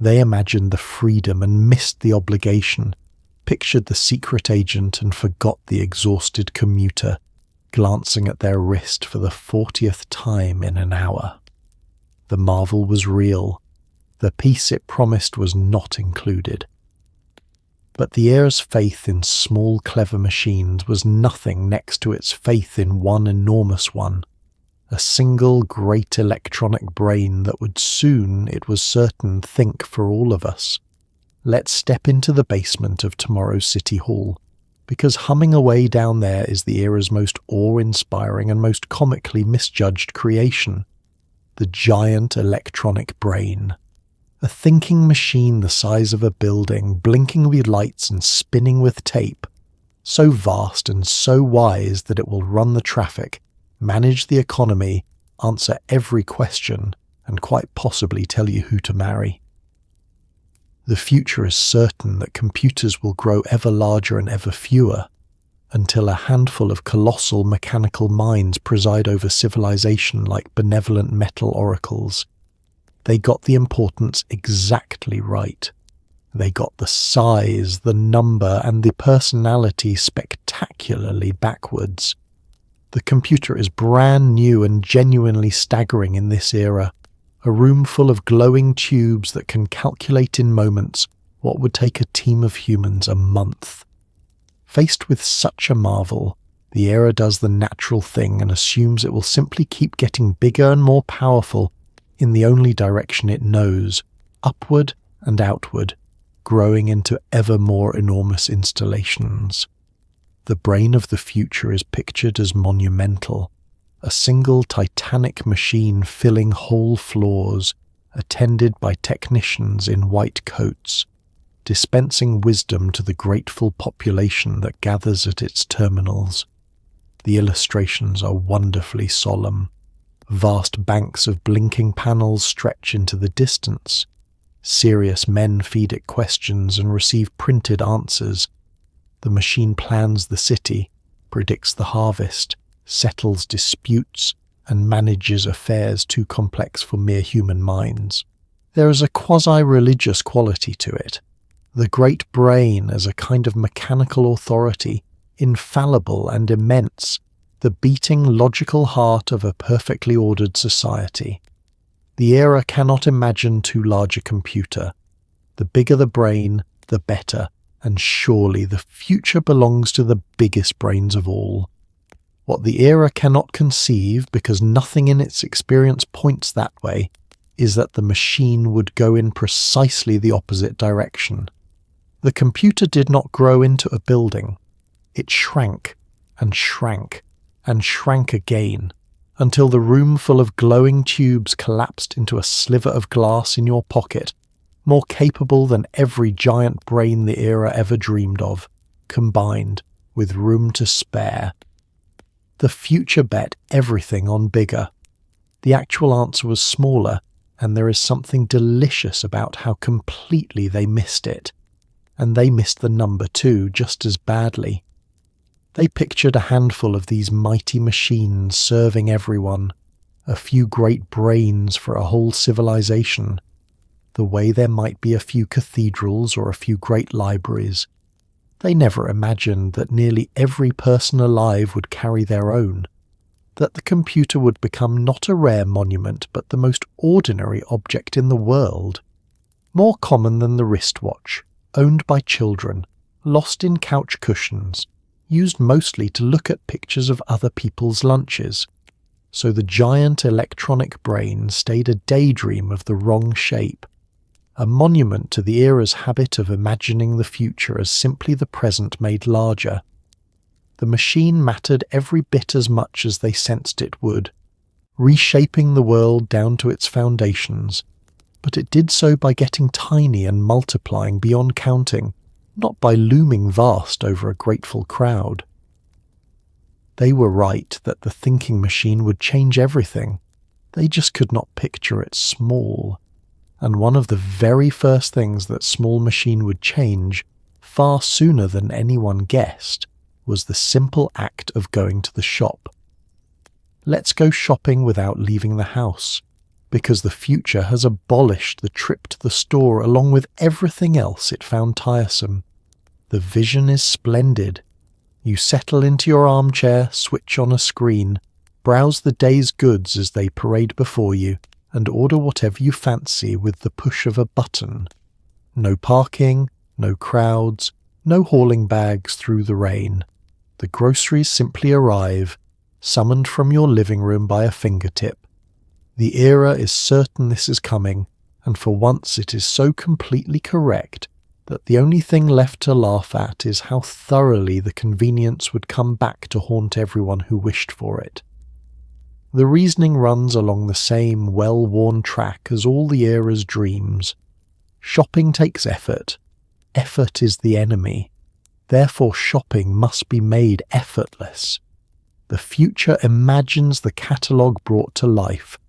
They imagined the freedom and missed the obligation, pictured the secret agent and forgot the exhausted commuter, glancing at their wrist for the 40th time in an hour. The marvel was real. The peace it promised was not included. But the era's faith in small, clever machines was nothing next to its faith in one enormous one, a single great electronic brain that would soon, it was certain, think for all of us. Let's step into the basement of tomorrow's City Hall, because humming away down there is the era's most awe-inspiring and most comically misjudged creation. The giant electronic brain. A thinking machine the size of a building, blinking with lights and spinning with tape. So vast and so wise that it will run the traffic, manage the economy, answer every question, and quite possibly tell you who to marry. The future is certain that computers will grow ever larger and ever fewer, until a handful of colossal mechanical minds preside over civilization like benevolent metal oracles. They got the importance exactly right. They got the size, the number, and the personality spectacularly backwards. The computer is brand new and genuinely staggering in this era, a room full of glowing tubes that can calculate in moments what would take a team of humans a month. Faced with such a marvel, the era does the natural thing and assumes it will simply keep getting bigger and more powerful in the only direction it knows, upward and outward, growing into ever more enormous installations. The brain of the future is pictured as monumental, a single titanic machine filling whole floors, attended by technicians in white coats, dispensing wisdom to the grateful population that gathers at its terminals. The illustrations are wonderfully solemn. Vast banks of blinking panels stretch into the distance. Serious men feed it questions and receive printed answers. The machine plans the city, predicts the harvest, settles disputes, and manages affairs too complex for mere human minds. There is a quasi-religious quality to it. The great brain as a kind of mechanical authority, infallible and immense, the beating logical heart of a perfectly ordered society. The era cannot imagine too large a computer. The bigger the brain, the better, and surely the future belongs to the biggest brains of all. What the era cannot conceive, because nothing in its experience points that way, is that the machine would go in precisely the opposite direction. The computer did not grow into a building. It shrank and shrank and shrank again, until the room full of glowing tubes collapsed into a sliver of glass in your pocket, more capable than every giant brain the era ever dreamed of, combined, with room to spare. The future bet everything on bigger. The actual answer was smaller, and there is something delicious about how completely they missed it. And they missed the number too, just as badly. They pictured a handful of these mighty machines serving everyone, a few great brains for a whole civilization, the way there might be a few cathedrals or a few great libraries. They never imagined that nearly every person alive would carry their own, that the computer would become not a rare monument but the most ordinary object in the world, more common than the wristwatch, owned by children, lost in couch cushions, used mostly to look at pictures of other people's lunches. So the giant electronic brain stayed a daydream of the wrong shape, a monument to the era's habit of imagining the future as simply the present made larger. The machine mattered every bit as much as they sensed it would, reshaping the world down to its foundations, but it did so by getting tiny and multiplying beyond counting, not by looming vast over a grateful crowd. They were right that the thinking machine would change everything. They just could not picture it small. And one of the very first things that small machine would change, far sooner than anyone guessed, was the simple act of going to the shop. Let's go shopping without leaving the house, because the future has abolished the trip to the store along with everything else it found tiresome. The vision is splendid. You settle into your armchair, switch on a screen, browse the day's goods as they parade before you, and order whatever you fancy with the push of a button. No parking, no crowds, no hauling bags through the rain. The groceries simply arrive, summoned from your living room by a fingertip. The era is certain this is coming, and for once it is so completely correct that the only thing left to laugh at is how thoroughly the convenience would come back to haunt everyone who wished for it. The reasoning runs along the same well-worn track as all the era's dreams. Shopping takes effort. Effort is the enemy. Therefore shopping must be made effortless. The future imagines the catalogue brought to life,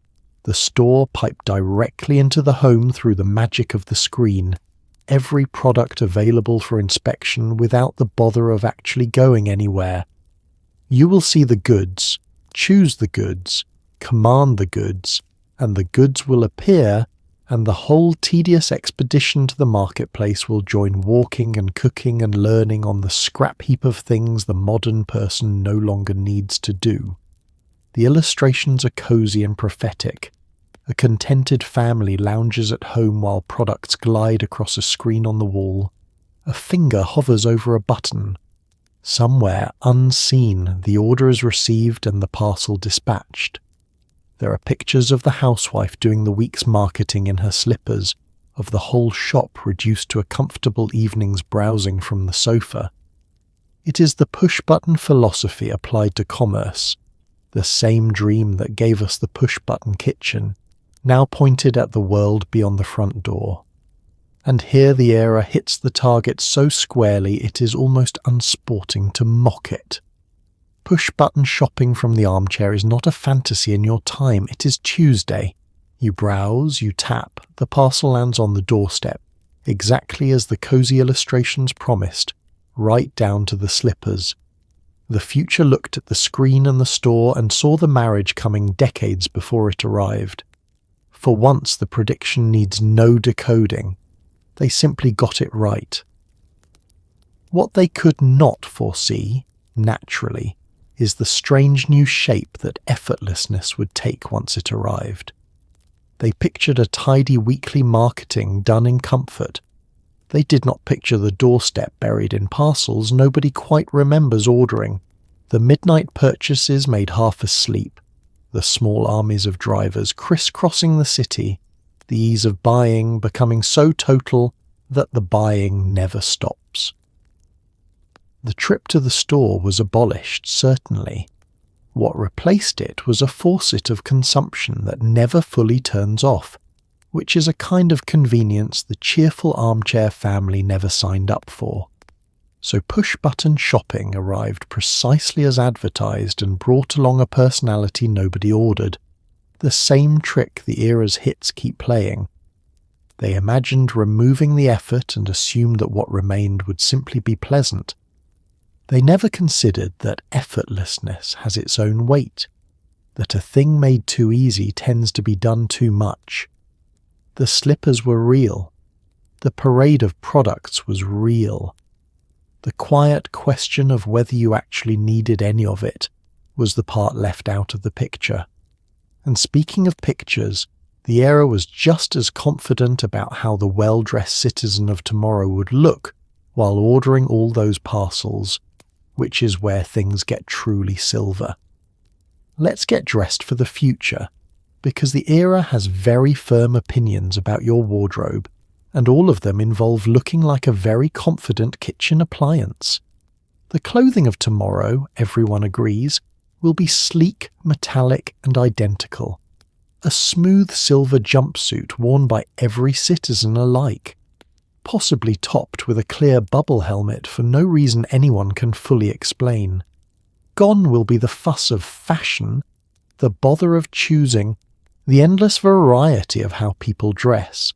the store piped directly into the home through the magic of the screen, every product available for inspection without the bother of actually going anywhere. You will see the goods, choose the goods, command the goods, and the goods will appear, and the whole tedious expedition to the marketplace will join walking and cooking and learning on the scrap heap of things the modern person no longer needs to do. The illustrations are cozy and prophetic. A contented family lounges at home while products glide across a screen on the wall. A finger hovers over a button. Somewhere, unseen, the order is received and the parcel dispatched. There are pictures of the housewife doing the week's marketing in her slippers, of the whole shop reduced to a comfortable evening's browsing from the sofa. It is the push-button philosophy applied to commerce, the same dream that gave us the push-button kitchen, now pointed at the world beyond the front door. And here the era hits the target so squarely it is almost unsporting to mock it. Push-button shopping from the armchair is not a fantasy in your time, it is Tuesday. You browse, you tap, the parcel lands on the doorstep, exactly as the cozy illustrations promised, right down to the slippers. The future looked at the screen and the store and saw the marriage coming decades before it arrived. For once the prediction needs no decoding. They simply got it right. What they could not foresee, naturally, is the strange new shape that effortlessness would take once it arrived. They pictured a tidy weekly marketing done in comfort. They did not picture the doorstep buried in parcels nobody quite remembers ordering, the midnight purchases made half asleep, the small armies of drivers crisscrossing the city, the ease of buying becoming so total that the buying never stops. The trip to the store was abolished, certainly. What replaced it was a faucet of consumption that never fully turns off, which is a kind of convenience the cheerful armchair family never signed up for. So push-button shopping arrived precisely as advertised and brought along a personality nobody ordered, the same trick the era's hits keep playing. They imagined removing the effort and assumed that what remained would simply be pleasant. They never considered that effortlessness has its own weight, that a thing made too easy tends to be done too much. The slippers were real. The parade of products was real. The quiet question of whether you actually needed any of it was the part left out of the picture. And speaking of pictures, the era was just as confident about how the well-dressed citizen of tomorrow would look while ordering all those parcels, which is where things get truly silver. Let's get dressed for the future, because the era has very firm opinions about your wardrobe, and all of them involve looking like a very confident kitchen appliance. The clothing of tomorrow, everyone agrees, will be sleek, metallic, and identical. A smooth silver jumpsuit worn by every citizen alike, possibly topped with a clear bubble helmet for no reason anyone can fully explain. Gone will be the fuss of fashion, the bother of choosing, the endless variety of how people dress.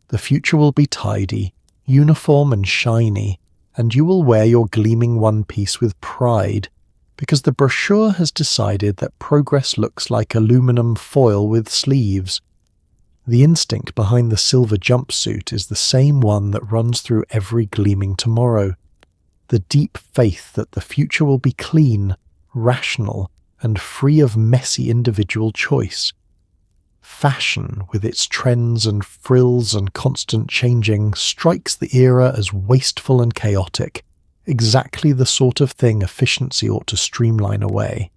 The future will be tidy, uniform and shiny, and you will wear your gleaming one piece with pride, because the brochure has decided that progress looks like aluminum foil with sleeves. The instinct behind the silver jumpsuit is the same one that runs through every gleaming tomorrow. The deep faith that the future will be clean, rational, and free of messy individual choice. Fashion, with its trends and frills and constant changing, strikes the era as wasteful and chaotic, exactly the sort of thing efficiency ought to streamline away.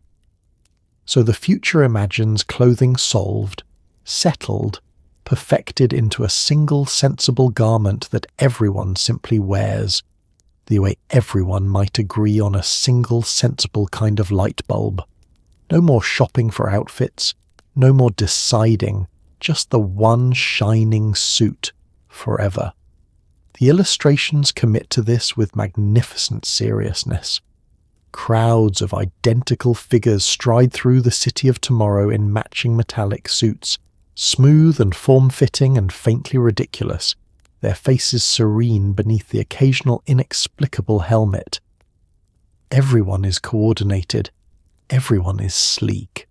So the future imagines clothing solved, settled, perfected into a single sensible garment that everyone simply wears, the way everyone might agree on a single sensible kind of light bulb. No more shopping for outfits, no more deciding, just the one shining suit forever. The illustrations commit to this with magnificent seriousness. Crowds of identical figures stride through the city of tomorrow in matching metallic suits, smooth and form-fitting and faintly ridiculous, their faces serene beneath the occasional inexplicable helmet. Everyone is coordinated. Everyone is sleek.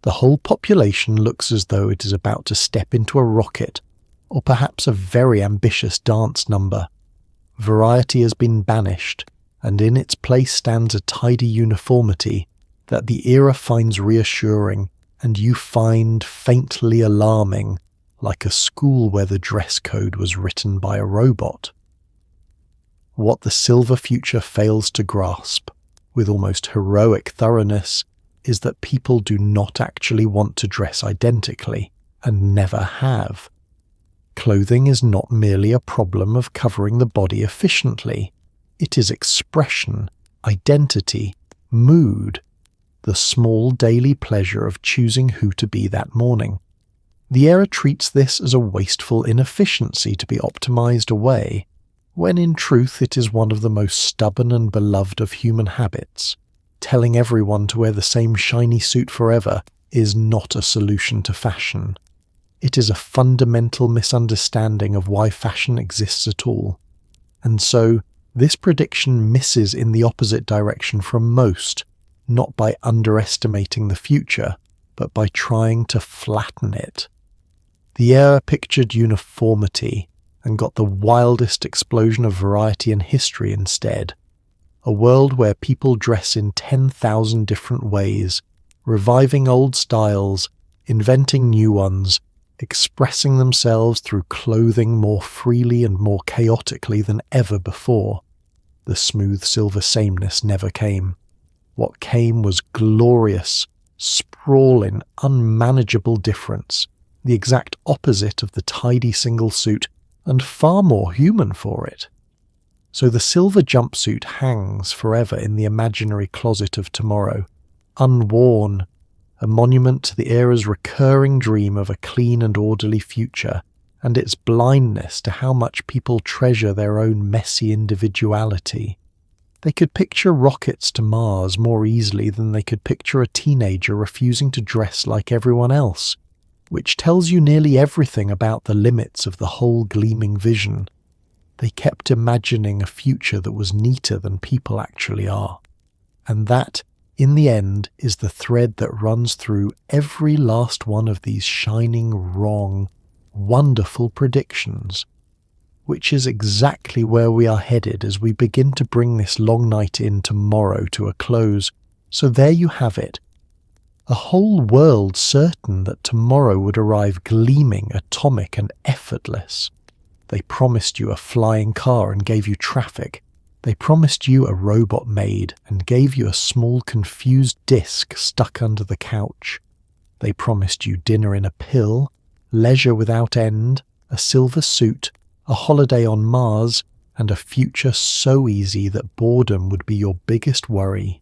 The whole population looks as though it is about to step into a rocket, or perhaps a very ambitious dance number. Variety has been banished, and in its place stands a tidy uniformity that the era finds reassuring, and you find faintly alarming, like a school where the dress code was written by a robot. What the silver future fails to grasp, with almost heroic thoroughness, is that people do not actually want to dress identically, and never have. Clothing is not merely a problem of covering the body efficiently. It is expression, identity, mood, the small daily pleasure of choosing who to be that morning. The era treats this as a wasteful inefficiency to be optimized away, when in truth it is one of the most stubborn and beloved of human habits. Telling everyone to wear the same shiny suit forever is not a solution to fashion. It is a fundamental misunderstanding of why fashion exists at all. And so, this prediction misses in the opposite direction from most, not by underestimating the future, but by trying to flatten it. The era pictured uniformity, and got the wildest explosion of variety in history instead. A world where people dress in 10,000 different ways, reviving old styles, inventing new ones, expressing themselves through clothing more freely and more chaotically than ever before. The smooth silver sameness never came. What came was glorious, sprawling, unmanageable difference, the exact opposite of the tidy single suit, and far more human for it. So the silver jumpsuit hangs forever in the imaginary closet of tomorrow, unworn, a monument to the era's recurring dream of a clean and orderly future, and its blindness to how much people treasure their own messy individuality. They could picture rockets to Mars more easily than they could picture a teenager refusing to dress like everyone else, which tells you nearly everything about the limits of the whole gleaming vision. They kept imagining a future that was neater than people actually are. And that, in the end, is the thread that runs through every last one of these shining, wrong, wonderful predictions, which is exactly where we are headed as we begin to bring this long night in tomorrow to a close. So there you have it. A whole world certain that tomorrow would arrive gleaming, atomic and effortless. They promised you a flying car and gave you traffic. They promised you a robot maid and gave you a small confused disc stuck under the couch. They promised you dinner in a pill, leisure without end, a silver suit, a holiday on Mars, and a future so easy that boredom would be your biggest worry.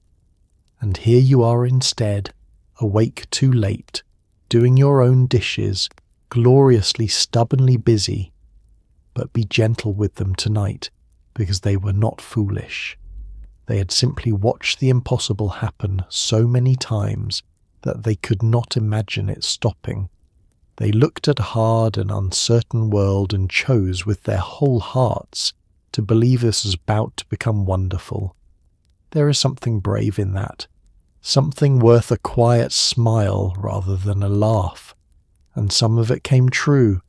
And here you are instead, awake too late, doing your own dishes, gloriously stubbornly busy. But be gentle with them tonight, because they were not foolish. They had simply watched the impossible happen so many times that they could not imagine it stopping. They looked at a hard and uncertain world and chose with their whole hearts to believe this was about to become wonderful. There is something brave in that, something worth a quiet smile rather than a laugh. And some of it came true.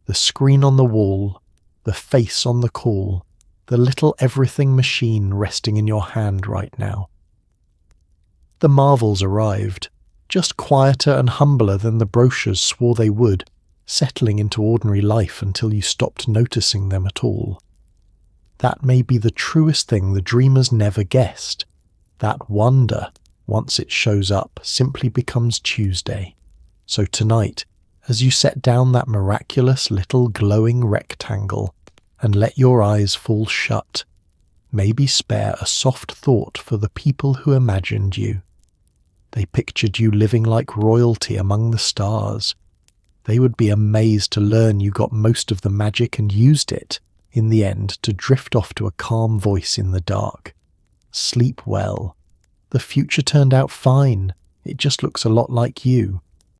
The screen on the wall, the face on the call, the little everything machine resting in your hand right now. The marvels arrived, just quieter and humbler than the brochures swore they would, settling into ordinary life until you stopped noticing them at all. That may be the truest thing the dreamers never guessed. That wonder, once it shows up, simply becomes Tuesday. So tonight, as you set down that miraculous little glowing rectangle and let your eyes fall shut, maybe spare a soft thought for the people who imagined you. They pictured you living like royalty among the stars. They would be amazed to learn you got most of the magic and used it, in the end, to drift off to a calm voice in the dark. Sleep well. The future turned out fine. It just looks a lot like you.